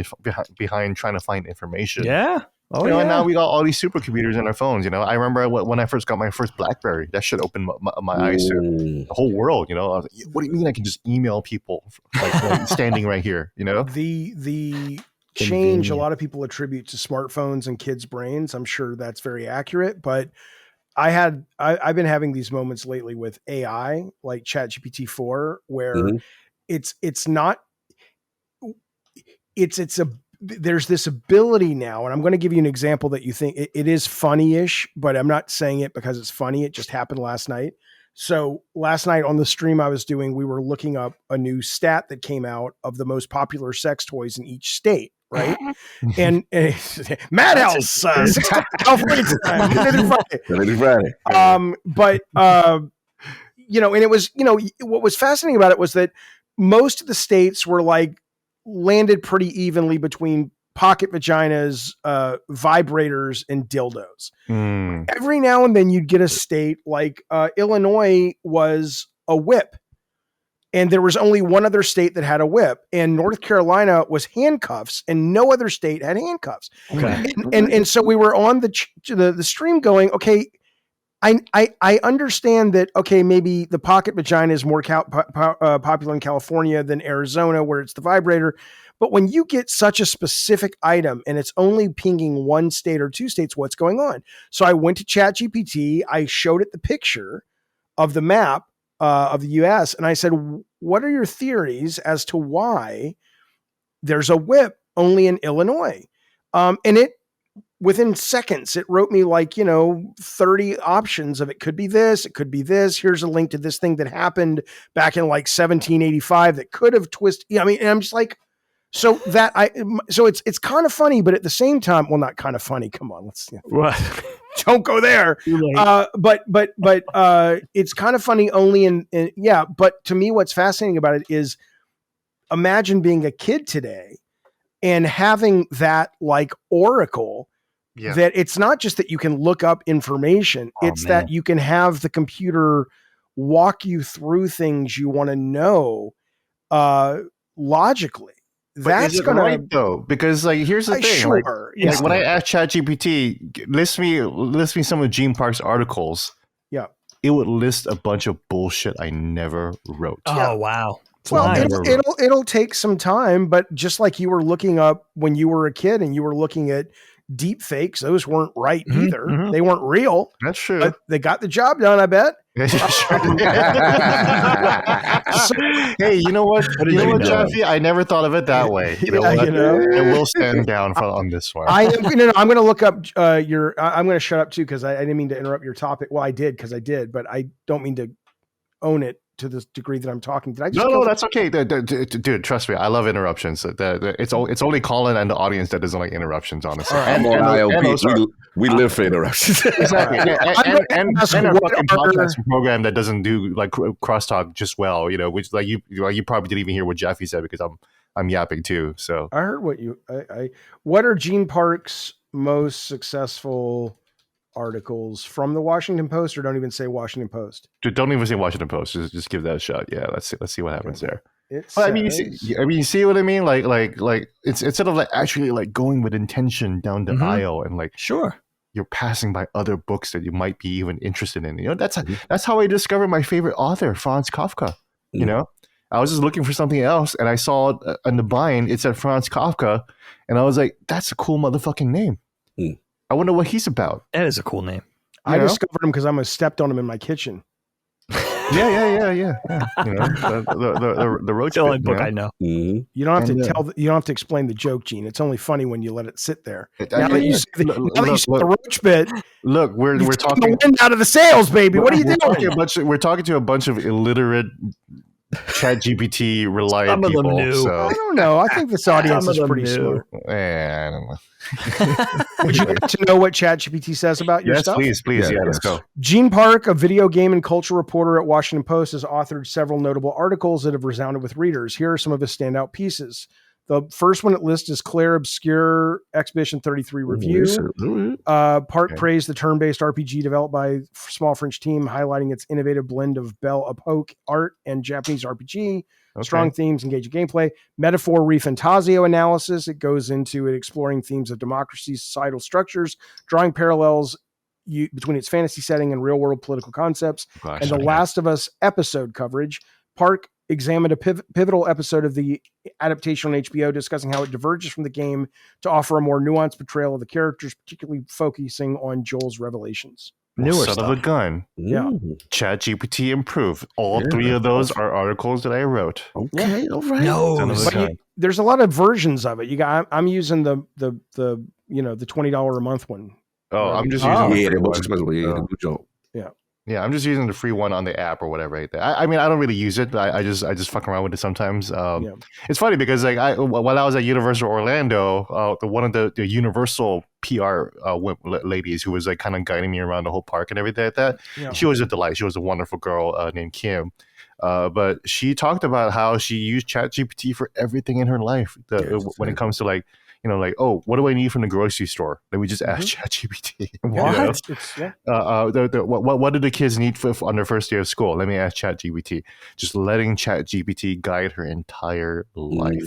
behind trying to find information. Yeah. And now we got all these supercomputers in our phones. You know, I remember when I first got my first BlackBerry, that shit opened my eyes to the whole world. You know, I was like, what do you mean I can just email people like standing right here? You know, the change a lot of people attribute to smartphones and kids' brains. I'm sure that's very accurate, but I've been having these moments lately with AI, like ChatGPT 4, where there's this ability now, and I'm going to give you an example that you think it is funny-ish, but I'm not saying it because it's funny. It just happened last night. So last night on the stream I was doing, we were looking up a new stat that came out of the most popular sex toys in each state. Right. and Madhouse, California Friday. But you know, and it was, you know, what was fascinating about it was that most of the states were like landed pretty evenly between pocket vaginas, vibrators, and dildos. Every now and then you'd get a state like Illinois was a whip. And there was only one other state that had a whip, and North Carolina was handcuffs, and no other state had handcuffs. Okay. And so we were on the stream going, okay, I understand that, okay, maybe the pocket vagina is more popular in California than Arizona, where it's the vibrator. But when you get such a specific item and it's only pinging one state or two states, what's going on? So I went to ChatGPT. I showed it the picture of the map of the US. And I said, what are your theories as to why there's a whip only in Illinois? And it, within seconds, it wrote me like, 30 options of it could be this, it could be this. Here's a link to this thing that happened back in like 1785 that could have twisted. I mean, and I'm just like, so it's kind of funny, but at the same time, well, not kind of funny. Come on, let's don't go there. But it's kind of funny only in. But to me, what's fascinating about it is imagine being a kid today and having that like oracle. Yeah. That it's not just that you can look up information; that you can have the computer walk you through things you want to know logically. That's gonna right though, because like here's the thing. Sure, like when I asked ChatGPT, list me some of Gene Park's articles. Yeah, it would list a bunch of bullshit I never wrote. Oh wow! Well, it'll take some time, but just like you were looking up when you were a kid and you were looking at deep fakes, those weren't right either. Mm-hmm. They weren't real. That's true. But they got the job done, I bet. Hey, you know what? Jaffe? I never thought of it that way. You know what? I will stand down on this one. I'm going to look up I'm going to shut up too because I didn't mean to interrupt your topic. Well, I did because I did, but I don't mean to own it to the degree that I'm talking. Did I just No, that's okay. Dude, trust me. I love interruptions. It's only Colin and the audience that doesn't like interruptions, honestly. I'm on IOP. We live for interruptions. Exactly. And our fucking what podcast program that doesn't do like crosstalk just well, which like you probably didn't even hear what Jaffe said because I'm yapping too. So I heard what you. What are Gene Park's most successful articles from the Washington Post, or don't even say Washington Post? Dude, don't even say Washington Post. Just give that a shot. Yeah, let's see what happens there. Well, you see what I mean? Like it's instead of like actually like going with intention down the aisle and like Sure. you're passing by other books that you might be even interested in. That's how I discovered my favorite author, Franz Kafka. I was just looking for something else, and I saw on the bind it said Franz Kafka, and I was like, "That's a cool motherfucking name." I wonder what he's about. That is a cool name. I discovered him because I almost stepped on him in my kitchen. Yeah. The roach The only bit, book I know. Mm-hmm. You don't have to you don't have to explain the joke, Gene. It's only funny when you let it sit there. Now that you see the roach bit, look, we're talking the wind out of the sails, baby. What are you doing? We're talking to a bunch of illiterate ChatGPT reliant Some of them people. knew. So. I don't know. I think this audience is pretty smart. I don't know. Would you like to know what ChatGPT says about your stuff? Yes, please. Yeah, let's go. Gene Park, a video game and culture reporter at Washington Post, has authored several notable articles that have resounded with readers. Here are some of his standout pieces. The first one it lists is Claire Obscure Expedition 33 review. Park praised the turn-based RPG developed by a small French team, highlighting its innovative blend of Belle Epoque art and Japanese RPG. Strong themes, engaging gameplay. Metaphor Refantasio analysis. It goes into it exploring themes of democracy, societal structures, drawing parallels between its fantasy setting and real-world political concepts. And The Last of Us episode coverage. Park examined a pivotal episode of the adaptation on HBO, discussing how it diverges from the game to offer a more nuanced portrayal of the characters, particularly focusing on Joel's revelations. Newer Son stuff. of a gun. Yeah. ChatGPT improved. All three of those are articles that I wrote. Okay, all right. No, There's a lot of versions of it. You got. I'm using the $20 a month one. Oh, I'm just using the most expensive. Yeah, I'm just using the free one on the app or whatever. Right there. I mean, I don't really use it. I just fuck around with it sometimes. It's funny because like while I was at Universal Orlando, one of the Universal PR ladies who was like kind of guiding me around the whole park and everything like that. Yeah. She was a delight. She was a wonderful girl named Kim. But she talked about how she used ChatGPT for everything in her life when it comes to like. Oh, what do I need from the grocery store? Let me just ask ChatGPT. What do the kids need on their first day of school? Let me ask ChatGPT. Just letting ChatGPT guide her entire life.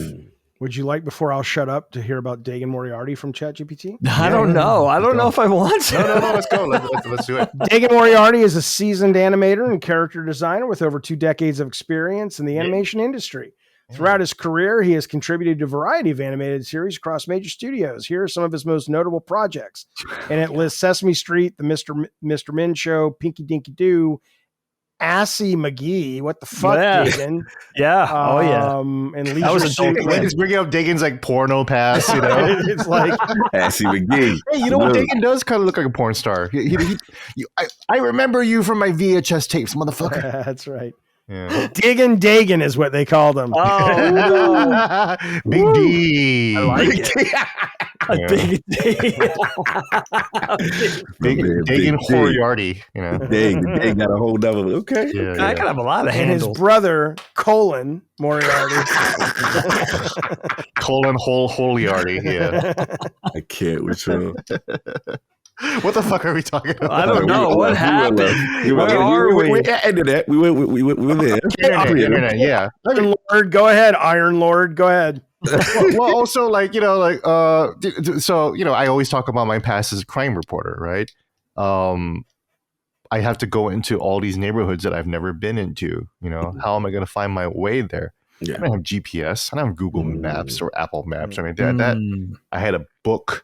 Would you like, before I'll shut up, to hear about Dagan Moriarty from ChatGPT? I don't know. I don't know if I want to. No, let's go. Let's do it. Dagan Moriarty is a seasoned animator and character designer with over 2 decades of experience in the animation industry. Throughout his career, he has contributed to a variety of animated series across major studios. Here are some of his most notable projects. And it lists Sesame Street, The Mr. Min Show, Pinky Dinky Doo, Assy McGee. What the fuck, Dagan? Yeah. And Leisure Suit. He's bringing up Dagan's like porno pass, It's like Assy McGee. Hey, you know what? Dagan does kind of look like a porn star. I remember you from my VHS tapes, motherfucker. That's right. Yeah. Dagan is what they called him. Oh, no. Big D. I like it. Big D. Big Dagan Moriarty. Dagan got a hold of it. Okay. Yeah. I can have a lot of handles. And his brother, Moriarty. Holiarty. Yeah. I can't with you. What the fuck are we talking about? I don't know. What happened? Where are we? We ended that. We were there. Internet, yeah. Iron Lord, go ahead. Iron Lord, go ahead. Well, also, so, I always talk about my past as a crime reporter, right? I have to go into all these neighborhoods that I've never been into. How am I going to find my way there? Yeah. I don't have GPS. I don't have Google Maps or Apple Maps. I mean, that I had a book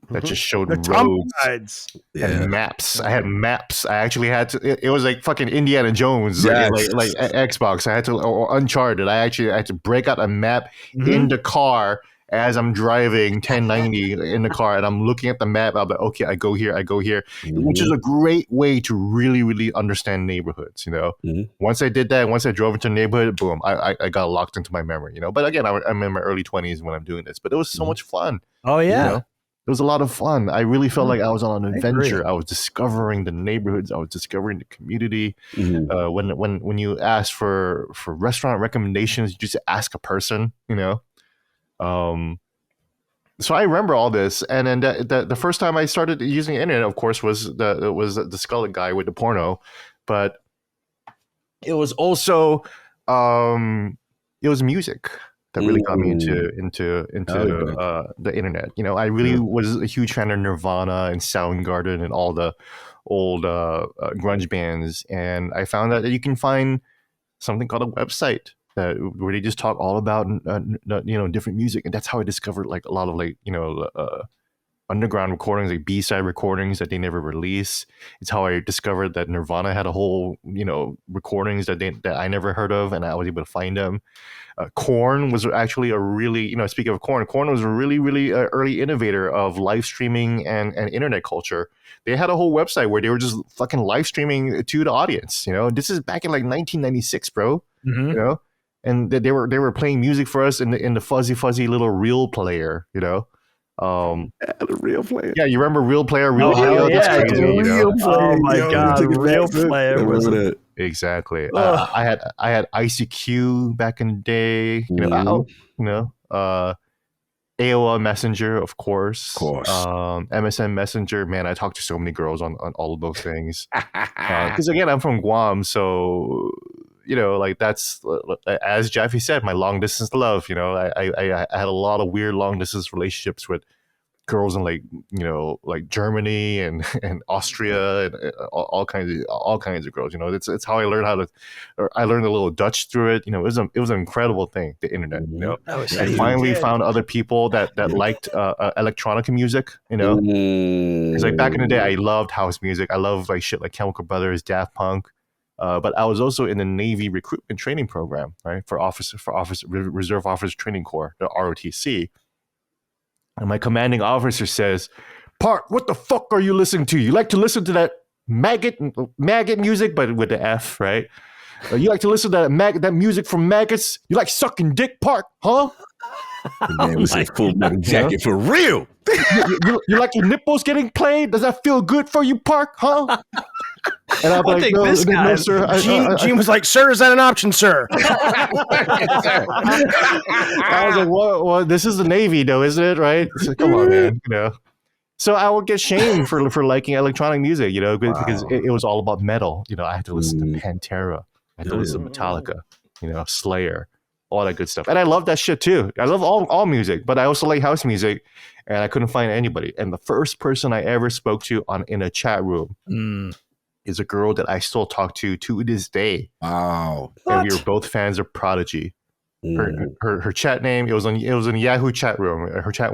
that just showed roads and maps. I had maps. I actually had to. It was like fucking Indiana Jones, like Xbox. I had to, or Uncharted. I actually had to break out a map in the car as I'm driving 1090 in the car and I'm looking at the map. I'm like, okay, I go here, which is a great way to really, really understand neighborhoods. Once I did that, once I drove into a neighborhood, boom, I got locked into my memory. But again, I'm in my early 20s when I'm doing this, but it was so much fun. Oh yeah. It was a lot of fun. I really felt like I was on an adventure. I was discovering the neighborhoods. I was discovering the community. When you ask for restaurant recommendations, you just ask a person, So I remember all this. And then the first time I started using the internet, of course, was the Skullet guy with the porno. But it was also it was music that really got me into the internet. I really was a huge fan of Nirvana and Soundgarden and all the old grunge bands, and I found that you can find something called a website where they just talk all about different music, and that's how I discovered like a lot of underground recordings, like B-side recordings that they never release. It's how I discovered that Nirvana had a whole recordings that I never heard of, and I was able to find them. Korn was actually a really, speaking of Korn was a really, really early innovator of live streaming and internet culture. They had a whole website where they were just fucking live streaming to the audience. This is back in like 1996, bro. And they were playing music for us in the fuzzy little reel player. The real player. Yeah, you remember real player, real audio? Yeah, that's crazy, real player. Oh my god, real player. That. Exactly. I had ICQ back in the day. AOL Messenger, of course. MSN Messenger. Man, I talked to so many girls on all of those things. Because again, I'm from Guam, so that's, as Jaffe said, my long distance love. I had a lot of weird long distance relationships with girls in like Germany and Austria and all kinds of girls. It's how I learned I learned a little Dutch through it. It was an incredible thing, the internet. I finally found other people that liked electronica music. It's like back in the day, I loved house music. I loved like shit like Chemical Brothers, Daft Punk. But I was also in the Navy recruitment training program, right, for Reserve Officer Training Corps, the ROTC. And my commanding officer says, "Park, what the fuck are you listening to? You like to listen to that maggot music, but with the F, right? You like to listen to that music from maggots? You like sucking dick, Park, huh?" Man, was a full metal jacket for real. You like your nipples getting played? Does that feel good for you, Park, huh? And I'm like, no, sir. Gene was like, "Sir, is that an option, sir?" I was like, well, this is the Navy, though, isn't it? Right? So, come on, man. So I would get shamed for liking electronic music, because it was all about metal. I had to listen to Pantera, I had to listen to Metallica, Slayer, all that good stuff, and I love that shit too. I love all music, but I also like house music, and I couldn't find anybody. And the first person I ever spoke to in a chat room is a girl that I still talk to this day. Wow. And we were both fans of Prodigy. Her chat name, it was in a Yahoo chat room. Her chat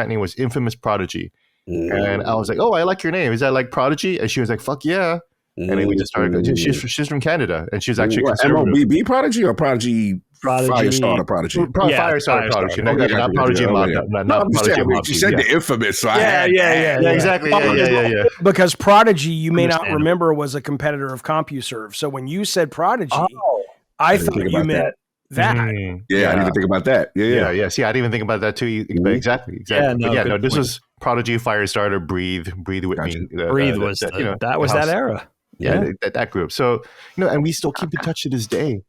name was Infamous Prodigy. And I was like, "Oh, I like your name. Is that like Prodigy?" And she was like, "Fuck yeah." And then we just started. She's from Canada, and she's actually MOBB Prodigy or Prodigy Firestarter Prodigy? Firestarter Prodigy. Not Prodigy. Not Prodigy. She said the infamous. So yeah, exactly. Yeah. Because Prodigy, you may not remember, was a competitor of CompuServe. So when you said Prodigy, I thought you meant that. Yeah, I didn't even think about that. Yeah. See, I didn't even think about that too. But exactly. Yeah, no, this was Prodigy, Firestarter, Breathe with me. Breathe was that was that era. Yeah, that group. So, and we still keep in touch to this day,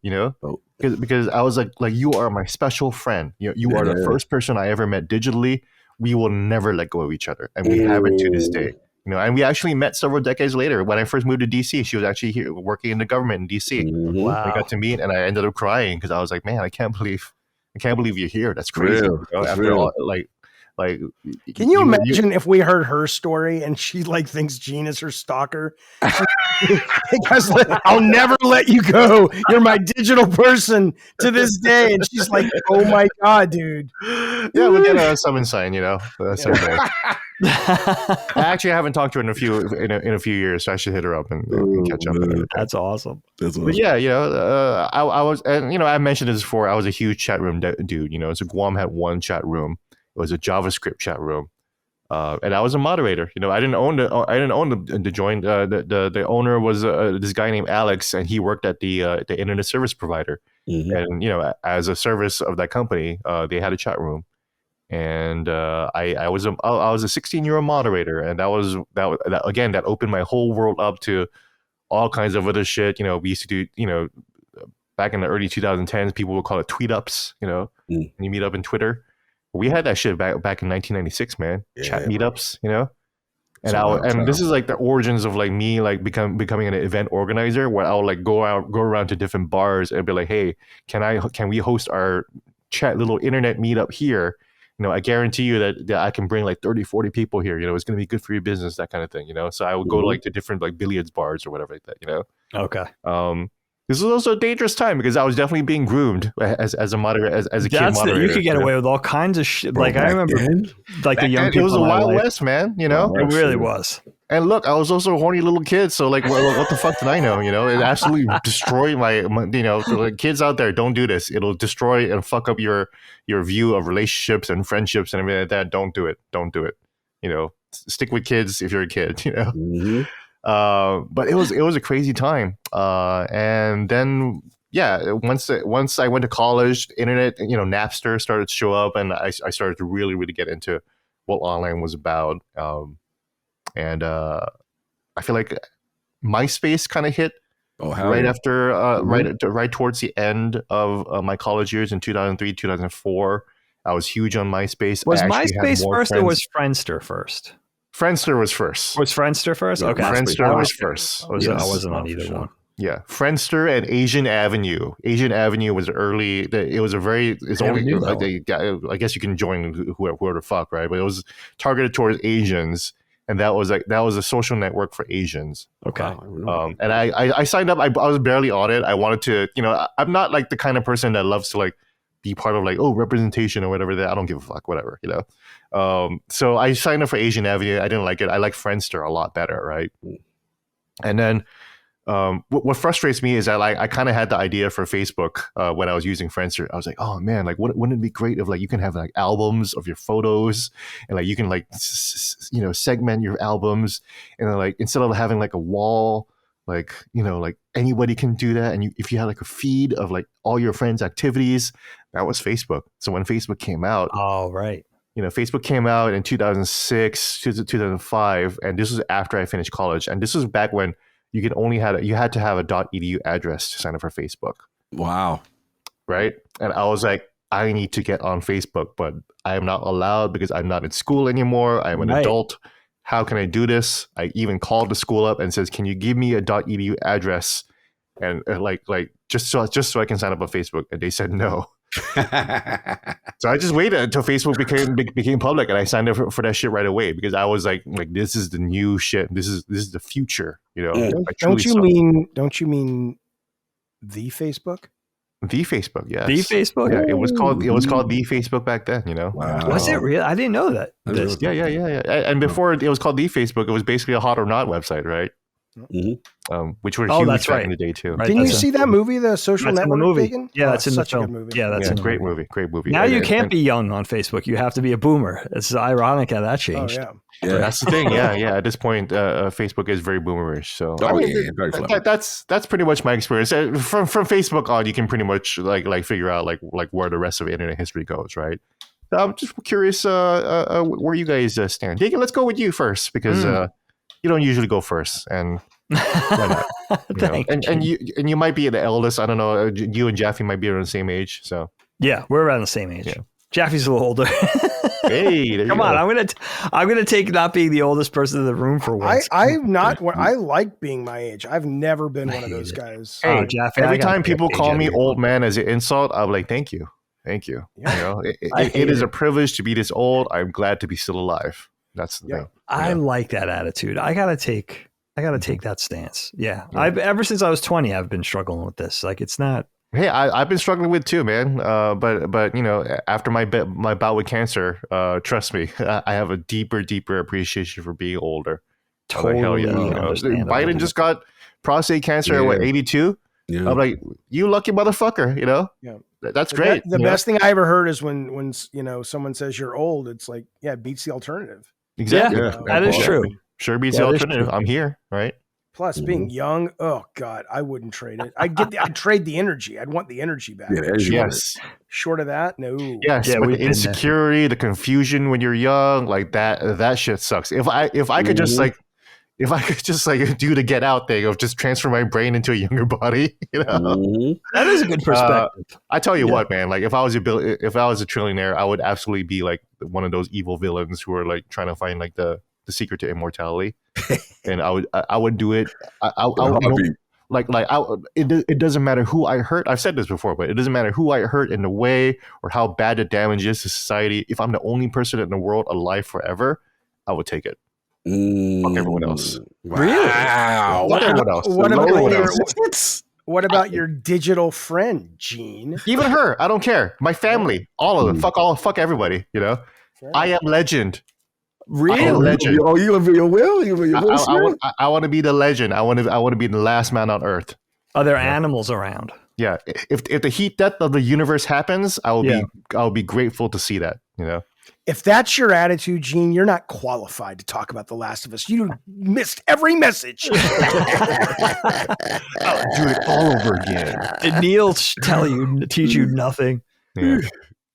because I was like, you are my special friend. You are the first person I ever met digitally. We will never let go of each other. And we have it to this day. And we actually met several decades later. When I first moved to DC, she was actually here working in the government in DC. Wow. We got to meet, and I ended up crying because I was like, "Man, I can't believe you're here. That's crazy." After all, Like, can you imagine if we heard her story and she like thinks Gene is her stalker? Because I'll never let you go. You're my digital person to this day, and she's like, "Oh my god, dude." Yeah, we get some insight, someday. I actually haven't talked to her in a few years, so I should hit her up and catch up. That's awesome. But yeah, I was, and I mentioned this before. I was a huge chat room dude. So Guam had one chat room. It was a JavaScript chat room, and I was a moderator. I didn't own the join. The owner was this guy named Alex, and he worked at the internet service provider. And as a service of that company, they had a chat room. And I was a 16-year-old moderator, and that opened my whole world up to all kinds of other shit. We used to do back in the early 2010s, people would call it tweet ups. And you meet up in Twitter. We had that shit back in 1996, man. Yeah, chat meetups, And this is like the origins of like me like becoming an event organizer, where I'll like go around to different bars and be like, hey, can we host our chat little internet meetup here? I guarantee you that I can bring like 30, 40 people here. It's going to be good for your business, that kind of thing. So I would go like to different like billiards bars or whatever like that. Okay. This was also a dangerous time because I was definitely being groomed as a moderator, as a kid moderator. You could get away with all kinds of shit. Like I remember, like the young people. It was a Wild West, man. It really was. And look, I was also a horny little kid, so like, what the fuck did I know? It absolutely destroyed my. Like, kids out there, don't do this. It'll destroy and fuck up your view of relationships and friendships and everything like that. Don't do it. Don't do it. Stick with kids if you're a kid. But it was a crazy time. And then once I went to college, internet, Napster started to show up, and I started to really, really get into what online was about. And I feel like MySpace kind of hit after right towards the end of my college years in 2003, 2004. I was huge on MySpace. Was MySpace first or was Friendster first? Friendster was first. Was Friendster first? Okay. Friendster was first. I wasn't on either one. Yeah, Friendster and Asian Avenue. Asian Avenue was early. It was I guess you can join whoever the fuck, right? But it was targeted towards Asians, and that was a social network for Asians. Okay. And I signed up. I was barely on it. I wanted to, I'm not like the kind of person that loves to like be part of like representation or whatever. That I don't give a fuck, whatever, So I signed up for Asian Avenue. I didn't like it. I like Friendster a lot better, right? And then what frustrates me is that I kind of had the idea for Facebook when I was using Friendster. I was like, oh man, like wouldn't it be great if like you can have like albums of your photos, and like you can like segment your albums, and then like instead of having like a wall, like like anybody can do that, and if you had like a feed of like all your friends' activities, that was Facebook. So when Facebook came out, Facebook came out in 2006 to 2005, and this was after I finished college, and this was back when you had to have a .edu address to sign up for Facebook. Wow. Right? And I was like, I need to get on Facebook, but I am not allowed because I'm not in school anymore. I'm an adult. How can I do this? I even called the school up and says, can you give me a .edu address? And like just so I can sign up on Facebook. And they said no. So I just waited until Facebook became public, and I signed up for that shit right away because I was like this is the new shit. This is the future. Don't you mean the Facebook? The Facebook, yes. The Facebook? Yeah, it was called the Facebook back then, Wow. Was it real? I didn't know that. Yeah. And before it was called the Facebook, it was basically a hot or not website, right? Mm-hmm. Which were huge back in the day too. Right, Didn't you see that movie, The Social Network? Movie. Yeah, that's in such the film. A good movie. Yeah, that's a great movie. Great movie. Now you can't be young on Facebook. You have to be a boomer. It's ironic how that changed. Oh, yeah. That's the thing. Yeah. At this point, Facebook is very boomerish. So very that's pretty much my experience. From Facebook on, you can pretty much like figure out like where the rest of internet history goes, right? I'm just curious where you guys stand. Dagan, let's go with you first because you don't usually go first, and why not? And you might be the eldest. I don't know. You and Jaffe might be around the same age. So yeah, we're around the same age. Yeah. Jaffe's a little older. Hey, come on! I'm gonna take not being the oldest person in the room for once. I'm not. I like being my age. I've never been one of those guys. Hey, Jaffe, every time people call me old man as an insult, I'm like, thank you. Thank you. Yeah. You know, I it hate is it. a privilege to be this old. I'm glad to be still alive. That's the Yeah. thing. I like that attitude. I gotta take that stance. Yeah. Yeah. I've ever since I was 20, I've been struggling with this. Like it's not. Hey, I've been struggling with too, man. But you know, after my bout with cancer, trust me, I have a deeper appreciation for being older. I'm like, hell Totally yeah. You know, understandable. Biden just got prostate cancer at what, 82? Yeah. I'm like, you lucky motherfucker, you know? Yeah. That's great. The you know? best thing I ever heard is when you know someone says you're old, it's like, yeah, it beats the alternative. Exactly. Yeah, That is Yeah. true. Sure beats That the is alternative. true. I'm here, right? Plus, being young, oh god, I wouldn't trade it. I'd trade the energy. I'd want the energy back. Yeah, energy. Yes. Short of that, no. Yes, Yeah, but we've the been there. insecurity, the confusion when you're young, like that shit sucks. If I could just Mhm. like if I could just like do the get out thing of just transfer my brain into a younger body, you know. Mhm. That is a good perspective. I tell you Yeah. what, man, like if I was a trillionaire, I would absolutely be like one of those evil villains who are like trying to find like the secret to immortality. And I would do it. It doesn't matter who I hurt. I've said this before, but it doesn't matter who I hurt in the way or how bad the damage is to society. If I'm the only person in the world alive forever, I would take it. Fuck everyone else. Wow. Fuck everyone else. What Fuck about everyone your- else. What about your digital friend, Gene? Even her, I don't care. My family, all of them. Fuck everybody. You know, I am legend. Really? I am legend. Oh, you over your will? You over your will? Smret? I want to be the legend. I want to be the last man on earth. Are there animals around? Yeah. If the heat death of the universe happens, I Yeah. will be grateful to see that. You know. If that's your attitude, Gene, you're not qualified to talk about The Last of Us. You missed every message. I'll do it all over again. Did Neil teach you nothing? Yeah.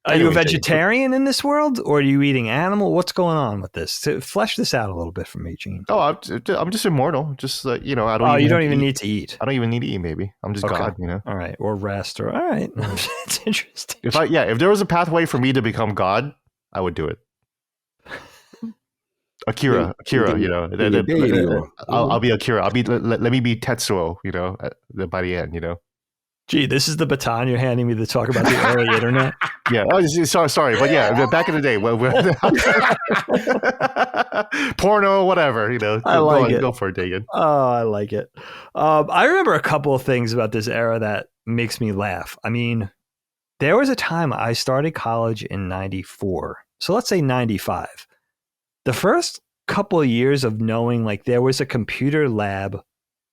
Are you a Anyway, Jake. vegetarian in this world, or are you eating animal? What's going on with this? Flesh this out a little bit for me, Gene. Oh, I'm just immortal. Just you know, I don't. Oh, even you don't have to even eat. need to eat. I don't even need to eat. Maybe I'm just Okay. God. You know. All right, or rest, or all right. It's interesting. If there was a pathway for me to become God, I would do it. Akira, you know. I'll be Akira. Let me be Tetsuo, you know, by the end, you know. Gee, this is the baton you're handing me to talk about the early internet. Yeah. Oh, sorry, but yeah, back in the day, porno, whatever, you know. I like it. Go for it, Dagan. Oh, I like it. I remember a couple of things about this era that makes me laugh. I mean, there was a time I started college in 94. So let's say 95. The first couple of years of knowing like there was a computer lab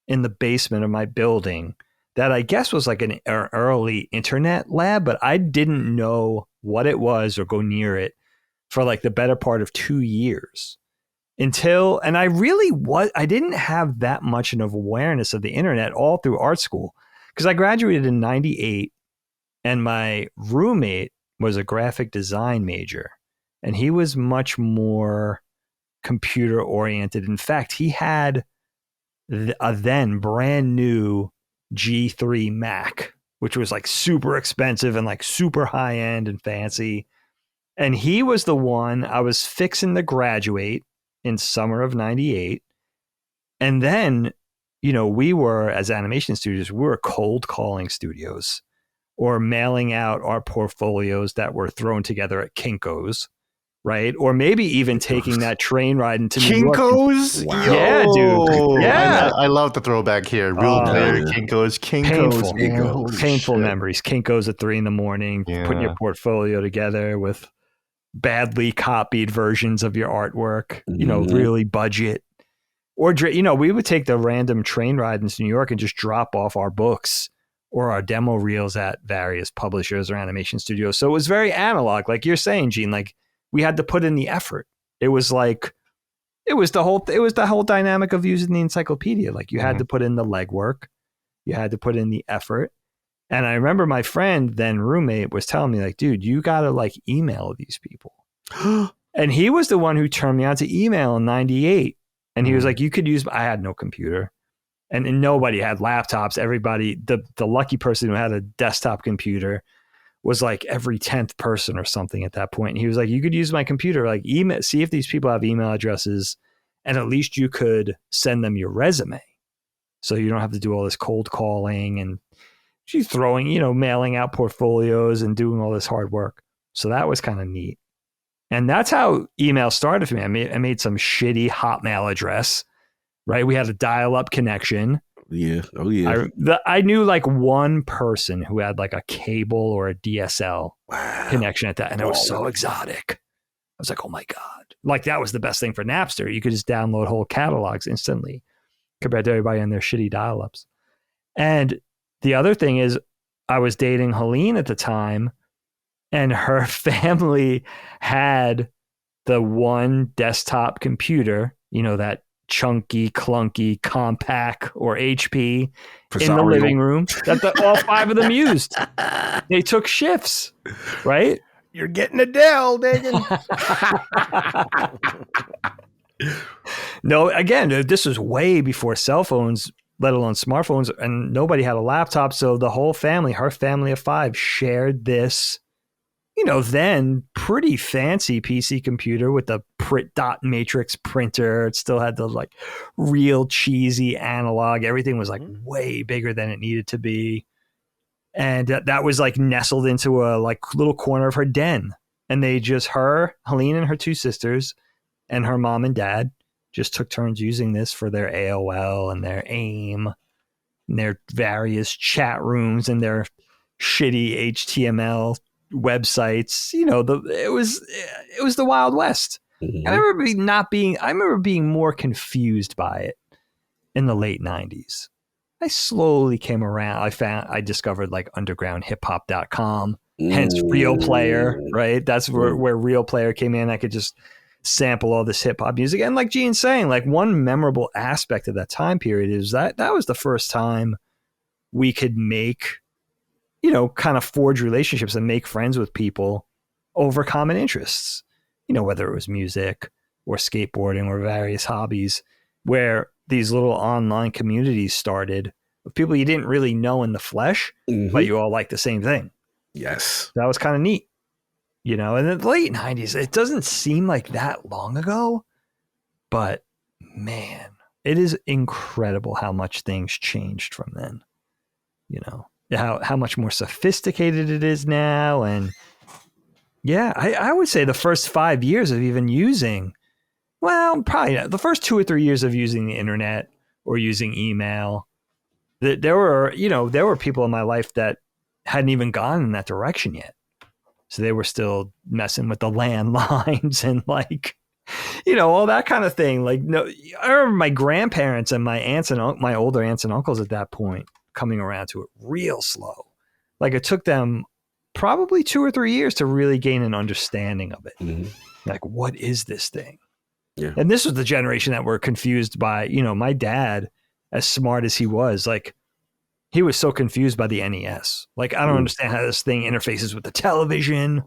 in the basement of my building that I guess was like an early internet lab, but I didn't know what it was or go near it for like the better part of 2 years and I didn't have that much of awareness of the internet all through art school because I graduated in 98 and my roommate was a graphic design major and he was much more computer oriented. In fact, he had a then brand new G3 Mac, which was like super expensive and like super high end and fancy. And he was the one I was fixing to graduate in summer of 98. And then, you know, we were, as animation studios, we were cold calling studios or mailing out our portfolios that were thrown together at Kinko's. Right. Or maybe even taking that train ride into New York. Kinko's? Wow. Yeah, dude. Yeah. I love the throwback here. Real player, yeah. Kinko's. Painful. Kinko's. Painful Shit. memories. Kinko's at 3 a.m, Yeah. putting your portfolio together with badly copied versions of your artwork, you know, Mhm. really budget. Or, you know, we would take the random train ride into New York and just drop off our books or our demo reels at various publishers or animation studios. So it was very analog. Like you're saying, Gene, like we had to put in the effort. It was like, it was the whole dynamic of using the encyclopedia. Like you had to put in the legwork, you had to put in the effort. And I remember my friend, then roommate, was telling me like, dude, you got to like email these people. And he was the one who turned me on to email in 98. And he was like, you could use, I had no computer and nobody had laptops. Everybody, the lucky person who had a desktop computer was like every 10th person or something at that point. And he was like, you could use my computer, like email, see if these people have email addresses and at least you could send them your resume. So you don't have to do all this cold calling and she's throwing, mailing out portfolios and doing all this hard work. So that was kind of neat. And that's how email started for me. I made some shitty Hotmail address, right? We had a dial-up connection. Yeah. Oh, yeah. I knew like one person who had like a cable or a DSL connection at that. And it was so exotic. I was like, oh my God. Like that was the best thing for Napster. You could just download whole catalogs instantly compared to everybody on their shitty dial-ups. And the other thing is I was dating Helene at the time, and her family had the one desktop computer, that chunky, clunky, compact, or HP in the living room that all 5 of them used. They took shifts, right? You're getting Adele, Dagan. No, again, this was way before cell phones, let alone smartphones, and nobody had a laptop. So the whole family, her family of 5, shared this, then pretty fancy PC computer with the dot matrix printer. It still had the like real cheesy analog. Everything was like way bigger than it needed to be. And that was like nestled into a like little corner of her den. And they just, Helene and her 2 sisters and her mom and dad just took turns using this for their AOL and their AIM and their various chat rooms and their shitty HTML websites. It was the Wild West. Mm-hmm. I remember being more confused by it in the late 90s. I slowly came around. I discovered like undergroundhiphop.com, hence Real Player, right? That's where Real Player came in. I could just sample all this hip hop music. And like Gene's saying, like one memorable aspect of that time period is that was the first time we could make, kind of forge relationships and make friends with people over common interests, whether it was music or skateboarding or various hobbies, where these little online communities started with people you didn't really know in the flesh, but you all like the same thing. Yes. That was kind of neat. In the late 90s, it doesn't seem like that long ago, but man, it is incredible how much things changed from then. How much more sophisticated it is now. And yeah, I would say the first 5 years of even using, probably not, the first 2 or 3 years of using the internet or using email, there were people in my life that hadn't even gone in that direction yet. So they were still messing with the landlines and like, all that kind of thing. Like, no, I remember my grandparents and my older aunts and uncles at that point coming around to it real slow. Like it took them probably 2 or 3 years to really gain an understanding of it. Mm-hmm. Like, what is this thing? Yeah. And this was the generation that were confused by, my dad, as smart as he was, like he was so confused by the NES. Like, I don't understand how this thing interfaces with the television.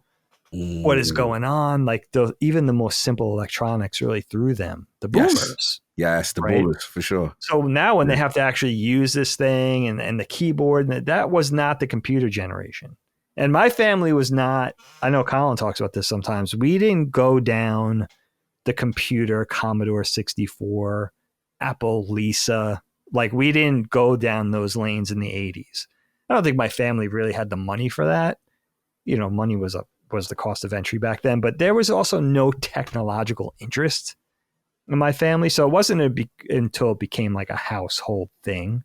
What is going on? Like even the most simple electronics really threw them. The boomers. Yes, the boomers for sure. So now when they have to actually use this thing and the keyboard, that was not the computer generation. And my family was not, I know Colin talks about this sometimes. We didn't go down the computer, Commodore 64, Apple Lisa. Like we didn't go down those lanes in the 80s. I don't think my family really had the money for that. Money was the cost of entry back then, but there was also no technological interest in my family. So it wasn't until it became like a household thing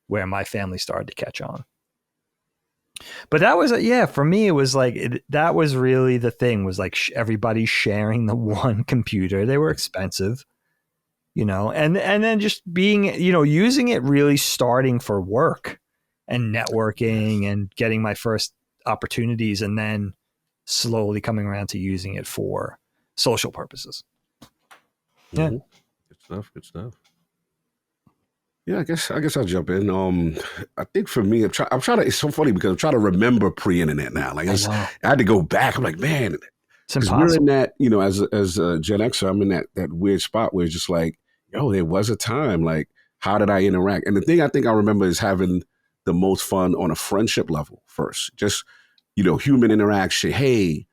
where my family started to catch on. But that was, for me, it was like, that was really the thing, was like everybody sharing the one computer. They were expensive, and then just being, using it really starting for work and networking and getting my first opportunities, and then slowly coming around to using it for social purposes. Yeah. Good stuff. Yeah, I guess I'll jump in. I think for me, I'm trying to. It's so funny because I'm trying to remember pre-internet now. Like I had to go back. I'm like, man, because we're in that. As a Gen Xer, I'm in that weird spot where it's just like, there was a time. Like, how did I interact? And the thing I think I remember is having the most fun on a friendship level first. Just human interaction. Hey,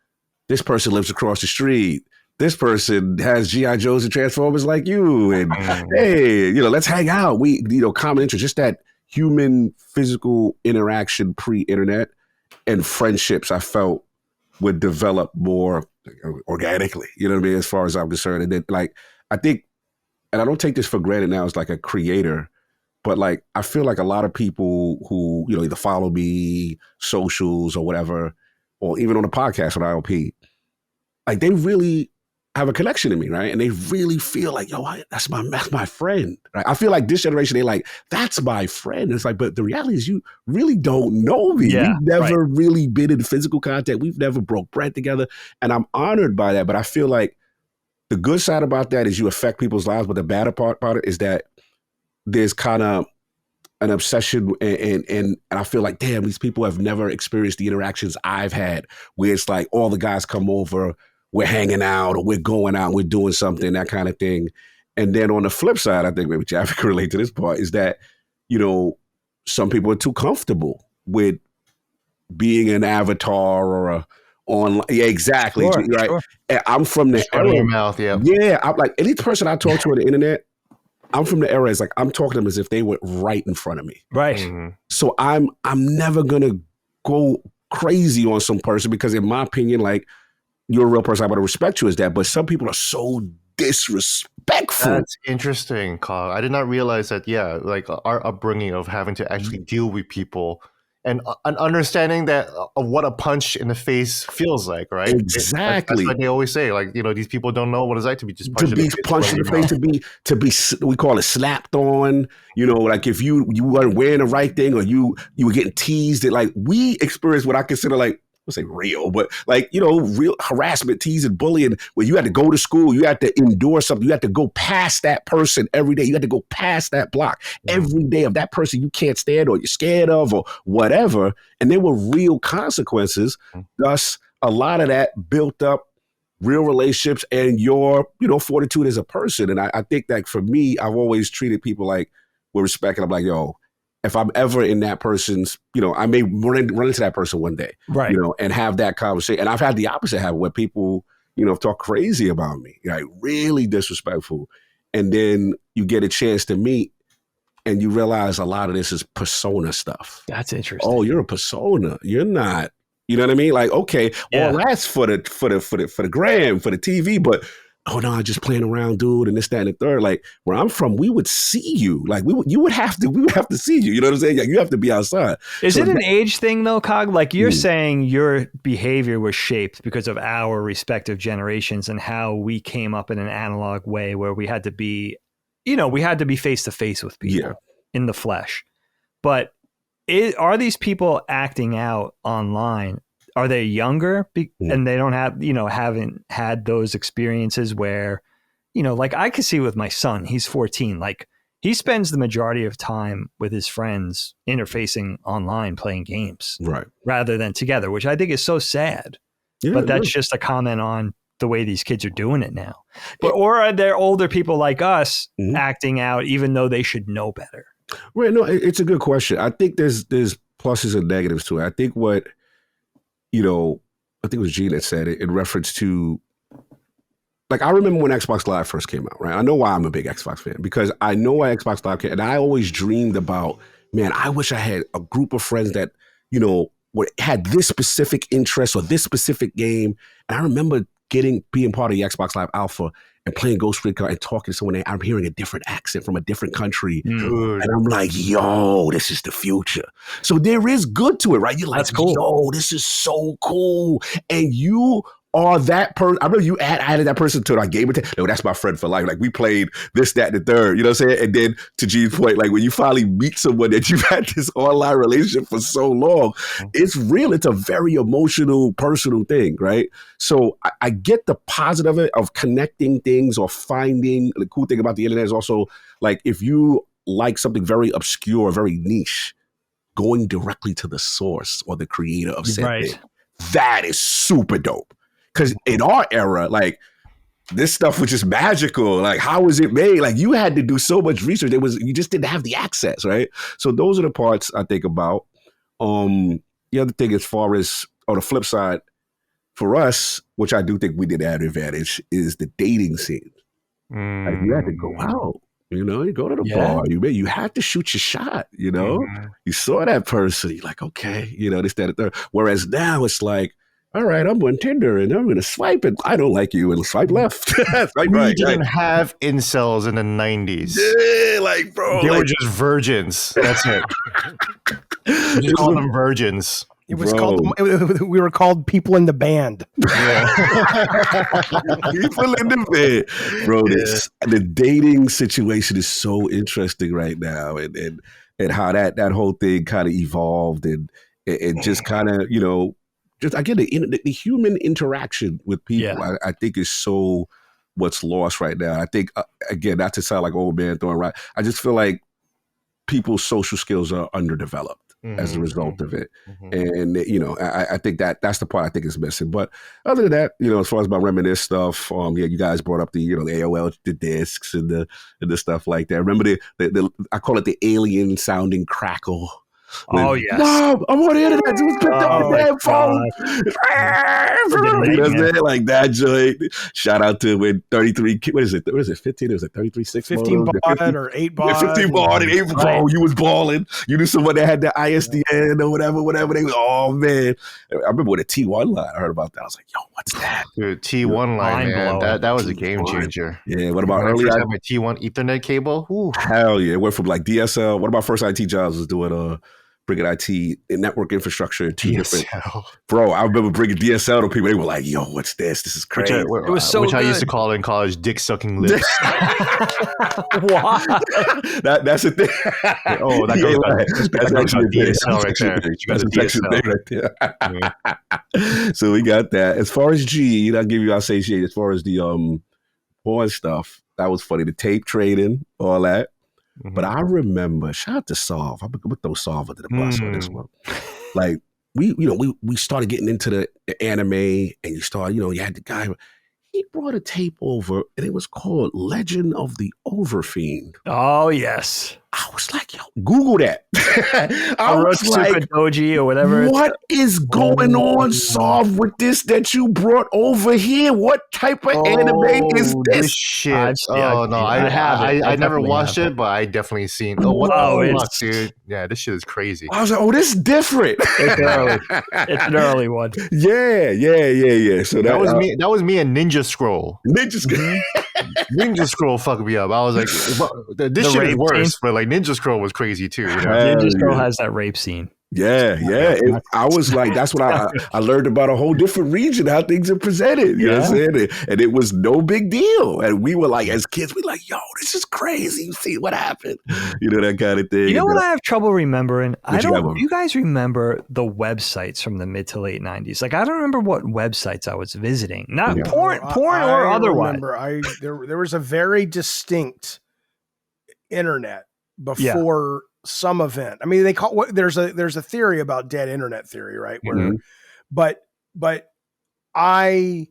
this person lives across the street. This person has G.I. Joes and Transformers like you. And hey, let's hang out. We, common interest, just that human physical interaction pre-internet, and friendships I felt would develop more organically, you know what I mean, as far as I'm concerned. And then like, I think, and I don't take this for granted now as like a creator, but like, I feel like a lot of people who, you know, either follow me, socials or whatever, or even on the podcast on IOP, like they really have a connection to me, right? And they really feel like, yo, that's my friend, right? I feel like this generation, they like, that's my friend. It's like, but the reality is you really don't know me. Yeah, We've never really been in physical contact. We've never broke bread together. And I'm honored by that. But I feel like the good side about that is you affect people's lives. But the bad part about it is that there's kind of an obsession and I feel like, damn, these people have never experienced the interactions I've had where it's like all the guys come over, we're hanging out or we're going out, we're doing something, that kind of thing. And then on the flip side, I think maybe Jaffe can relate to this part, is that, you know, some people are too comfortable with being an avatar or a online. Yeah, exactly. Sure, right. sure. And I'm from the Shut your era. mouth, yeah. Yeah. I'm like, any person I talk to on the internet, I'm from the era, it's like I'm talking to them as if they were right in front of me. Right. Mm-hmm. So I'm never gonna go crazy on some person because in my opinion, like, you're a real person, I'm gonna respect you as that. But some people are so disrespectful. That's interesting, Carl. I did not realize that, yeah, like our upbringing of having to actually deal with people and an understanding that of what a punch in the face feels like, right? Exactly. That's what they always say. Like, you know, these people don't know what it's like to be just To be punched in the face, to be, we call it slapped on. You know, like if you weren't wearing the right thing or you were getting teased. Like we experienced what I consider like, let's say real, but like, you know, real harassment, teasing, bullying, where you had to go to school, you had to endure something, you had to go past that person every day, you had to go past that block every day of that person you can't stand or you're scared of or whatever. And there were real consequences. Thus, a lot of that built up real relationships and your, you know, fortitude as a person. And I think that for me, I've always treated people like with respect. And I'm like, yo, if I'm ever in that person's, you know, I may run into that person one day, Right. you know, and have that conversation. And I've had the opposite happen where people, you know, talk crazy about me, like really disrespectful. And then you get a chance to meet and you realize a lot of this is persona stuff. That's interesting. Oh, you're a persona. You're not, you know what I mean? Like, okay, well, that's for the gram, for the TV, but oh no, I'm just playing around, dude, and this, that, and the third. Like where I'm from, we would see you. Like we would have to see you. You know what I'm saying? Like, you have to be outside. Is it an age thing though, Cog? Like you're saying your behavior was shaped because of our respective generations and how we came up in an analog way where we had to be, you know, we had to be face to face with people in the flesh. But are these people acting out online? Are they younger and they don't have, you know, haven't had those experiences where, you know, like I could see with my son, he's 14, like he spends the majority of time with his friends interfacing online, playing games, right, rather than together, which I think is so sad. But that's just a comment on the way these kids are doing it now. But, or are there older people like us acting out, even though they should know better? Right. No, it's a good question. I think there's pluses and negatives to it. I think what, you know, I think it was Gene that said it in reference to, like, I remember when Xbox Live first came out, right? I know why I'm a big Xbox fan, because I know why Xbox Live came, and I always dreamed about, man, I wish I had a group of friends that, you know, had this specific interest or this specific game. And I remember being part of the Xbox Live Alpha and playing Ghost Recon and talking to someone, I'm hearing a different accent from a different country. And I'm like, yo, this is the future. So there is good to it, right? You're like, that's cool. Yo, this is so cool. And you are that person. I remember you added that person to our game. No, that's my friend for life. Like we played this, that, and the third, you know what I'm saying? And then to Gene's point, like when you finally meet someone that you've had this online relationship for so long, it's real. It's a very emotional, personal thing, right? So I get the positive of connecting things or finding. The cool thing about the internet is also like if you like something very obscure, very niche, going directly to the source or the creator of said thing, that is super dope. Because in our era, like this stuff was just magical. Like, how was it made? Like, you had to do so much research. You just didn't have the access, right? So those are the parts I think about. The other thing, as far as on the flip side, for us, which I do think we did add an advantage, is the dating scene. Like, you had to go out. You know, you go to the bar, you had to shoot your shot, you know? Mhm. You saw that person, you're like, okay, you know, this, that, and third. Whereas now it's like, all right, I'm on Tinder and I'm going to swipe and I don't like you and swipe left. Swipe We right. didn't have incels in the 90s. Yeah, like, bro. They like, were just virgins. That's it. We just call them virgins. It was we were called people in the band. Yeah. People in the bed. Bro, the dating situation is so interesting right now and how that whole thing kind of evolved and just kind of, you know, just again, the human interaction with people, I think is so what's lost right now. I think, again, not to sound like old man throwing right, I just feel like people's social skills are underdeveloped as a result of it. And, you know, I think that's the part I think is missing. But other than that, you know, as far as my reminisce stuff, you guys brought up the, you know, the AOL, the discs and the stuff like that. Remember the I call it the alien sounding crackle. Oh, yes. Mom, I'm on the internet. It was picked up the damn phone. You know what I'm saying? Like that joint. Shout out to when 33, what is it? 15? It was a 33.6 15 baud or 8 baud. 15 baud and 8 baud. You was balling. You knew someone that had the ISDN or whatever. They was, oh, man. I remember with a T1 line, I heard about that. I was like, yo, what's that? Dude, T1 line, man. That was a game changer. Yeah, what about early? I had my T1 Ethernet cable. Ooh. Hell yeah. It went from like DSL. One of my first IT jobs was doing bringing IT and network infrastructure to different. Bro, I remember bringing DSL to people. They were like, yo, what's this? This is crazy. It was so Which good. I used to call in college dick sucking lips. Why? That's the thing. Oh, that's actually DSL right there. You got a DSL right there. So we got that. As far as G, I'll say G. As far as the porn stuff, that was funny. The tape trading, all that. But I remember, shout out to Solve. I'm gonna throw Solve under the bus on this one. Like we started getting into the anime, and you had the guy. He brought a tape over, and it was called Legend of the Overfiend. Oh yes. I was like, yo, Google that. I was like, Doji or whatever. What is going on, Solve, with this that you brought over here? What type of anime is this? Shit. I never watched it, but I definitely seen. Oh, what the fuck, dude? Yeah, this shit is crazy. I was like, oh, this is different. It's early. It's an early one. Yeah. So that was me. That was me and Ninja Scroll. Ninja Scroll fucked me up. I was like, this shit is worse, but like Ninja Scroll was crazy too. You know? Ninja Scroll has that rape scene. Yeah. I was like, that's what I learned about a whole different region, how things are presented. You know what I'm saying? And it was no big deal. And we were like, as kids, we were like, yo, this is crazy. You see what happened? You know, that kind of thing. You know what I have trouble remembering? You guys remember the websites from the mid to late 90s? Like, I don't remember what websites I was visiting. Not porn or otherwise. There was a very distinct internet before some event. I mean, there's a theory about dead internet theory, right? Where, but I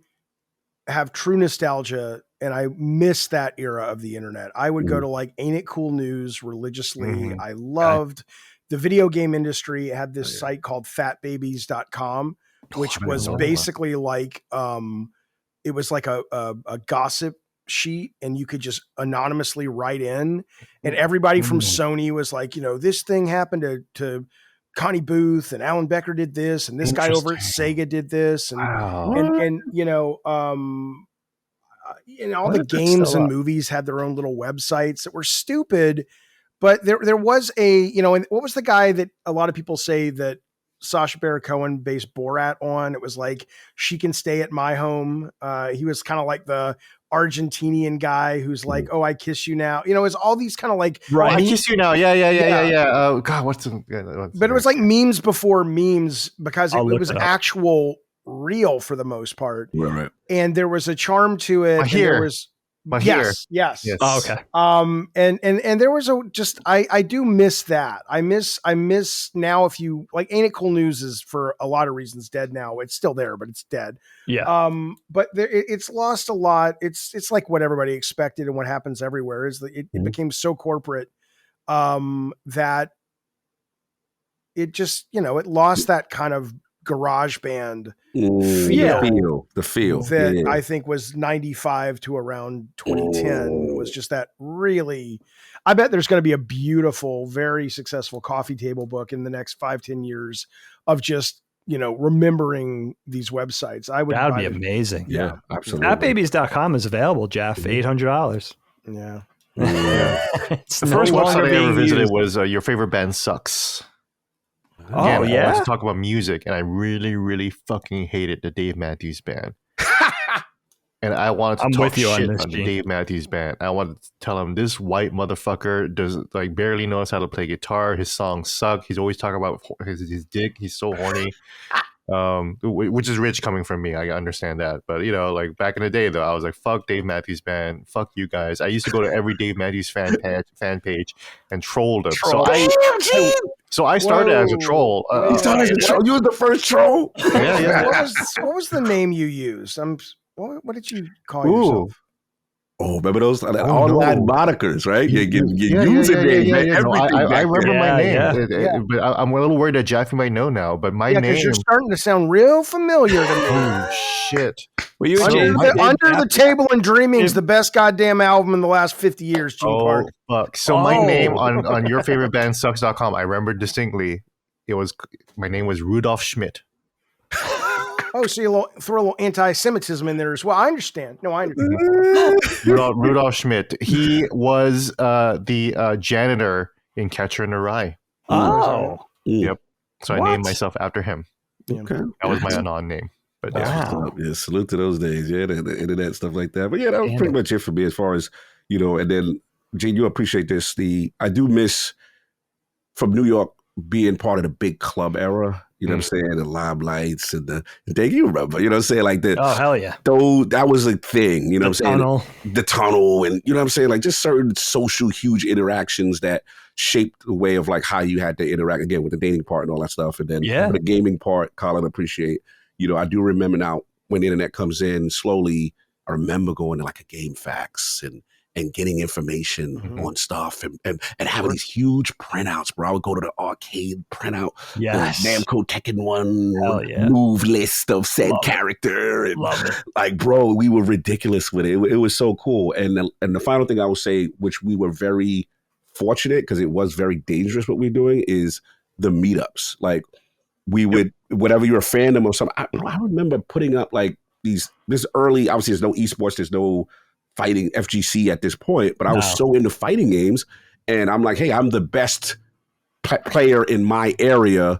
have true nostalgia and I miss that era of the internet. I would go to like Ain't It Cool News religiously. I loved the video game industry. It had this site called fatbabies.com, which was basically like, it was like a gossip sheet, and you could just anonymously write in, and everybody from Sony was like, this thing happened to Connie Booth, and Alan Becker did this, and this guy over at Sega did this, and all the games and movies had their own little websites that were stupid, but there was and what was the guy that a lot of people say that Sacha Baron Cohen based Borat on? It was like, She Can Stay at My Home. He was kind of like the Argentinian guy who's like, oh, I kiss you now. It's all these kind of like, right. I kiss you now. Yeah. Oh God, but it was like memes before memes, because it was actual real for the most part. Right. And there was a charm to it. Yes. Oh, okay. And there was I do miss that. I miss now, if you like, Ain't It Cool News is for a lot of reasons dead now. It's still there, but it's dead. Yeah. But it's lost a lot. It's like what everybody expected and what happens everywhere is that it became so corporate, that it just, it lost that kind of garage band the feel that I think was 95 to around 2010 was just that really. I bet there's going to be a beautiful, very successful coffee table book in the next 5-10 years of just, remembering these websites. That'd be amazing. Yeah, absolutely. Fatbabies.com is available, Jeff. $800. Yeah. The first website I ever visited was Your Favorite Band Sucks. I wanted to talk about music, and I really, really fucking hated the Dave Matthews Band. And I wanted to talk shit on the Dave Matthews Band. I wanted to tell him this white motherfucker does barely knows how to play guitar. His songs suck. He's always talking about his dick. He's so horny. Which is rich coming from me. I understand that. But, back in the day, though, I was like, fuck Dave Matthews Band. Fuck you guys. I used to go to every Dave Matthews fan page and troll them. So I started as a troll. You started as a troll? You were the first troll? Yeah. What was the name you used? What did you call yourself? Oh, remember those online monikers, right? You're using I remember my name. But I'm a little worried that Jaffe might know now. But my name... because you're starting to sound real familiar to me. Oh, shit. Well, Under the Table and Dreaming is the best goddamn album in the last 50 years, Gene Park. Fuck. So my name on yourfavoritebandsucks.com, I remember distinctly, my name was Rudolf Schmidt. Oh, so you throw a little anti-Semitism in there as well. I understand. No, I understand. Rudolf Schmidt. He was the janitor in Catcher in the Rye. Oh. Yep. So I named myself after him. Okay. That was my anon name. But salute to those days. Yeah, the internet, stuff like that. But yeah, that was pretty much it for me as far as, and then, Gene, you appreciate this. I do miss, from New York, being part of the big club era. You know what I'm saying? The limelights and the thing you remember, you know what I'm saying? Oh, hell yeah. Though that was a thing, you know what I'm saying? The tunnel and, you know what I'm saying? Like just certain social huge interactions that shaped the way of like how you had to interact again with the dating part and all that stuff. And then the gaming part, Colin, appreciate, I do remember now when the internet comes in slowly, I remember going to like a Game Facts and getting information on stuff and having these huge printouts, bro. I would go to the arcade printout, the Namco Tekken 1 move list of said character. And like, bro, we were ridiculous with it. It was so cool. And the final thing I will say, which we were very fortunate because it was very dangerous what we were doing, is the meetups. Like we would, whatever you're a fandom or something, I remember putting up like this early, obviously there's no esports, there's no fighting FGC at this point, but I was so into fighting games, and I'm like, hey, I'm the best player in my area.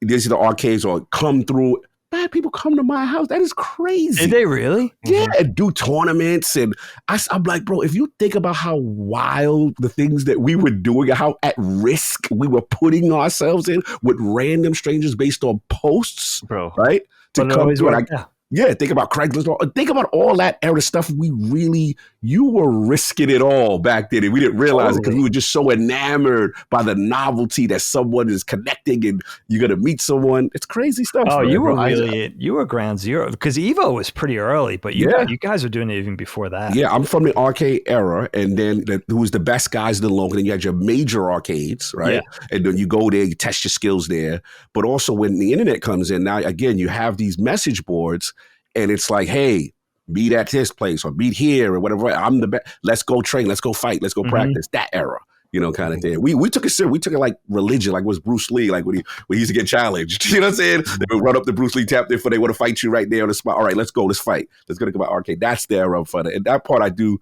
These are the arcades, or come through. Man, people come to my house. That is crazy. Did they really? Yeah, and do tournaments. And I'm like, bro, if you think about how wild the things that we were doing, how at risk we were putting ourselves in with random strangers based on posts, bro, right? To come through. Yeah, think about Craigslist. Think about all that era stuff. You were risking it all back then, and we didn't realize it because we were just so enamored by the novelty that someone is connecting and you're gonna meet someone. It's crazy stuff. Oh, you were ground zero because Evo was pretty early, but you guys were doing it even before that. Yeah, I'm from the arcade era, and then who was the best guys in the long? And then you had your major arcades, right? Yeah. And then you go there, you test your skills there. But also when the internet comes in, now again you have these message boards. And it's like, hey, meet at this place or meet here or whatever. I'm the best. Let's go train. Let's go fight. Let's go practice. That era, kind of thing. We took it serious. We took it like religion, like it was Bruce Lee, like when he used to get challenged. You know what I'm saying? They would run up to Bruce Lee tap there for they want to fight you right there on the spot. All right, let's go. Let's fight. Let's go to my arcade. That's the era of fun. And that part I do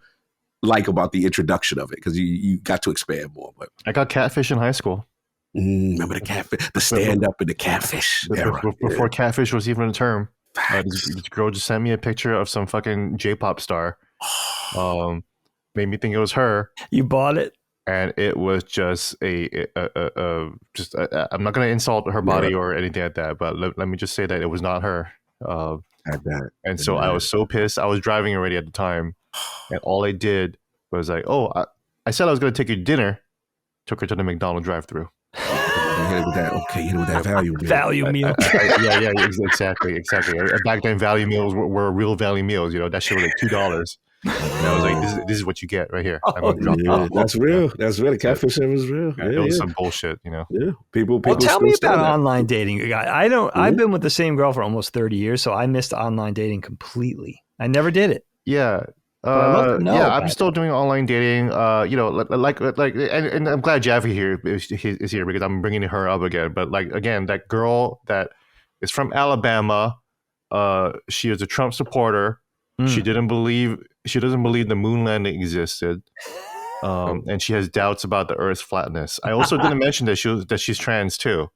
like about the introduction of it because you got to expand more. But I got catfish in high school. Remember the catfish, the stand up and the catfish era. Before catfish was even a term. This girl just sent me a picture of some fucking J-pop star. Made me think it was her. You bought it, and it was just I'm not going to insult her body or anything like that, but let me just say that it was not her. And so I was so pissed. I was driving already at the time, and all I did was like, I said I was going to take you to dinner. Took her to the McDonald's drive-thru. Hit it with that value meal. Value meal. Yeah, exactly. Back then, value meals were real value meals. That shit was like $2. And I was like, this is what you get right here. I'm gonna drop you Yeah, off. that's real. That's real. The catfish service is real. Yeah, it was some bullshit, you know. Yeah. People Well, tell still me stand about that. online dating. I don't. I've been with the same girl for almost 30 years, so I missed online dating completely. I never did it. Yeah. I'd love to know Yeah, about I'm still doing online dating. You know, and I'm glad Jaffe here is here because I'm bringing her up again. But like again, that girl that is from Alabama. She is a Trump supporter. She doesn't believe the moon landing existed. And she has doubts about the Earth's flatness. I also didn't mention that she's trans too.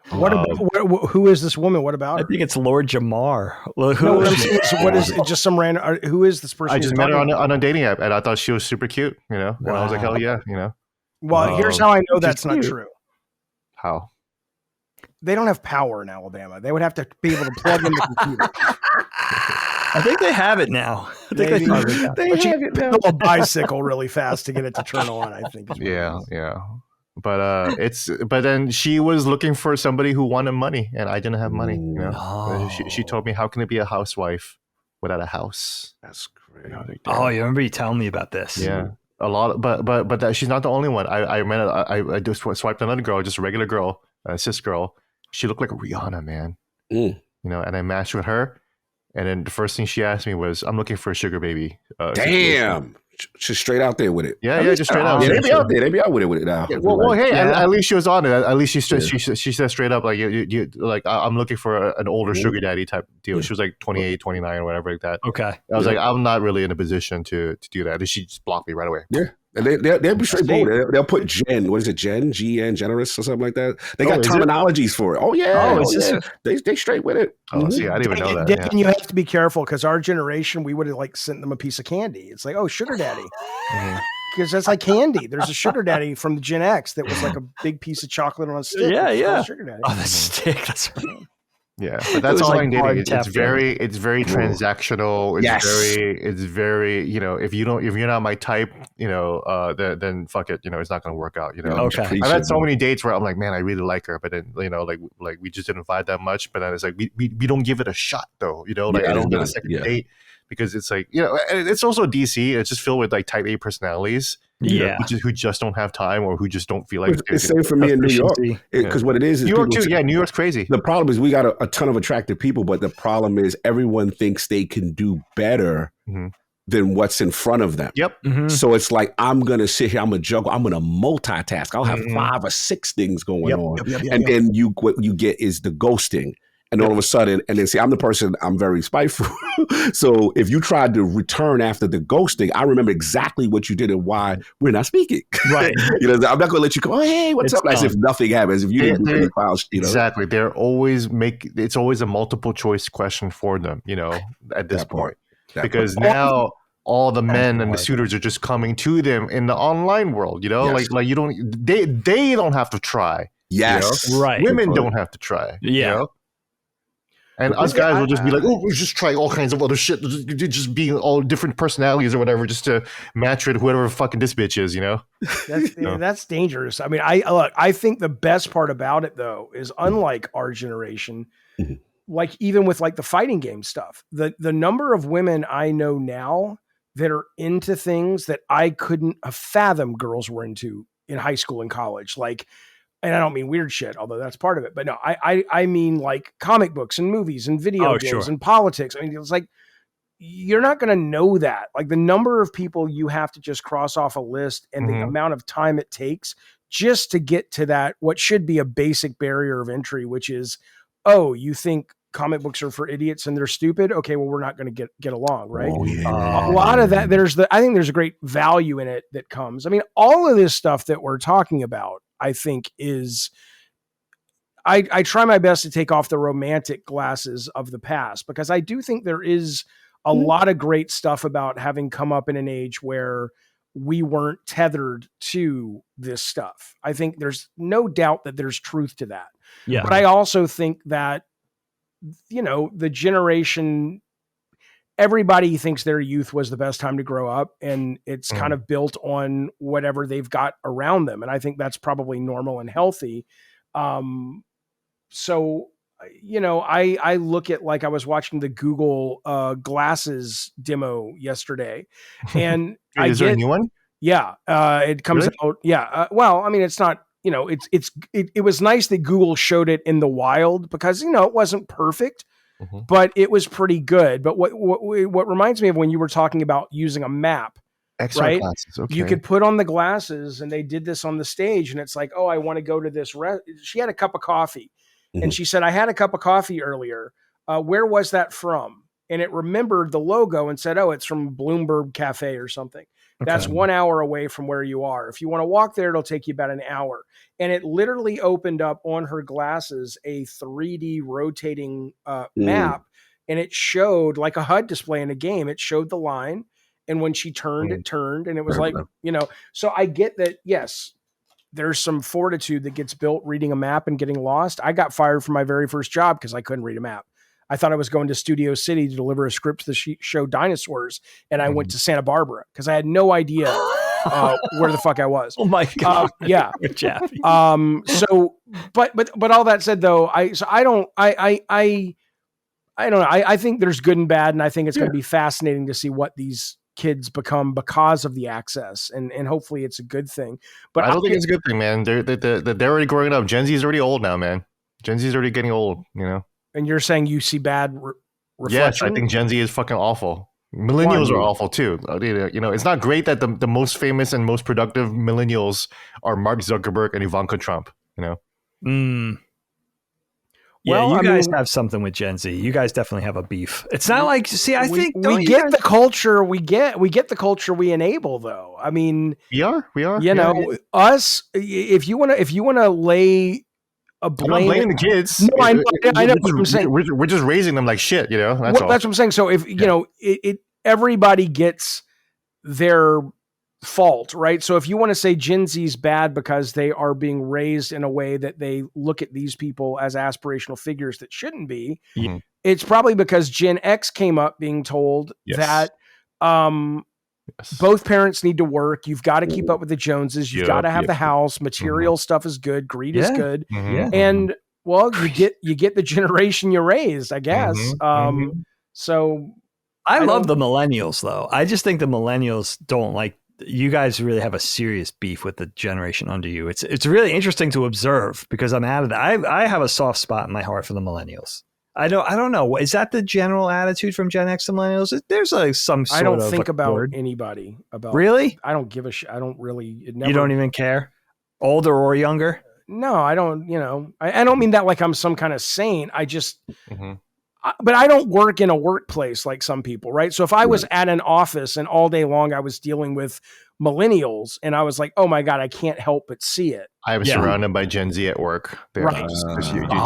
What about who is this woman? What about I her? think it's Lord Jamar. No, what I'm saying is, what is it? Just some random? Who is this person? I just met her on a dating app, and I thought she was super cute. You know, and I was like, hell yeah, you know. Well, here's how I know that's not true. How? They don't have power in Alabama. They would have to be able to plug in the computer. I think they have it now. I think they have it now. A bicycle really fast to get it to turn on. I think. Yeah. But then she was looking for somebody who wanted money, and I didn't have money. You know, she told me, how can it be a housewife without a house? That's great. Oh, you remember you telling me about this? Yeah, a lot. But that she's not the only one. I just swiped another girl, just a regular girl, a cis girl. She looked like Rihanna, man. You know, and I matched with her. And then the first thing she asked me was, "I'm looking for a sugar baby." Damn, she's straight out there with it. Yeah, just straight out. Yeah, they be out there. They be out with it now. Yeah, well, hey, at least she was on it. At least she said straight up, like, you like, I'm looking for an older sugar daddy type deal. Yeah. She was like 28, 29, or whatever like that. Okay. I was like, I'm not really in a position to do that. And she just blocked me right away. Yeah. And they'll be straightforward. They'll put Gen. What is it? GN, generous, or something like that. They got terminologies for it. Oh yeah. They straight with it. Oh, see, I didn't even know that. Dagan, you have to be careful because our generation, we would have like sent them a piece of candy. It's like, oh, sugar daddy, because that's like candy. There's a sugar daddy from the Gen X that was like a big piece of chocolate on a stick. Yeah. Sugar daddy. Oh, the stick. That's right. Yeah, but that's all I'm dating. It's very transactional. It's very, you know, if you're not my type, you know, then fuck it, you know, it's not going to work out, you know. Okay. I've had so many dates where I'm like, man, I really like her, but then, you know, like we just didn't vibe that much. But then it's like we don't give it a shot though, you know, like I don't get a second date because it's like, you know, it's also DC. It's just filled with like type A personalities. Yeah, who just don't have time or who just don't feel like it's the same for me in New York because what it is New York too. Yeah, New York's crazy. The problem is we got a ton of attractive people, but the problem is everyone thinks they can do better than what's in front of them. Yep. So it's like I'm gonna sit here, I'm gonna juggle, I'm gonna multitask. I'll have 5 or 6 things going on, and then what you get is the ghosting. And all of a sudden, and then see, I'm the person, I'm very spiteful. So if you tried to return after the ghosting, I remember exactly what you did and why we're not speaking. Right. You know, I'm not going to let you go, oh, hey, what's up? As if nothing happens. If you didn't do the files, you know. Exactly. It's always a multiple choice question for them, you know, at this point. Because now all the men and the suitors are just coming to them in the online world, you know, like you don't, they don't have to try. Yes. You know? Right. Women don't have to try. Yeah. You know? And us guys will just be like, oh, we're just trying all kinds of other shit, just being all different personalities or whatever, just to match with whoever fucking this bitch is, you know? That's dangerous. I mean, I think the best part about it though is unlike our generation, like even with like the fighting game stuff, the number of women I know now that are into things that I couldn't have fathomed girls were into in high school and college, like. And I don't mean weird shit, although that's part of it. But no, I mean like comic books and movies and video games and politics. I mean, it's like, you're not going to know that. Like the number of people you have to just cross off a list and the amount of time it takes just to get to that, what should be a basic barrier of entry, which is, oh, you think comic books are for idiots and they're stupid? Okay, well, we're not going to get along, right? Oh, yeah. A lot of that, I think there's a great value in it that comes. I mean, all of this stuff that we're talking about, I think is, I try my best to take off the romantic glasses of the past, because I do think there is a lot of great stuff about having come up in an age where we weren't tethered to this stuff. I think there's no doubt that there's truth to that. Yeah. But I also think that, you know, the generation, everybody thinks their youth was the best time to grow up, and it's kind of built on whatever they've got around them. And I think that's probably normal and healthy. So I look at, like, I was watching the Google glasses demo yesterday, and Is there a new one? Yeah, it comes Really? out. Yeah, well, I mean, it's not. It was nice that Google showed it in the wild because it wasn't perfect, Mhm. but it was pretty good. But what reminds me of when you were talking about using a map, XR right? glasses. Okay. You could put on the glasses, and they did this on the stage, and it's like, oh, I want to go to this. She had a cup of coffee, and Mhm. she said, I had a cup of coffee earlier. Where was that from? And it remembered the logo and said, oh, it's from Bloomberg Cafe or something. That's 1 hour away from where you are. If you want to walk there, it'll take you about an hour. And it literally opened up on her glasses a 3D rotating map, and it showed, like a HUD display in a game. It showed the line. And when she turned, it turned, and it was like, so I get that, yes, there's some fortitude that gets built reading a map and getting lost. I got fired from my very first job because I couldn't read a map. I thought I was going to Studio City to deliver a script to the show Dinosaurs, and I went to Santa Barbara because I had no idea where the fuck I was. Oh my God. Yeah. Jaffe. So, but all that said, though, I don't know. I think there's good and bad, and I think it's going to be fascinating to see what these kids become because of the access, and hopefully it's a good thing. But I don't think it's a good thing, man. They're already growing up. Gen Z is already old now, man. Gen Z is already getting old, And you're saying you see bad reflection? Yes, I think Gen Z is fucking awful. Millennials are awful too. It's not great that the most famous and most productive millennials are Mark Zuckerberg and Ivanka Trump. Yeah, you guys have something with Gen Z. You guys definitely have a beef. It's not like, see, I think we get the culture. We get the culture we enable, though. I mean, we are. Us. If you want to lay a blame, I'm not blaming the kids. No, I know what I'm saying. We're just raising them like shit. That's all. That's what I'm saying. So if everybody gets their fault, right? So if you want to say Gen Z's bad because they are being raised in a way that they look at these people as aspirational figures that shouldn't be, it's probably because Gen X came up being told that both parents need to work. You've got to keep up with the Joneses. You've got to have the house. Material stuff is good. Greed is good. And well, you get the generation you raised, I guess. So I love the millennials, though. I just think the millennials don't like. You guys really have a serious beef with the generation under you. It's really interesting to observe because I'm out of that. I have a soft spot in my heart for the millennials. I don't know. Is that the general attitude from Gen X to millennials? There's like some sort of. I don't think about anybody about. Really? I don't give a shit. I don't really. You don't even care, older or younger. No, I don't. I don't mean that like I'm some kind of saint. I just. But I don't work in a workplace like some people, right? So if I was at an office and all day long I was dealing with millennials and I was like, oh my God, I can't help but see it. I was surrounded by Gen Z at work. Right.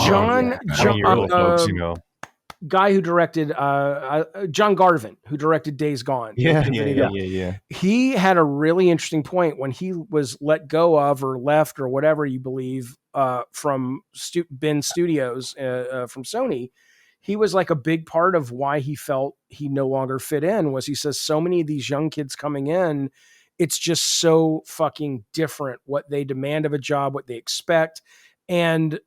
John, folks, guy who directed, John Garvin, who directed Days Gone. Yeah. He had a really interesting point when he was let go of or left or whatever you believe from Ben Studios from Sony. He was like a big part of why he felt he no longer fit in was he says so many of these young kids coming in, it's just so fucking different what they demand of a job, what they expect. And,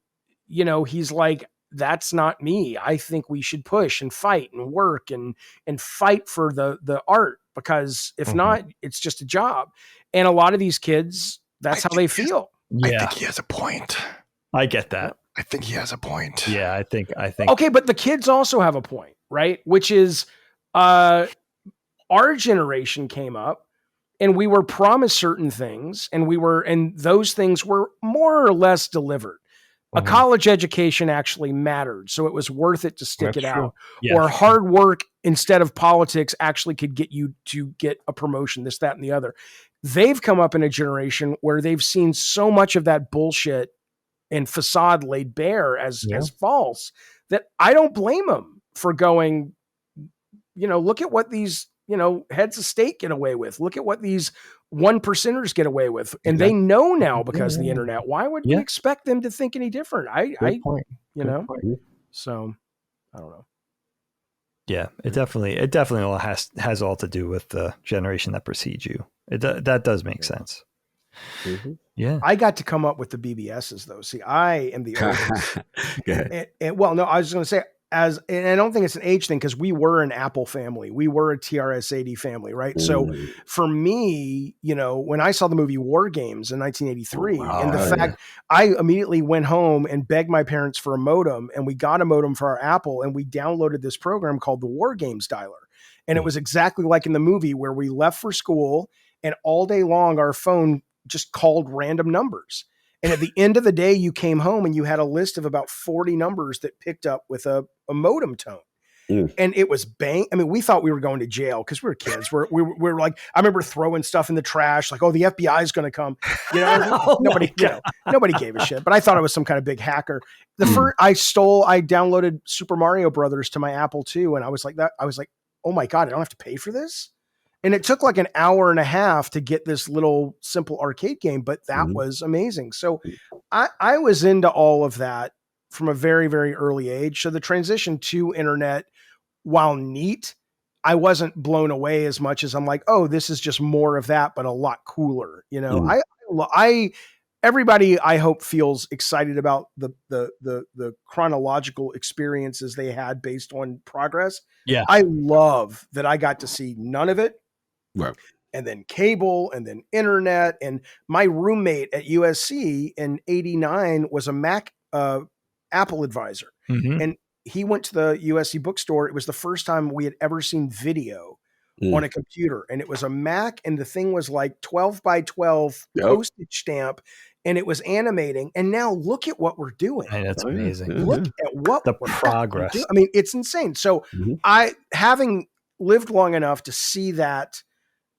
he's like, that's not me. I think we should push and fight and work and fight for the art because if not, it's just a job. And a lot of these kids, that's how they feel. I think he has a point. I get that. I think he has a point. Yeah, I think. Okay, but the kids also have a point, right? Which is our generation came up and we were promised certain things and those things were more or less delivered. A college education actually mattered, so it was worth it to stick it out. Yeah, or hard work instead of politics actually could get you to get a promotion, this, that, and the other. They've come up in a generation where they've seen so much of that bullshit and facade laid bare as false that I don't blame them for going, look at what these, heads of state get away with. Look at what these 1%ers get away with. And they know now because of the internet. Why would we expect them to think any different? So I don't know. Yeah, it definitely all has all to do with the generation that precedes you. That does make sense. Yeah. I got to come up with the BBSs though. See, I am the oldest. Go ahead. Well, no, I was going to say and I don't think it's an age thing because we were an Apple family. We were a trsad family, right? So for me, when I saw the movie War Games in 1983 and the fact I immediately went home and begged my parents for a modem, and we got a modem for our Apple, and we downloaded this program called the War Games Dialer. And it was exactly like in the movie where we left for school and all day long our phone just called random numbers. And at the end of the day, you came home and you had a list of about 40 numbers that picked up with a modem tone. And it was bang. I mean, we thought we were going to jail because we were kids. We were like, I remember throwing stuff in the trash, like, oh, the FBI is going to come. Nobody gave a shit. But I thought I was some kind of big hacker. The first I downloaded Super Mario Brothers to my Apple II, and I was like, oh my God, I don't have to pay for this. And it took like an hour and a half to get this little simple arcade game, but that was amazing. So I was into all of that from a very, very early age. So the transition to internet, while neat, I wasn't blown away as much as I'm like, oh, this is just more of that, but a lot cooler. Everybody, I hope, feels excited about the chronological experiences they had based on progress. Yeah. I love that I got to see none of it. Right. And then cable and then internet. And my roommate at USC in 89 was a Mac Apple advisor. And he went to the USC bookstore. It was the first time we had ever seen video on a computer. And it was a Mac, and the thing was like 12 by 12 postage stamp, and it was animating. And now look at what we're doing. Hey, that's amazing. Look at what the progress. I mean, it's insane. So having lived long enough to see that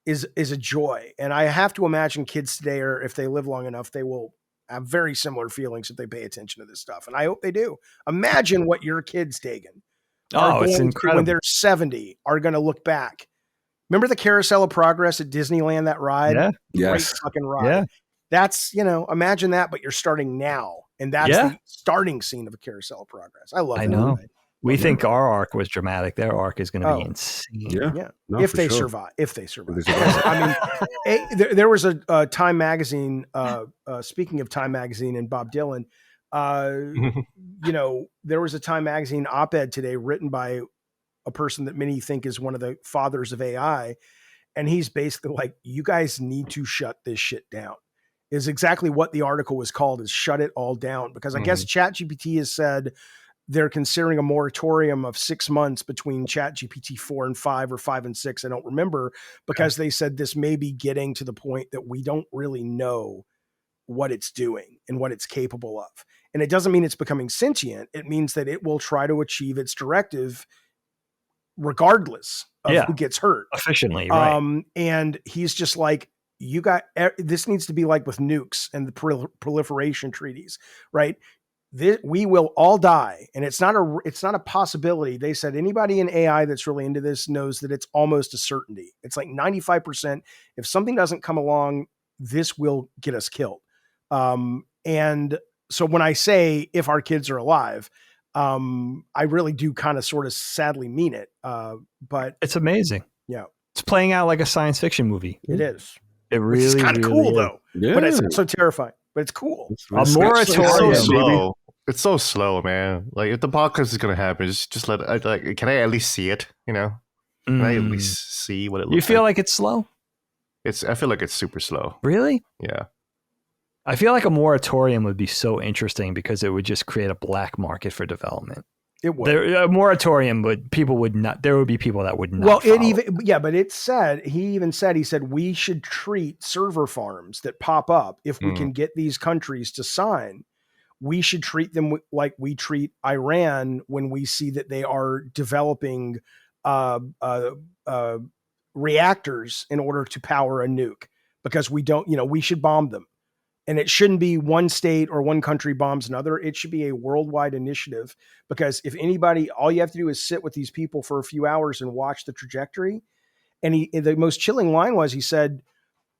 is a joy. And I have to imagine kids today, or if they live long enough, they will have very similar feelings if they pay attention to this stuff. And I hope they do. Imagine what your kids, Dagan, it's incredible. when they're 70, are going to look back. Remember the Carousel of Progress at Disneyland, that ride? Yeah. Great fucking ride. Yeah. That's, imagine that, but you're starting now. And that's the starting scene of a Carousel of Progress. I love that. I know. Ride. We think our arc was dramatic. Their arc is going to be insane. Yeah. No, if they survive. I mean, there was a Time magazine, speaking of Time magazine and Bob Dylan, there was a Time magazine op-ed today written by a person that many think is one of the fathers of AI. And he's basically like, you guys need to shut this shit down, is exactly what the article was called, is shut it all down. Because I guess ChatGPT has said they're considering a moratorium of 6 months between ChatGPT 4 and 5 or 5 and 6. I don't remember, because they said this may be getting to the point that we don't really know what it's doing and what it's capable of. And it doesn't mean it's becoming sentient. It means that it will try to achieve its directive regardless of who gets hurt efficiently. Right. And he's just like, this needs to be like with nukes and the proliferation treaties, right? We will all die, and it's not a possibility. They said anybody in AI that's really into this knows that it's almost a certainty. It's like 95%. If something doesn't come along, this will get us killed. And so when I say if our kids are alive, I really do kind of sort of sadly mean it. But it's amazing. Yeah, it's playing out like a science fiction movie. It is. It really is kind of cool though. Yeah. But it's so terrifying. But it's cool. A moratorium. It's so slow. It's so slow, man. Like, if the podcast is gonna happen, just let it. Like, can I at least see it? Can I at least see what it looks like? You feel like it's slow? I feel like it's super slow. Really? Yeah. I feel like a moratorium would be so interesting because it would just create a black market for development. It would. A moratorium, but people would not. There would be people that would not. Well, but it said, he said we should treat server farms that pop up, if we can get these countries to sign, we should treat them like we treat Iran when we see that they are developing reactors in order to power a nuke, because we should bomb them. And it shouldn't be one state or one country bombs another. It should be a worldwide initiative, because if anybody, all you have to do is sit with these people for a few hours and watch the trajectory. And the most chilling line was, he said,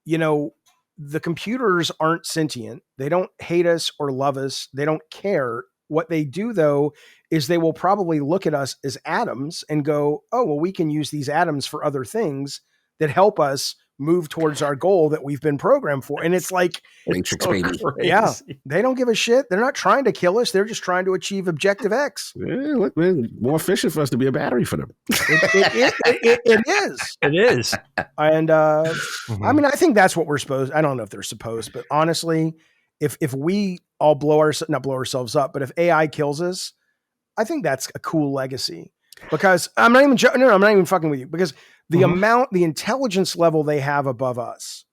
the computers aren't sentient. They don't hate us or love us. They don't care. What they do, though, is they will probably look at us as atoms and go, oh, well, we can use these atoms for other things that help us move towards our goal that we've been programmed for. And it's like, Matrix, so baby. crazy. yeah, they don't give a shit. They're not trying to kill us. They're just trying to achieve objective X. Yeah, look, man, more efficient for us to be a battery for them. It is. It is. And Mhm. I mean, I think that's what we're supposed. I don't know if they're supposed, but honestly, if we all not blow ourselves up, but if AI kills us, I think that's a cool legacy. Because I'm not even fucking with you. Because the the intelligence level they have above us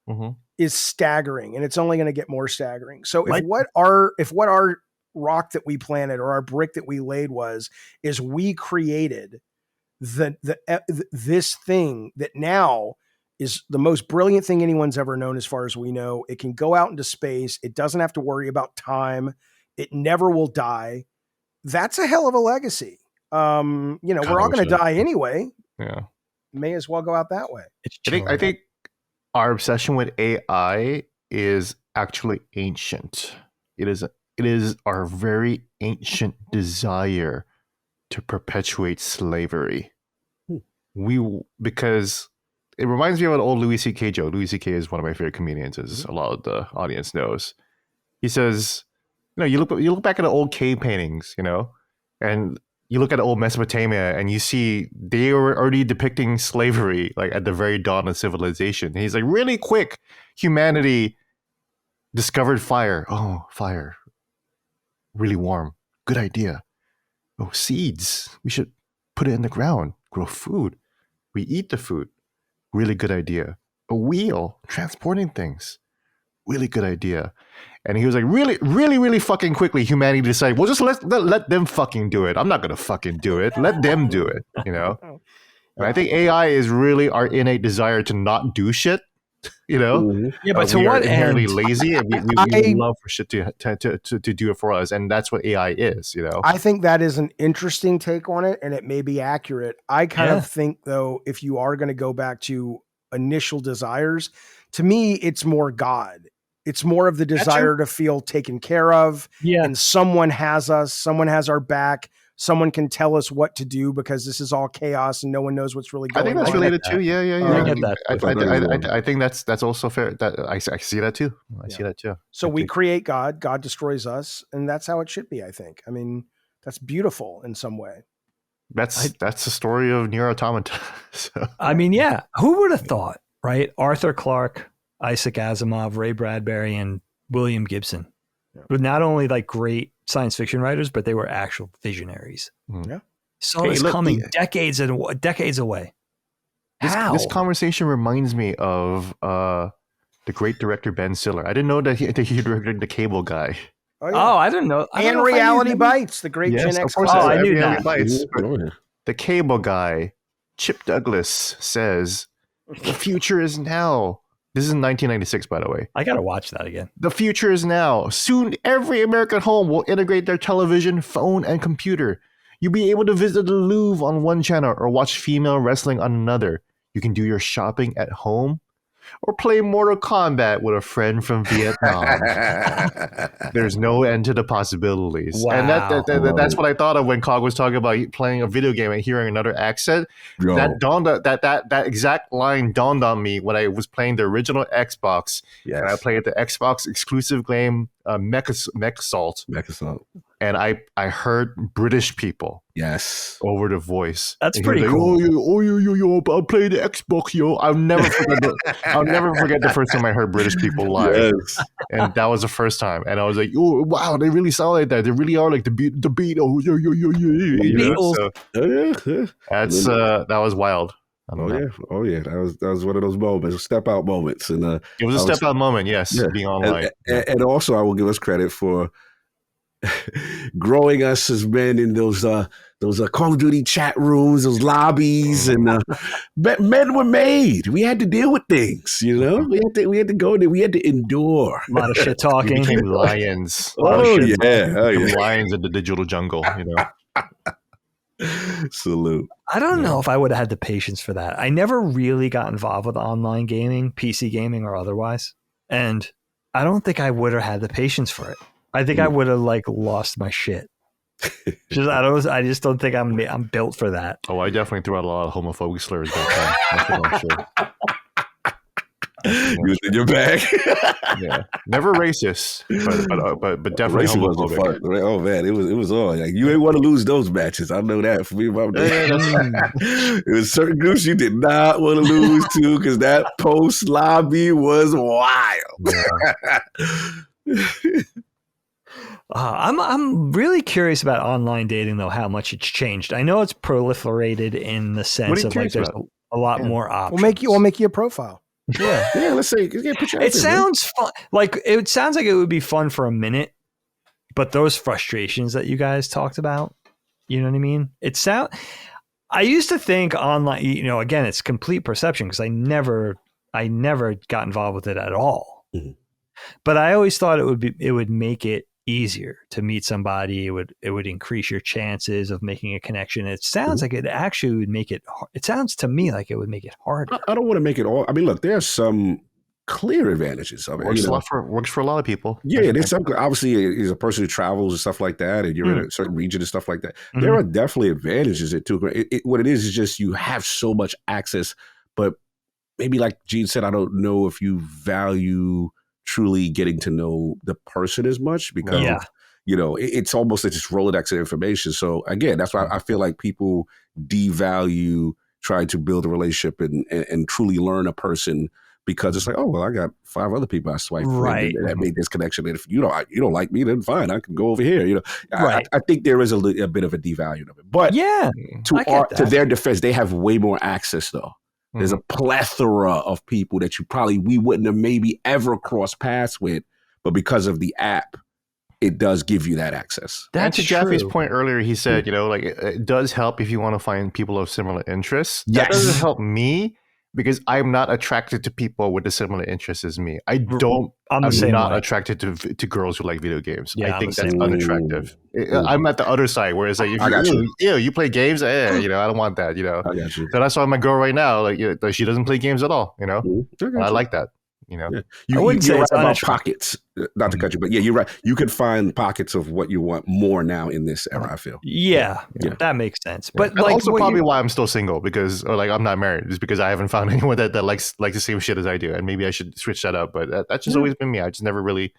is staggering, and it's only going to get more staggering. So if what our rock that we planted or our brick that we laid is we created this thing that now is the most brilliant thing anyone's ever known, as far as we know. It can go out into space. It doesn't have to worry about time. It never will die. That's a hell of a legacy. We're all going to die anyway. Yeah. May as well go out that way. I think our obsession with AI is actually ancient. It is our very ancient desire to perpetuate slavery. Because it reminds me of an old Louis C.K. joke. Louis C.K. is one of my favorite comedians, as a lot of the audience knows. He says, you look back at the old cave paintings, and you look at old Mesopotamia and you see they were already depicting slavery, like at the very dawn of civilization. And he's like, really quick, humanity discovered fire. Oh, fire. Really warm. Good idea. Oh, seeds. We should put it in the ground, grow food. We eat the food. Really good idea. A wheel, transporting things. Really good idea. And he was like, really, really, really fucking quickly, humanity decided, well, just let them fucking do it. I'm not going to fucking do it. Let them do it, And I think AI is really our innate desire to not do shit, Yeah, but to we what are inherently end? lazy, and we love for shit to do it for us. And that's what AI is, I think that is an interesting take on it, and it may be accurate. I kind of think, though, if you are going to go back to initial desires, to me, it's more God. It's more of the desire to feel taken care of. Yeah. And someone has us, someone has our back, someone can tell us what to do, because this is all chaos and no one knows what's really going on. I think that's related too. Yeah. I get that. I think that's also fair. That I see that too. I see that too. So we create God, God destroys us, and that's how it should be, I think. I mean, that's beautiful in some way. That's the story of Nier Automata. So. I mean, yeah. Who would have thought, right? Arthur Clarke, Isaac Asimov, Ray Bradbury, and William Gibson were not only like great science fiction writers, but they were actual visionaries. Yeah. Saw this coming decades away. This conversation reminds me of the great director Ben Stiller. I didn't know that he directed The Cable Guy. Oh, I didn't know. And Reality Bites, the great Gen X. I knew that. Bites, The Cable Guy, Chip Douglas says, the future is now. This is in 1996, by the way. I got to watch that again. The future is now. Soon, every American home will integrate their television, phone, and computer. You'll be able to visit the Louvre on one channel or watch female wrestling on another. You can do your shopping at home or play Mortal Kombat with a friend from Vietnam. There's no end to the possibilities. Wow. And that's what I thought of when Cog was talking about playing a video game and hearing another accent. That exact line dawned on me when I was playing the original Xbox. Yes. And I played the Xbox exclusive game Mech Assault. And I heard British people. Yes. Over the voice. That's pretty cool. I'll play the Xbox, yo. I'll never forget the first time I heard British people live. Yes. And that was the first time. And I was like, oh, wow, they really sound like that. They really are like the Beatles. That was wild. Oh yeah. That was one of those moments, step out moments. And it was a step out moment, yes, being online. And also I will give us credit for growing us as men in those Call of Duty chat rooms, those lobbies, and men were made. We had to deal with things, We had to go there. We had to endure a lot of shit talking. We became lions. Lions in the digital jungle. Salute. I don't know if I would have had the patience for that. I never really got involved with online gaming, PC gaming or otherwise, and I don't think I would have had the patience for it. I think I would have lost my shit. I just don't think I'm built for that. Oh, I definitely threw out a lot of homophobic slurs back then. That's what I'm sure. You was in your bag. Yeah, never racist, but definitely Racing was homophobic. fun. Oh man, it was on. Like, you ain't want to lose those matches. I know that for me. It was certain groups you did not want to lose to because that post lobby was wild. Yeah. I'm really curious about online dating though, how much it's changed. I know it's proliferated in the sense of like there's a lot more options. We'll make you a profile. Yeah. Yeah, let's say put your It sounds fun. Like it sounds like it would be fun for a minute, but those frustrations that you guys talked about, you know what I mean? I used to think online, again, it's complete perception because I never got involved with it at all. Mm-hmm. But I always thought it would make it easier to meet somebody. It would increase your chances of making a connection. It sounds like it actually would make it hard. It sounds to me like it would make it harder. I don't want to make it all. I mean, look, there are some clear advantages of it. Works for a lot of people. Yeah, there's some. Obviously, as a person who travels and stuff like that, and you're in a certain region and stuff like that, there are definitely advantages to it. What it is just you have so much access, but maybe like Gene said, I don't know if you value truly getting to know the person as much because it's almost like just Rolodex of information. So again, that's why I feel like people devalue trying to build a relationship and truly learn a person because it's like, oh well, I got 5 other people I swiped that made this connection. And if you don't like me, then fine, I can go over here. I think there is a bit of a devaluing of it, but to their defense, they have way more access though. There's a plethora of people that we wouldn't have maybe ever crossed paths with, but because of the app, it does give you that access. And to Jaffe's point earlier, he said, like it does help if you want to find people of similar interests. That doesn't help me because I'm not attracted to people with a similar interests as me. I'm not attracted to girls who like video games. I think that's unattractive. I'm at the other side, whereas like if you play games, I don't want that. I got you. So that's why my girl right now, like she doesn't play games at all. I like that. You're right about pockets. Not to cut you, but you're right. You can find pockets of what you want more now in this era, I feel. Yeah. That makes sense. But like, also probably why I'm still single I'm not married is because I haven't found anyone that likes the same shit as I do, and maybe I should switch that up. But that's just always been me. I just never really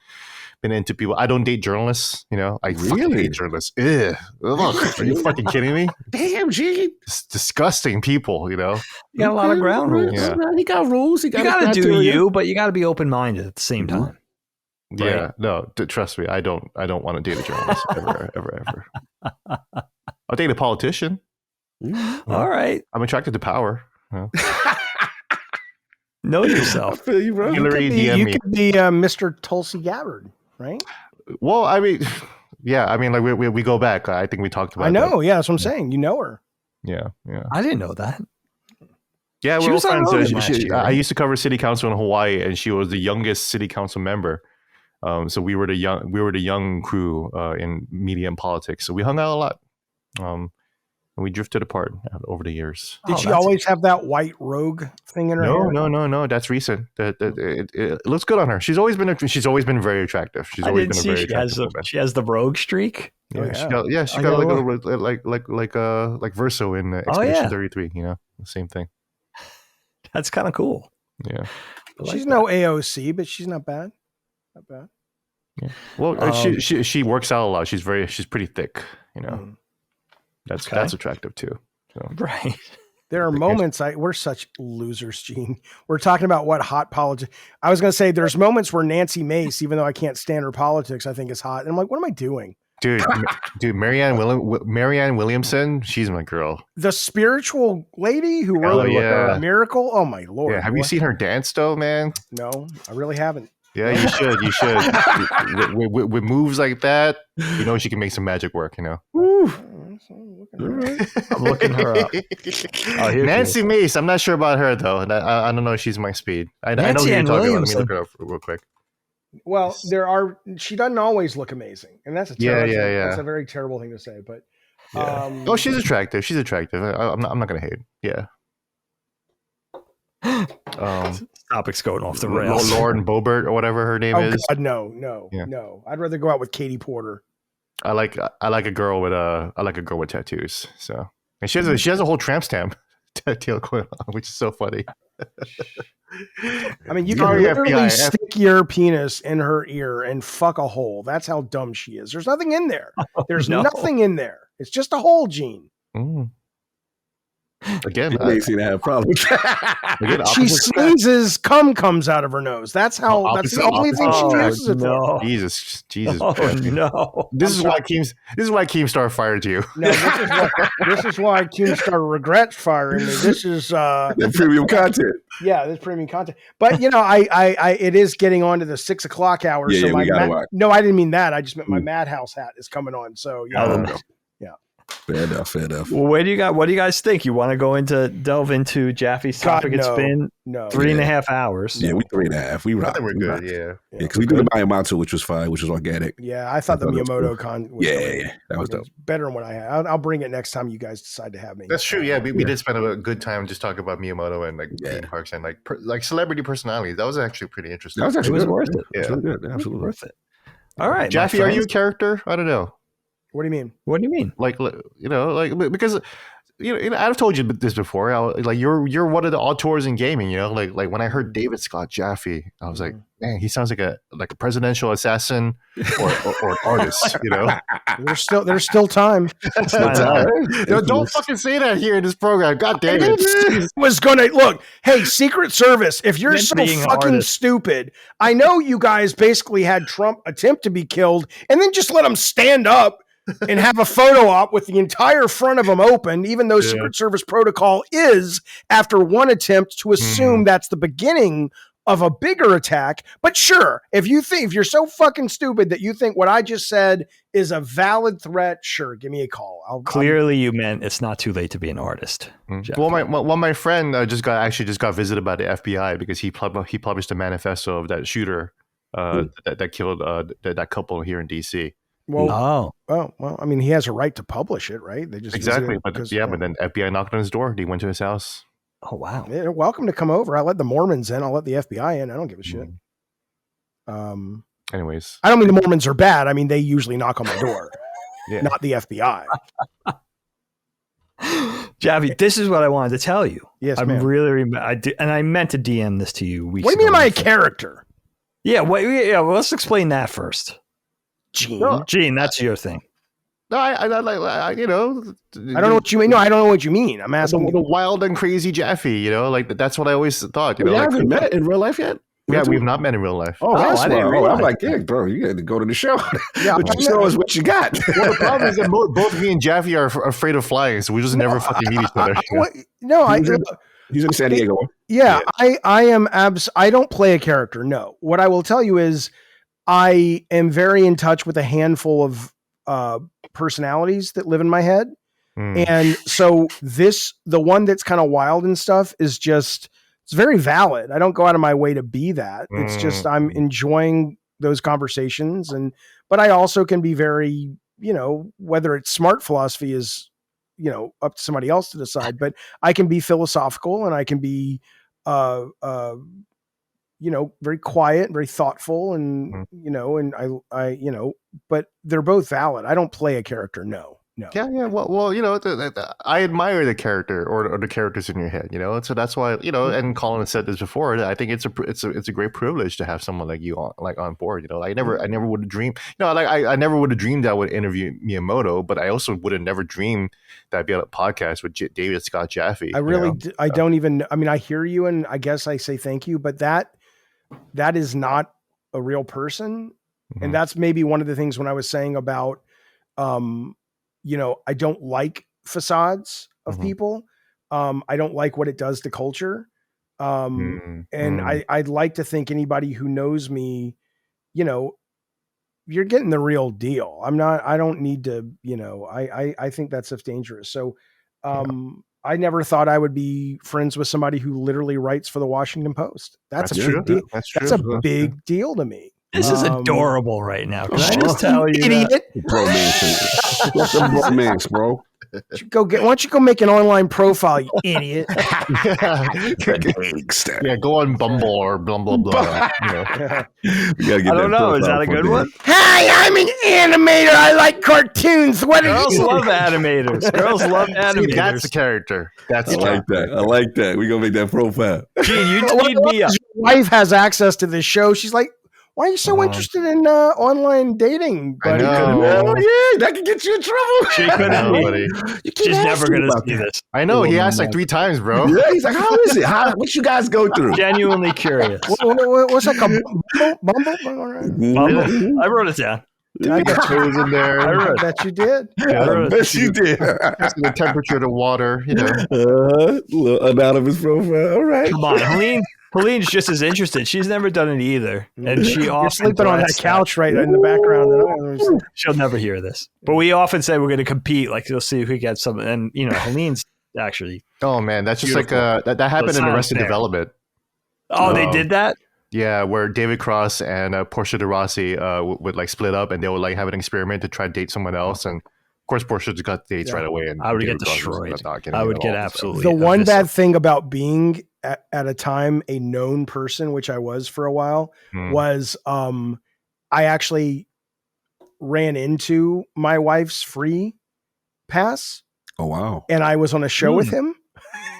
been into people. I don't date journalists. I fucking hate journalists. Ugh. Are you fucking kidding me? Damn, Gene. It's disgusting people. You got a lot of ground rules. Yeah. He got rules. You got to do you, but you got to be open minded at the same time. Right? Yeah, no, trust me, I don't want to date a journalist ever. I'll date a politician. All right. I'm attracted to power. Know yourself. I feel you, bro. You could be Mr. Tulsi Gabbard, right? Well, I mean, like we go back. I think we talked about. I know. Yeah, that's what I'm saying. You know her. Yeah. I didn't know that. Yeah, we're all friends. I right? used to cover city council in Hawaii, and she was the youngest city council member. So we were the young crew in media and politics. So we hung out a lot. And we drifted apart over the years. Did she always have that white rogue thing in her hair? No. That's recent. It looks good on her. She's always been very attractive. She's always been a very attractive woman. She has the rogue streak. Yeah, she got like Verso in Expedition 33. The same thing. That's kind of cool. Yeah. She's no AOC, but she's not bad. Not bad. Yeah. Well, she works out a lot. She's pretty thick. That's attractive too. So. Right. There are moments we're such losers, Gene. We're talking about what hot politics. I was going to say there's moments where Nancy Mace, even though I can't stand her politics, I think is hot. And I'm like, what am I doing? Dude, Marianne Williamson, she's my girl. The spiritual lady who wrote Miracle. Oh my Lord. Yeah. Have you seen her dance though, man? No, I really haven't. Yeah, you should. with moves like that, she can make some magic work, Woo. I'm looking her up. Nancy Mace, I'm not sure about her though. I don't know if she's my speed. I know who you're talking about. Let me look her up real quick. Well, she doesn't always look amazing, and that's that's a very terrible thing to say. But she's attractive. She's attractive. I'm not gonna hate. Yeah. Topic's going off the rails. Lauren Boebert or whatever her name is. God, no. I'd rather go out with Katie Porter. I like a girl with tattoos. So, and she has a whole tramp stamp tattoo going on, which is so funny. I mean, you Sorry, can literally FBI. stick your penis in her ear and fuck a hole. That's how dumb she is. There's nothing in there. There's nothing in there. It's just a hole, Gene. Mm. Again, You may seem to have a problem with again, She opposite sex. sneezes, cum comes out of her nose. That's how. That's the only thing she uses it for. Jesus. Oh Jaffe. no! This is why Keemstar fired you. No, this is why Keemstar regrets firing me. This is the premium content. yeah, this premium content. But you know, I it is getting on to the 6 o'clock hour. Yeah, so yeah, my we gotta watch. no, I didn't mean that. I just meant my Madhouse hat is coming on. So yeah, Fair enough. Well, what do you guys think? You want to delve into Jaffe's God, topic? It's no. been no. 3.5 hours. Yeah, we 3.5. We I rock. think we're We good. rock. Yeah. Yeah, because we did the Miyamoto, which was fine, which was organic. Yeah, I thought the I thought it was Miyamoto cool. con was Yeah, that was dope. better than what I had. I'll bring it next time you guys decide to have me. That's true. Yeah, we did spend a good time just talking about Miyamoto and like theme parks and like celebrity personalities. That was actually pretty interesting. That was actually worth it. Yeah, really good. Absolutely Worth it. All right, Jaffe, are you a character? I don't know. What do you mean? What do you mean? Like because I've told you this before. You're one of the auteurs in gaming. Like when I heard David Scott Jaffe, I was like, man, he sounds like a presidential assassin or an artist. There's still time. Don't fucking say that here in this program. God damn it! Was gonna look. Hey, Secret Service, if you're so being an fucking artist. stupid, I know you guys basically had Trump attempt to be killed, and then just let him stand up and have a photo op with the entire front of him open, even though Secret Service protocol is after one attempt to assume that's the beginning of a bigger attack. But sure, if you're so fucking stupid that you think what I just said is a valid threat, sure, give me a call. Clearly, you meant it's not too late to be an artist. Jaffe. Well, my friend just got visited by the FBI because he published a manifesto of that shooter that killed that couple here in DC. Well, I mean, he has a right to publish it, right? They just Exactly, but then FBI knocked on his door. He went to his house. Oh wow! They're welcome to come over. I'll let the Mormons in. I'll let the FBI in. I don't give a shit. Anyways, I don't mean the Mormons are bad. I mean they usually knock on my door, not the FBI. Jaffe, this is what I wanted to tell you. Yes, I'm ma'am. and I meant to DM this to you weeks What do you mean, ago. am I a character? Yeah, well, let's explain that first. Gene, that's your thing. no, I I don't know what you mean. No, I don't know what you mean. I'm asking the wild and crazy Jaffe. Like that's what I always thought. You haven't met in real life yet? Yeah, we've not met in real life. Oh, that's I didn't why. realize I'm like, yeah, bro, you got to go to the show. Yeah, What you show us what you got. Well, the problem is that both me and Jaffe are afraid of flying, so we just never fucking meet each other. He's in San Diego. Yeah, I am I don't play a character. No. What I will tell you is I am very in touch with a handful of personalities that live in my head. And so the one that's kind of wild and stuff is just, it's very valid. I don't go out of my way to be that. It's just, I'm enjoying those conversations. But I also can be very, whether it's smart philosophy is, up to somebody else to decide, but I can be philosophical and I can be, very quiet, very thoughtful and, and I, but they're both valid. I don't play a character. No. Yeah. Well, I admire the character or the characters in your head, so that's why, and Colin said this before. I think it's a great privilege to have someone like you on board. I never would have dreamed, I never would have dreamed I would interview Miyamoto, but I also would have never dreamed that I'd be on a podcast with David Scott Jaffe. I really, I don't even, I mean, I hear you and I guess I say thank you, but that is not a real person. And that's maybe one of the things when I was saying about, I don't like facades of people. I don't like what it does to culture. And I'd like to think anybody who knows me, you're getting the real deal. I don't need to, I think that stuff's dangerous. So, I never thought I would be friends with somebody who literally writes for the Washington Post. That's a big deal. That's a big deal to me. This is adorable right now. Can I just tell you? Idiot. Bromance, bro. Why don't you go make an online profile, you idiot? Yeah, go on Bumble or blah blah blah. You know. We gotta get I don't that know. Is profile that a good photo. one? Hi, I'm an animator. I like cartoons. What are Girls you? love animators. Girls love See, that's the animators. character. That's I the like that. I like that. We gonna make that profile. Gene, you teed me up. Your wife has access to this show. She's like, why are you so interested in online dating, buddy? I know. Oh yeah, that can get you in trouble. She I couldn't know, be. buddy. You keep She's never asking going to about see that. this. I know. He Woman asked like never. 3 times, bro. Yeah, he's like, how is it? What you guys go through? Genuinely curious. What's that called? Bumble? Mhm. I wrote it down. I got toes in there. I bet you did. I bet you did. The temperature of the water. You know. Little anonymous profile. All right. Come on, Helene's just as interested. She's never done it either, and she You're often sleeping on that threats couch right in the background. She'll never hear this, but we often say we're going to compete. Like you'll see if we get some, and Helene's actually. Oh man, that's just Beautiful. like that happened That's in not Arrested fair. Development. Oh, they did that. Yeah, where David Cross and Portia de Rossi would like split up, and they would like have an experiment to try to date someone else, and of course Portia just got dates right away, and I would David get Cross was destroyed. not getting I it would at get all, so. absolutely. The one eviscerated. bad thing about being at a time a known person, which I was for a while, was I actually ran into my wife's free pass, Oh wow. and I was on a show with him.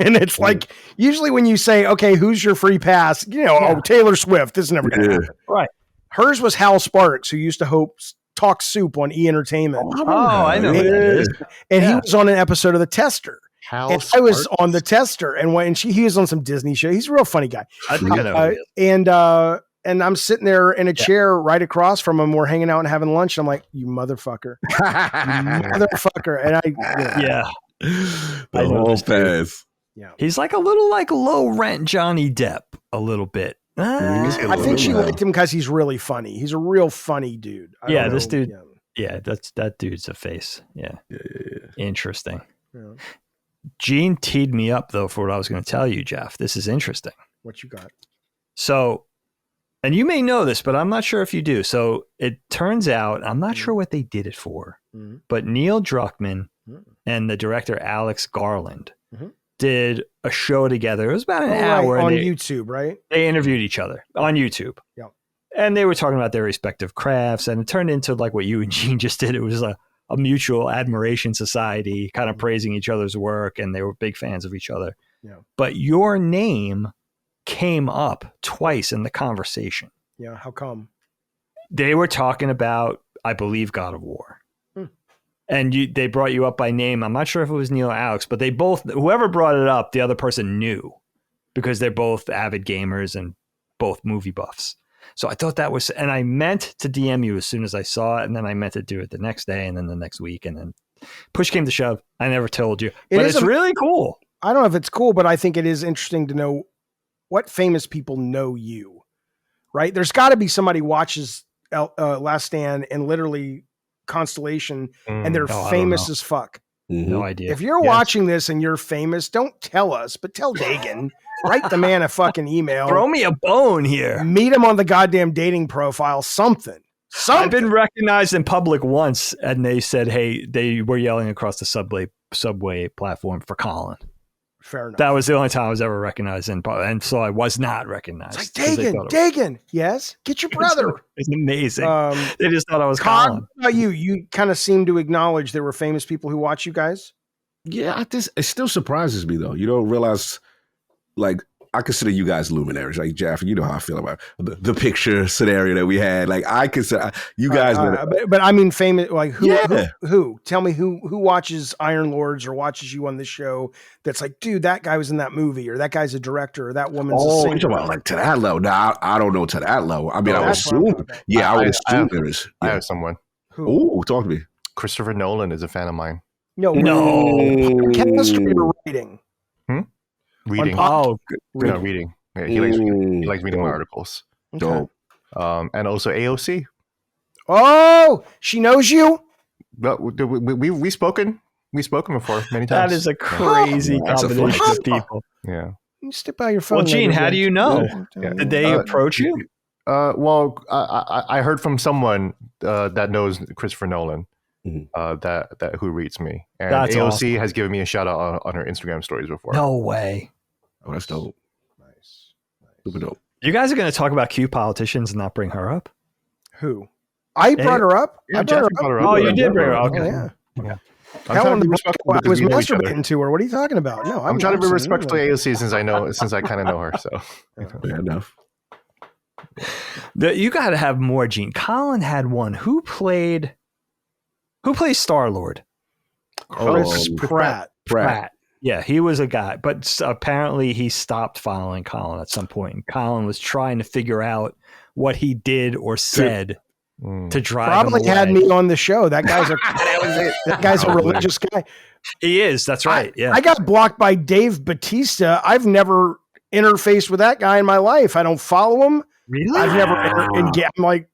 And it's like, usually when you say, okay, who's your free pass? Oh, Taylor Swift. This is never going to happen. Right. Hers was Hal Sparks, who used to talk soup on E! Entertainment. Oh, I know. Who that is. And he was on an episode of The Tester. Hal And I was Sparks? on The Tester. And he was on some Disney show. He's a real funny guy. I think I know. Who it is. And I'm sitting there in a chair right across from him. We're hanging out and having lunch. And I'm like, you motherfucker. You motherfucker. And Yeah. The whole pass. Yeah. He's like a little like low rent Johnny Depp a little bit. I think she liked him because he's really funny. He's a real funny dude. I don't this know. dude. Yeah, that dude's a face. Yeah. Interesting. Yeah. Gene teed me up though for what I was going to tell you, Jeff. This is interesting. What you got? So, and you may know this, but I'm not sure if you do. So it turns out, I'm not sure what they did it for, but Neil Druckmann and the director Alex Garland did a show together. It was about an hour. On YouTube, right? They interviewed each other on YouTube. Yeah. And they were talking about their respective crafts, and it turned into like what you and Gene just did. It was a mutual admiration society, kind of praising each other's work, and they were big fans of each other. Yeah. But your name came up twice in the conversation. Yeah. How come? They were talking about, I believe, God of War. And they brought you up by name. I'm not sure if it was Neil or Alex, but they both, whoever brought it up, the other person knew because they're both avid gamers and both movie buffs. So I thought that was, and I meant to DM you as soon as I saw it. And then I meant to do it the next day and then the next week. And then push came to shove. I never told you, but it's really cool. I don't know if it's cool, but I think it is interesting to know what famous people know you, right? There's got to be somebody watches Last Stand and literally Constellation and they're famous as fuck. No idea. If you're watching this and you're famous, don't tell us, but tell Dagan. Write the man a fucking email. Throw me a bone here. Meet him on the goddamn dating profile. Something. I've been recognized in public once, and they said, "Hey, they were yelling across the subway platform for Colin." Fair enough. That was the only time I was ever recognized in public, and so I was not recognized. It's like Dagan. Yes, get your brother. It's amazing. They just thought I was Colin. Colin. How about you? You kind of seem to acknowledge there were famous people who watch you guys. Yeah, it still surprises me though. You don't realize, like, I consider you guys luminaries. Like Jaffe, you know how I feel about the picture scenario that we had. Like I consider you guys, but I mean, famous. Like who? Who? Tell me who watches Iron Lords or watches you on this show? That's like, dude, that guy was in that movie, or that guy's a director, or that woman's a singer. You're talking about like to that level. Now I don't know to that level. I mean, I would assume. Yeah, I would assume there is. I have someone. Who? Talk to me. Christopher Nolan is a fan of mine. No. Chemistry or writing. Reading. Reading. Yeah, he likes reading my articles. Dope. And also AOC. Oh, she knows you. But we've spoken before many times. That is a crazy combination of people. Yeah. You step out your phone. Well, Gene, how do you know? Yeah. Did they approach you? Well, I heard from someone that knows Christopher Nolan. that who reads me. And That's AOC awesome. has given me a shout out on her Instagram stories before. No way. Oh, that's dope. Nice. Super dope. You guys are going to talk about Q politicians and not bring her up? Who? I brought her up. Yeah, I brought her Jaffe up. brought her up. Oh, you did bring her up. Oh, Okay. yeah. I'm Hell, trying in to the be respectful I because was we know each other. masturbating to her. What are you talking about? No, I'm trying to be absolutely- respectful to AOC since I kind of know her. So Fair enough. You got to have more, Gene. Colin had one. Who plays Star-Lord? Chris Pratt. Yeah, he was a guy, but apparently he stopped following Colin at some point. And Colin was trying to figure out what he did or said to drive Probably him away. had me on the show. That guy's a religious guy. He is. That's right. Yeah. I got blocked by Dave Bautista. I've never interfaced with that guy in my life. I don't follow him. Really? I've never. I'm like,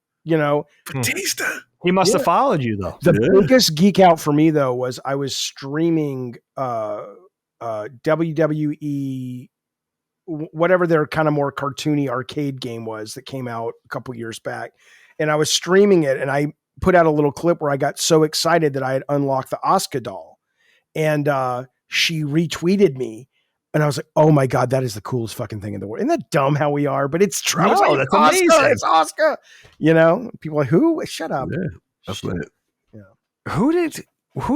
Batista. He must have followed you though. The biggest geek out for me though was I was streaming WWE, whatever their kind of more cartoony arcade game was that came out a couple years back, and I was streaming it, and I put out a little clip where I got so excited that I had unlocked the Asuka doll, and she retweeted me. And I was like, "Oh my god, that is the coolest fucking thing in the world." Isn't that dumb how we are? But it's true. No, that's Asuka, amazing. it's Asuka. People are like, who? Shut up. Yeah, that's lit. Who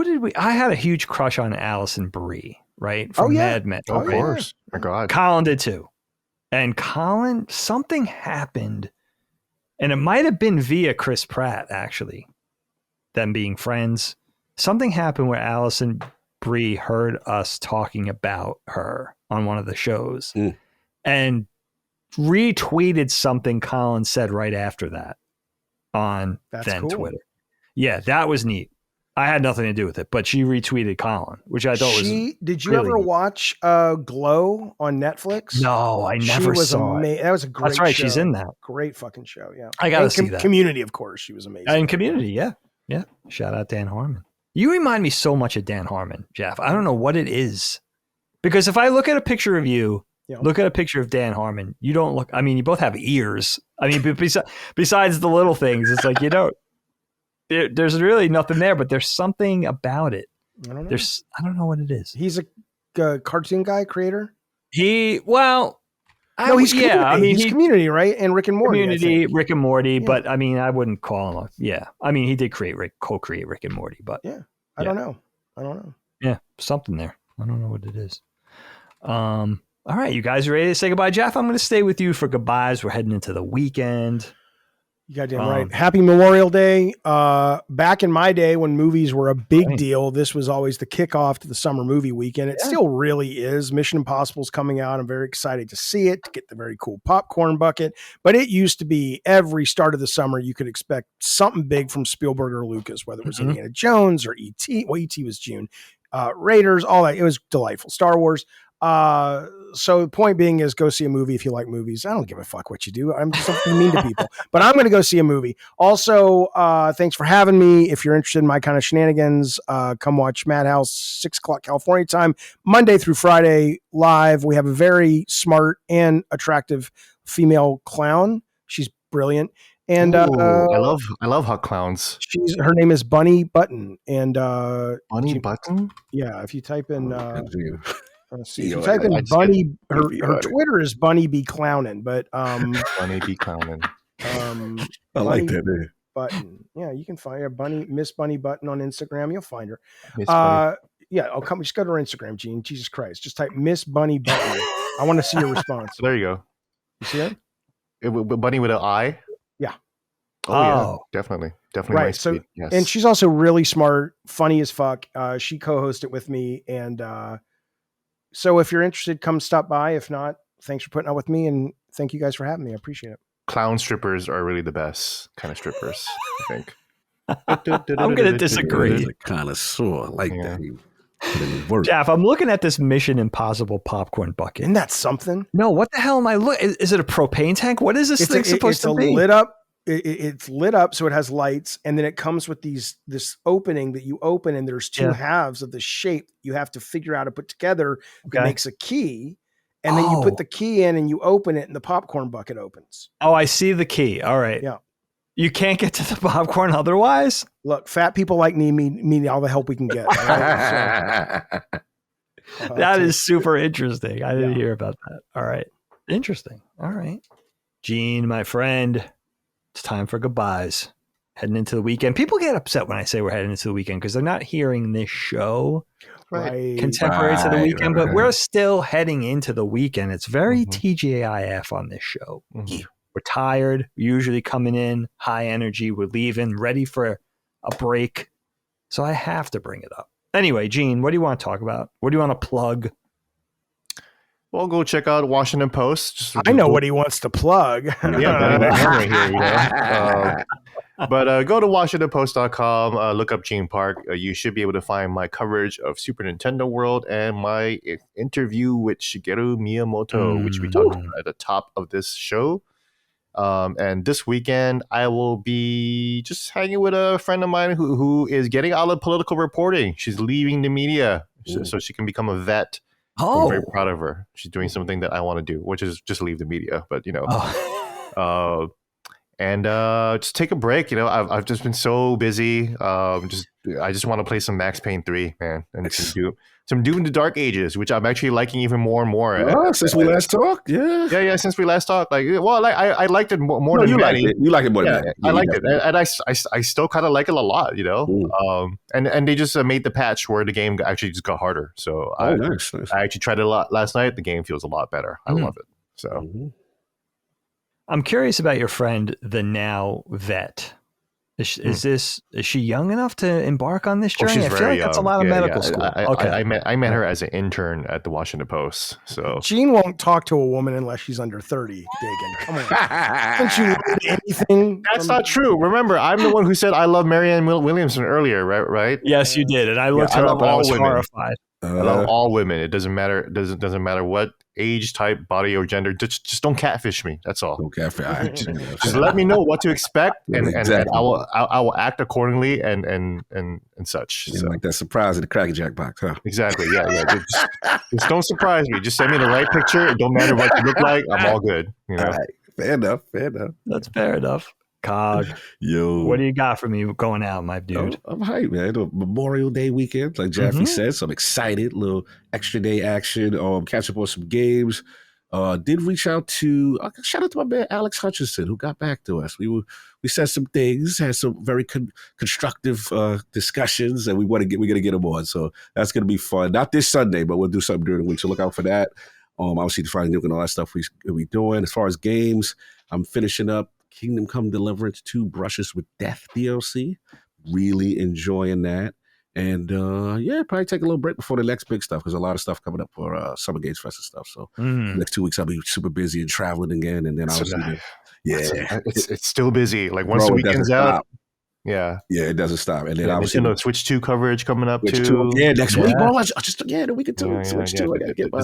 did we? I had a huge crush on Allison Brie, right? From Mad Men. of right? course. My God. Colin did too. And Colin, something happened, and it might have been via Chris Pratt, actually, them being friends. Something happened where Allison Brie heard us talking about her on one of the shows and retweeted something Colin said right after that on Cool. Twitter. Yeah, that was neat. I had nothing to do with it, but she retweeted Colin, which I thought was. Did you really ever neat. watch Glow on Netflix? No, I never saw it. That was a great That's right. show. She's in that. Great fucking show. Yeah. I gotta And see that. Community, of course. She was amazing. In Community, yeah. Yeah. Shout out Dan Harmon. You remind me so much of Dan Harmon, Jeff. I don't know what it is. Because if I look at a picture of you, look at a picture of Dan Harmon, you don't look, I mean, you both have ears. I mean, besides the little things, it's like, there's really nothing there, but there's something about it. I don't know. I don't know what it is. He's a cartoon guy, creator? He's Community. He's Community, right? And Rick and Morty. Community, Rick and Morty, but I mean, I wouldn't call him I mean, he did co-create Rick and Morty, but I don't know. Yeah, something there. I don't know what it is. All right, you guys ready to say goodbye? Jeff, I'm going to stay with you for goodbyes. We're heading into the weekend. You goddamn right. Happy Memorial Day. Back in my day when movies were a big deal, this was always the kickoff to the summer movie weekend. It still really is. Mission Impossible's coming out. I'm very excited to see it, to get the very cool popcorn bucket. But it used to be every start of the summer, you could expect something big from Spielberg or Lucas, whether it was Indiana Jones or E.T. Well, E.T. was June. Raiders, all that. It was delightful. Star Wars. So the point being is go see a movie if you like movies. I don't give a fuck what you do. I'm just mean to people, but I'm going to go see a movie. Also, thanks for having me. If you're interested in my kind of shenanigans, come watch Madhouse, 6:00 California time, Monday through Friday live. We have a very smart and attractive female clown. She's brilliant. And I love hot clowns. Her name is Bunny Button. And Bunny Button? Yeah, if you type in let's see. If you Yo, type in I Bunny, her Twitter is Bunny Be Clownin', but Bunny Be Clownin'. I like that name. Button. Yeah, you can find her Miss Bunny Button on Instagram. You'll find her. Just go to her Instagram, Gene. Jesus Christ. Just type Miss Bunny Button. I want to see your response. So there you go. You see that? Bunny with an I? Yeah. Oh, yeah. Definitely. Right. So, yes. And she's also really smart, funny as fuck. She co-hosted with me. And so if you're interested, come stop by. If not, thanks for putting up with me. And thank you guys for having me. I appreciate it. Clown strippers are really the best kind of strippers, I think. I'm going to disagree. A connoisseur like that. Jeff, I'm looking at this Mission Impossible popcorn bucket. Isn't that something? No, what the hell am I looking? Is it a propane tank? What is this thing supposed to be? Lit up. It's lit up, so it has lights, and then it comes with this opening that you open, and there's two halves of the shape you have to figure out to put together. It makes a key, and then you put the key in, and you open it, and the popcorn bucket opens. Oh, I see the key. All right. Yeah. You can't get to the popcorn otherwise? Look, fat people like me need all the help we can get. All right? That is super interesting. I didn't hear about that. All right. Interesting. All right. Gene, my friend, it's time for goodbyes. Heading into the weekend. People get upset when I say we're heading into the weekend because they're not hearing this show contemporary to the weekend, but we're still heading into the weekend. It's very TGIF on this show. We're tired, usually coming in, high energy. We're leaving, ready for a break. So I have to bring it up. Anyway, Gene, what do you want to talk about? What do you want to plug? Well, go check out Washington Post. I know what he wants to plug. But go to WashingtonPost.com, look up Gene Park. You should be able to find my coverage of Super Nintendo World and my interview with Shigeru Miyamoto, which we talked about at the top of this show. And this weekend, I will be just hanging with a friend of mine who is getting out of political reporting. She's leaving the media so she can become a vet. Oh, I'm very proud of her. She's doing something that I want to do, which is just leave the media. But and just take a break. I've just been so busy. I just want to play some Max Payne 3, man, and some Doom the Dark Ages, which I'm actually liking even more and more. Since we last talked, yeah. Since we last talked, I liked it more than you many. liked it. You like it more than that. I liked it, and I still kind of like it a lot. And they just made the patch where the game actually just got harder. So nice. I actually tried it a lot last night. The game feels a lot better. I love it. So. I'm curious about your friend, the now vet. Is she young enough to embark on this journey? She's I feel like that's a lot of medical school. I met her as an intern at the Washington Post. So Gene won't talk to a woman unless she's under 30. Dagan, come on. Haven't you learned anything? That's not true. Remember, I'm the one who said I love Marianne Williamson earlier, right? Yes, you did, and I looked her up and I was horrified. I love all women. It doesn't matter. It doesn't matter what age, type, body, or gender. Just don't catfish me. That's all. Don't catfish. Just let me know what to expect, and I will act accordingly and such. So. Like that surprise in the Cracker Jack box, huh? Exactly. Yeah. Just don't surprise me. Just send me the right picture. It don't matter what you look like. I'm all good. All right. Fair enough. That's fair enough. Cog. Yo. What do you got for me going out, my dude? I'm hyped, man. Memorial Day weekend, like Jaffe said, so I'm excited. Little extra day action. Catch up on some games. Did reach out to shout out to my man Alex Hutchinson, who got back to us. We said some things, had some very constructive discussions, and we're gonna get him on. So that's gonna be fun. Not this Sunday, but we'll do something during the week. So look out for that. Obviously the Friday Nuke and all that stuff we doing. As far as games, I'm finishing up Kingdom Come Deliverance 2 Brushes with Death DLC. Really enjoying that. And probably take a little break before the next big stuff, because a lot of stuff coming up for Summer Games Fest and stuff. So next 2 weeks I'll be super busy and traveling again. And then it's still busy. Like once the weekend's out. Yeah, it doesn't stop. And then obviously Switch 2 coverage coming up too. Next week. Bro, the week or two. Switch 2. I gotta get by.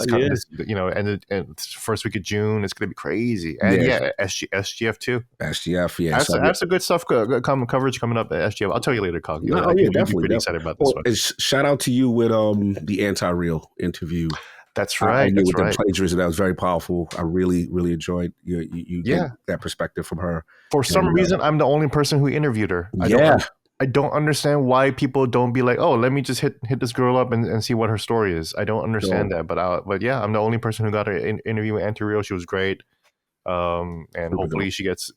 And first week of June, it's gonna be crazy. And SGF too. SGF, that's a good stuff. Coverage coming up at SGF. I'll tell you later, Cog. Definitely. Pretty excited about this one. And shout out to you with the anti-real interview. That's right. With the plagiarism, that was very powerful. I really, really enjoyed you get that perspective from her. For some reason, I'm the only person who interviewed her. I don't understand why people don't be like, oh, let me just hit this girl up and see what her story is. I don't understand that. But I'm the only person who got an interview with anti-real. She was great. And hopefully she gets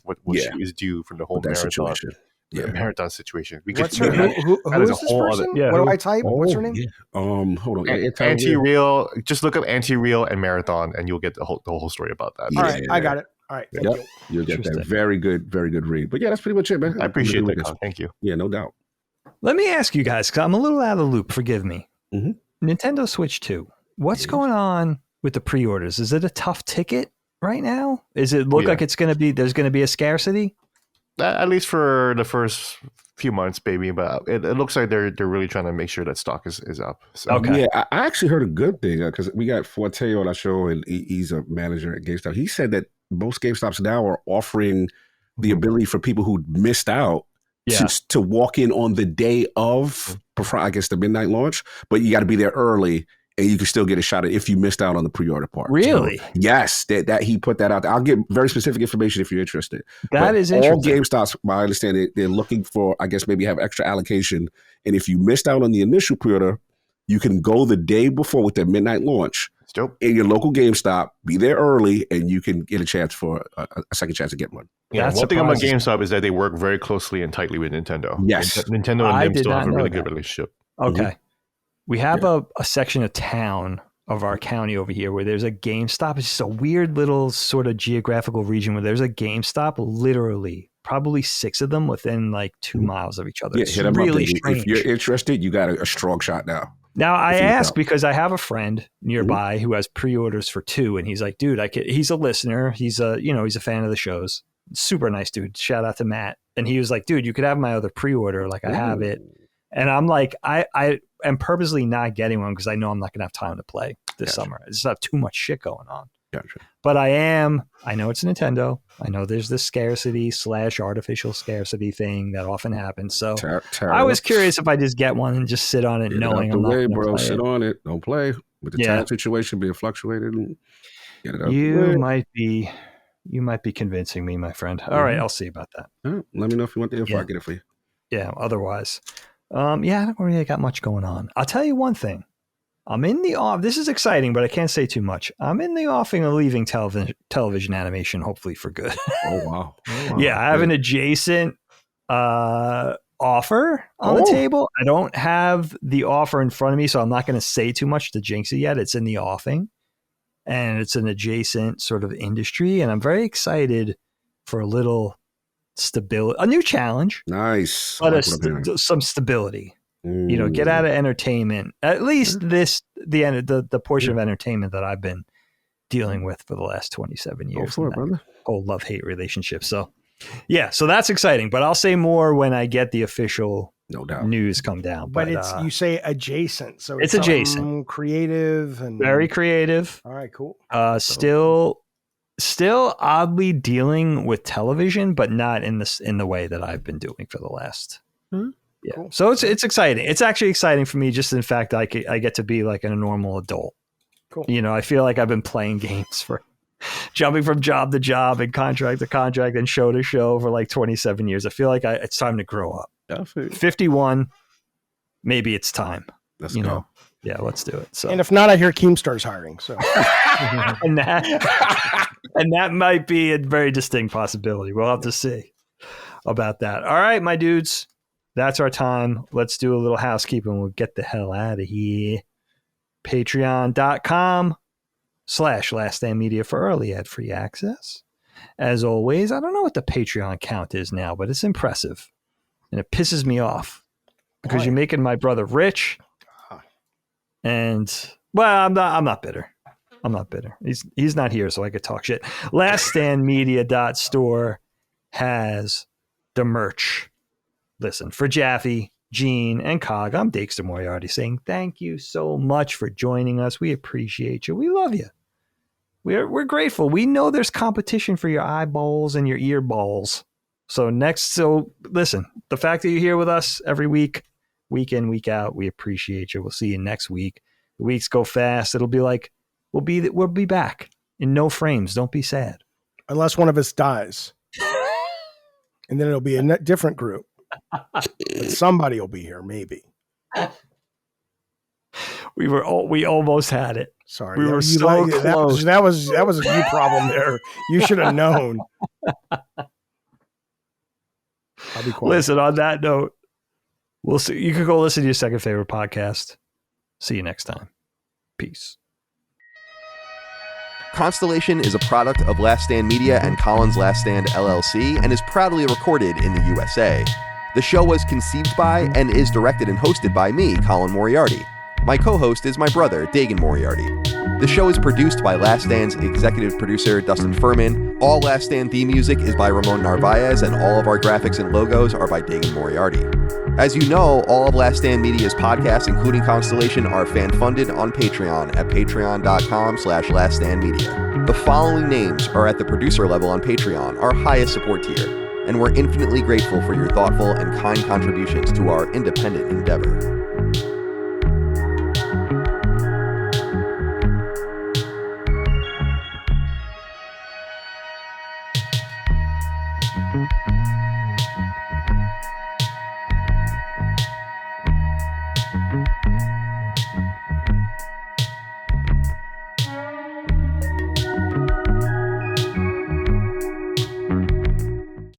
what she is due from the whole marathon. Situation. Marathon situation. Who is this person? What do I type? What's her name? Hold on. Anti-real. Just look up anti-real and marathon, and you'll get the whole story about that. All right, I got it. All right, thank you. You'll get that. Very good read. But that's pretty much it, man. I appreciate that. Thank you. Yeah, no doubt. Let me ask you guys, because I'm a little out of the loop. Forgive me. Nintendo Switch 2. What's going on with the pre-orders? Is it a tough ticket right now? Is it look like it's going to be? There's going to be a scarcity. At least for the first few months, baby. But it looks like they're really trying to make sure that stock is up. So. Okay. Yeah, I actually heard a good thing because we got Forte on our show, and he's a manager at GameStop. He said that most GameStops now are offering the ability for people who missed out to walk in on the day of, I guess, the midnight launch. But you got to be there early and you can still get a shot at if you missed out on the pre-order part. Really? So, yes, that he put that out there. I'll get very specific information if you're interested. That is interesting. All GameStops, I understand, they're looking for, I guess, maybe have extra allocation. And if you missed out on the initial pre-order, you can go the day before with their midnight launch in your local GameStop, be there early, and you can get a chance for a second chance to get one. Yeah, one thing about GameStop is that they work very closely and tightly with Nintendo. Yes. Nintendo and them still have a really good relationship. Okay. Mm-hmm. We have a section of town of our county over here where there's a GameStop. It's just a weird little sort of geographical region where there's a GameStop, literally probably 6 of them within like 2 miles of each other. Yeah, it's hit them really up. strange. If you're interested, you got a strong shot now. Now, I ask because I have a friend nearby who has pre-orders for 2, and he's like, dude, he's a listener. He's a fan of the shows. Super nice dude. Shout out to Matt. And he was like, dude, you could have my other pre-order. Like, I have it. And I'm like, I am purposely not getting one because I know I'm not going to have time to play this summer. I just have too much shit going on. Gotcha. But I know it's Nintendo. I know there's this scarcity / artificial scarcity thing that often happens. So I was curious if I just get one and just sit on it knowing I'm not going to play sit it. on it. Don't play. With the time situation being fluctuated. And get it out You might be convincing me, my friend. All right, I'll see about that. Let me know if you want the info. I'll get it for you. Yeah, otherwise. I don't really got much going on. I'll tell you one thing. I'm in the off. This is exciting, but I can't say too much. I'm in the offing of leaving television animation, hopefully for good. Oh, wow. Yeah, I have an adjacent offer on the table. I don't have the offer in front of me, so I'm not going to say too much to jinx it yet. It's in the offing, and it's an adjacent sort of industry, and I'm very excited for a little stability, a new challenge. Nice. But some stability. Get out of entertainment. At least the portion of entertainment that I've been dealing with for the last 27 years. Go for it, brother. Whole love-hate relationship. So, so that's exciting. But I'll say more when I get the official news come down. But it's you say adjacent, so it's adjacent, creative and very creative. All right, cool. Still oddly dealing with television, but not in the way that I've been doing for the last. Yeah. Cool. So it's exciting. It's actually exciting for me just in fact I get to be like a normal adult. Cool. I feel like I've been playing games for jumping from job to job and contract to contract and show to show for like 27 years. I feel like it's time to grow up. Definitely. 51, maybe it's time. Let's go. Yeah, let's do it. So, and if not, I hear Keemstar's hiring. So, and that might be a very distinct possibility. We'll have to see about that. All right, my dudes. That's our time. Let's do a little housekeeping. We'll get the hell out of here. Patreon.com/LastStandMedia for early ad-free access. As always, I don't know what the Patreon count is now, but it's impressive. And it pisses me off because you're making my brother rich. And, well, I'm not bitter. I'm not bitter. He's not here, so I could talk shit. LastStandMedia.store has the merch. Listen, for Jaffe, Gene, and Cog, I'm daganDexter Moriarty saying thank you so much for joining us. We appreciate you. We love you. We're grateful. We know there's competition for your eyeballs and your ear balls. So listen, the fact that you're here with us every week, week in, week out, we appreciate you. We'll see you next week. The weeks go fast. It'll be like we'll be back in no frames. Don't be sad. Unless one of us dies. And then it'll be a different group. But somebody will be here, maybe. We almost had it. Sorry, we were so close. That was a you problem there. You should have known. I'll be quiet. Listen, on that note, we'll see. You can go listen to your second favorite podcast. See you next time. Peace. Constellation is a product of Last Stand Media and Collins Last Stand LLC and is proudly recorded in the USA. The show was conceived by and is directed and hosted by me, Colin Moriarty. My co-host is my brother, Dagan Moriarty. The show is produced by Last Stand's executive producer, Dustin Furman. All Last Stand theme music is by Ramon Narvaez, and all of our graphics and logos are by Dagan Moriarty. As you know, all of Last Stand Media's podcasts, including Constellation, are fan-funded on Patreon at patreon.com/laststandmedia. The following names are at the producer level on Patreon, our highest support tier, and we're infinitely grateful for your thoughtful and kind contributions to our independent endeavor.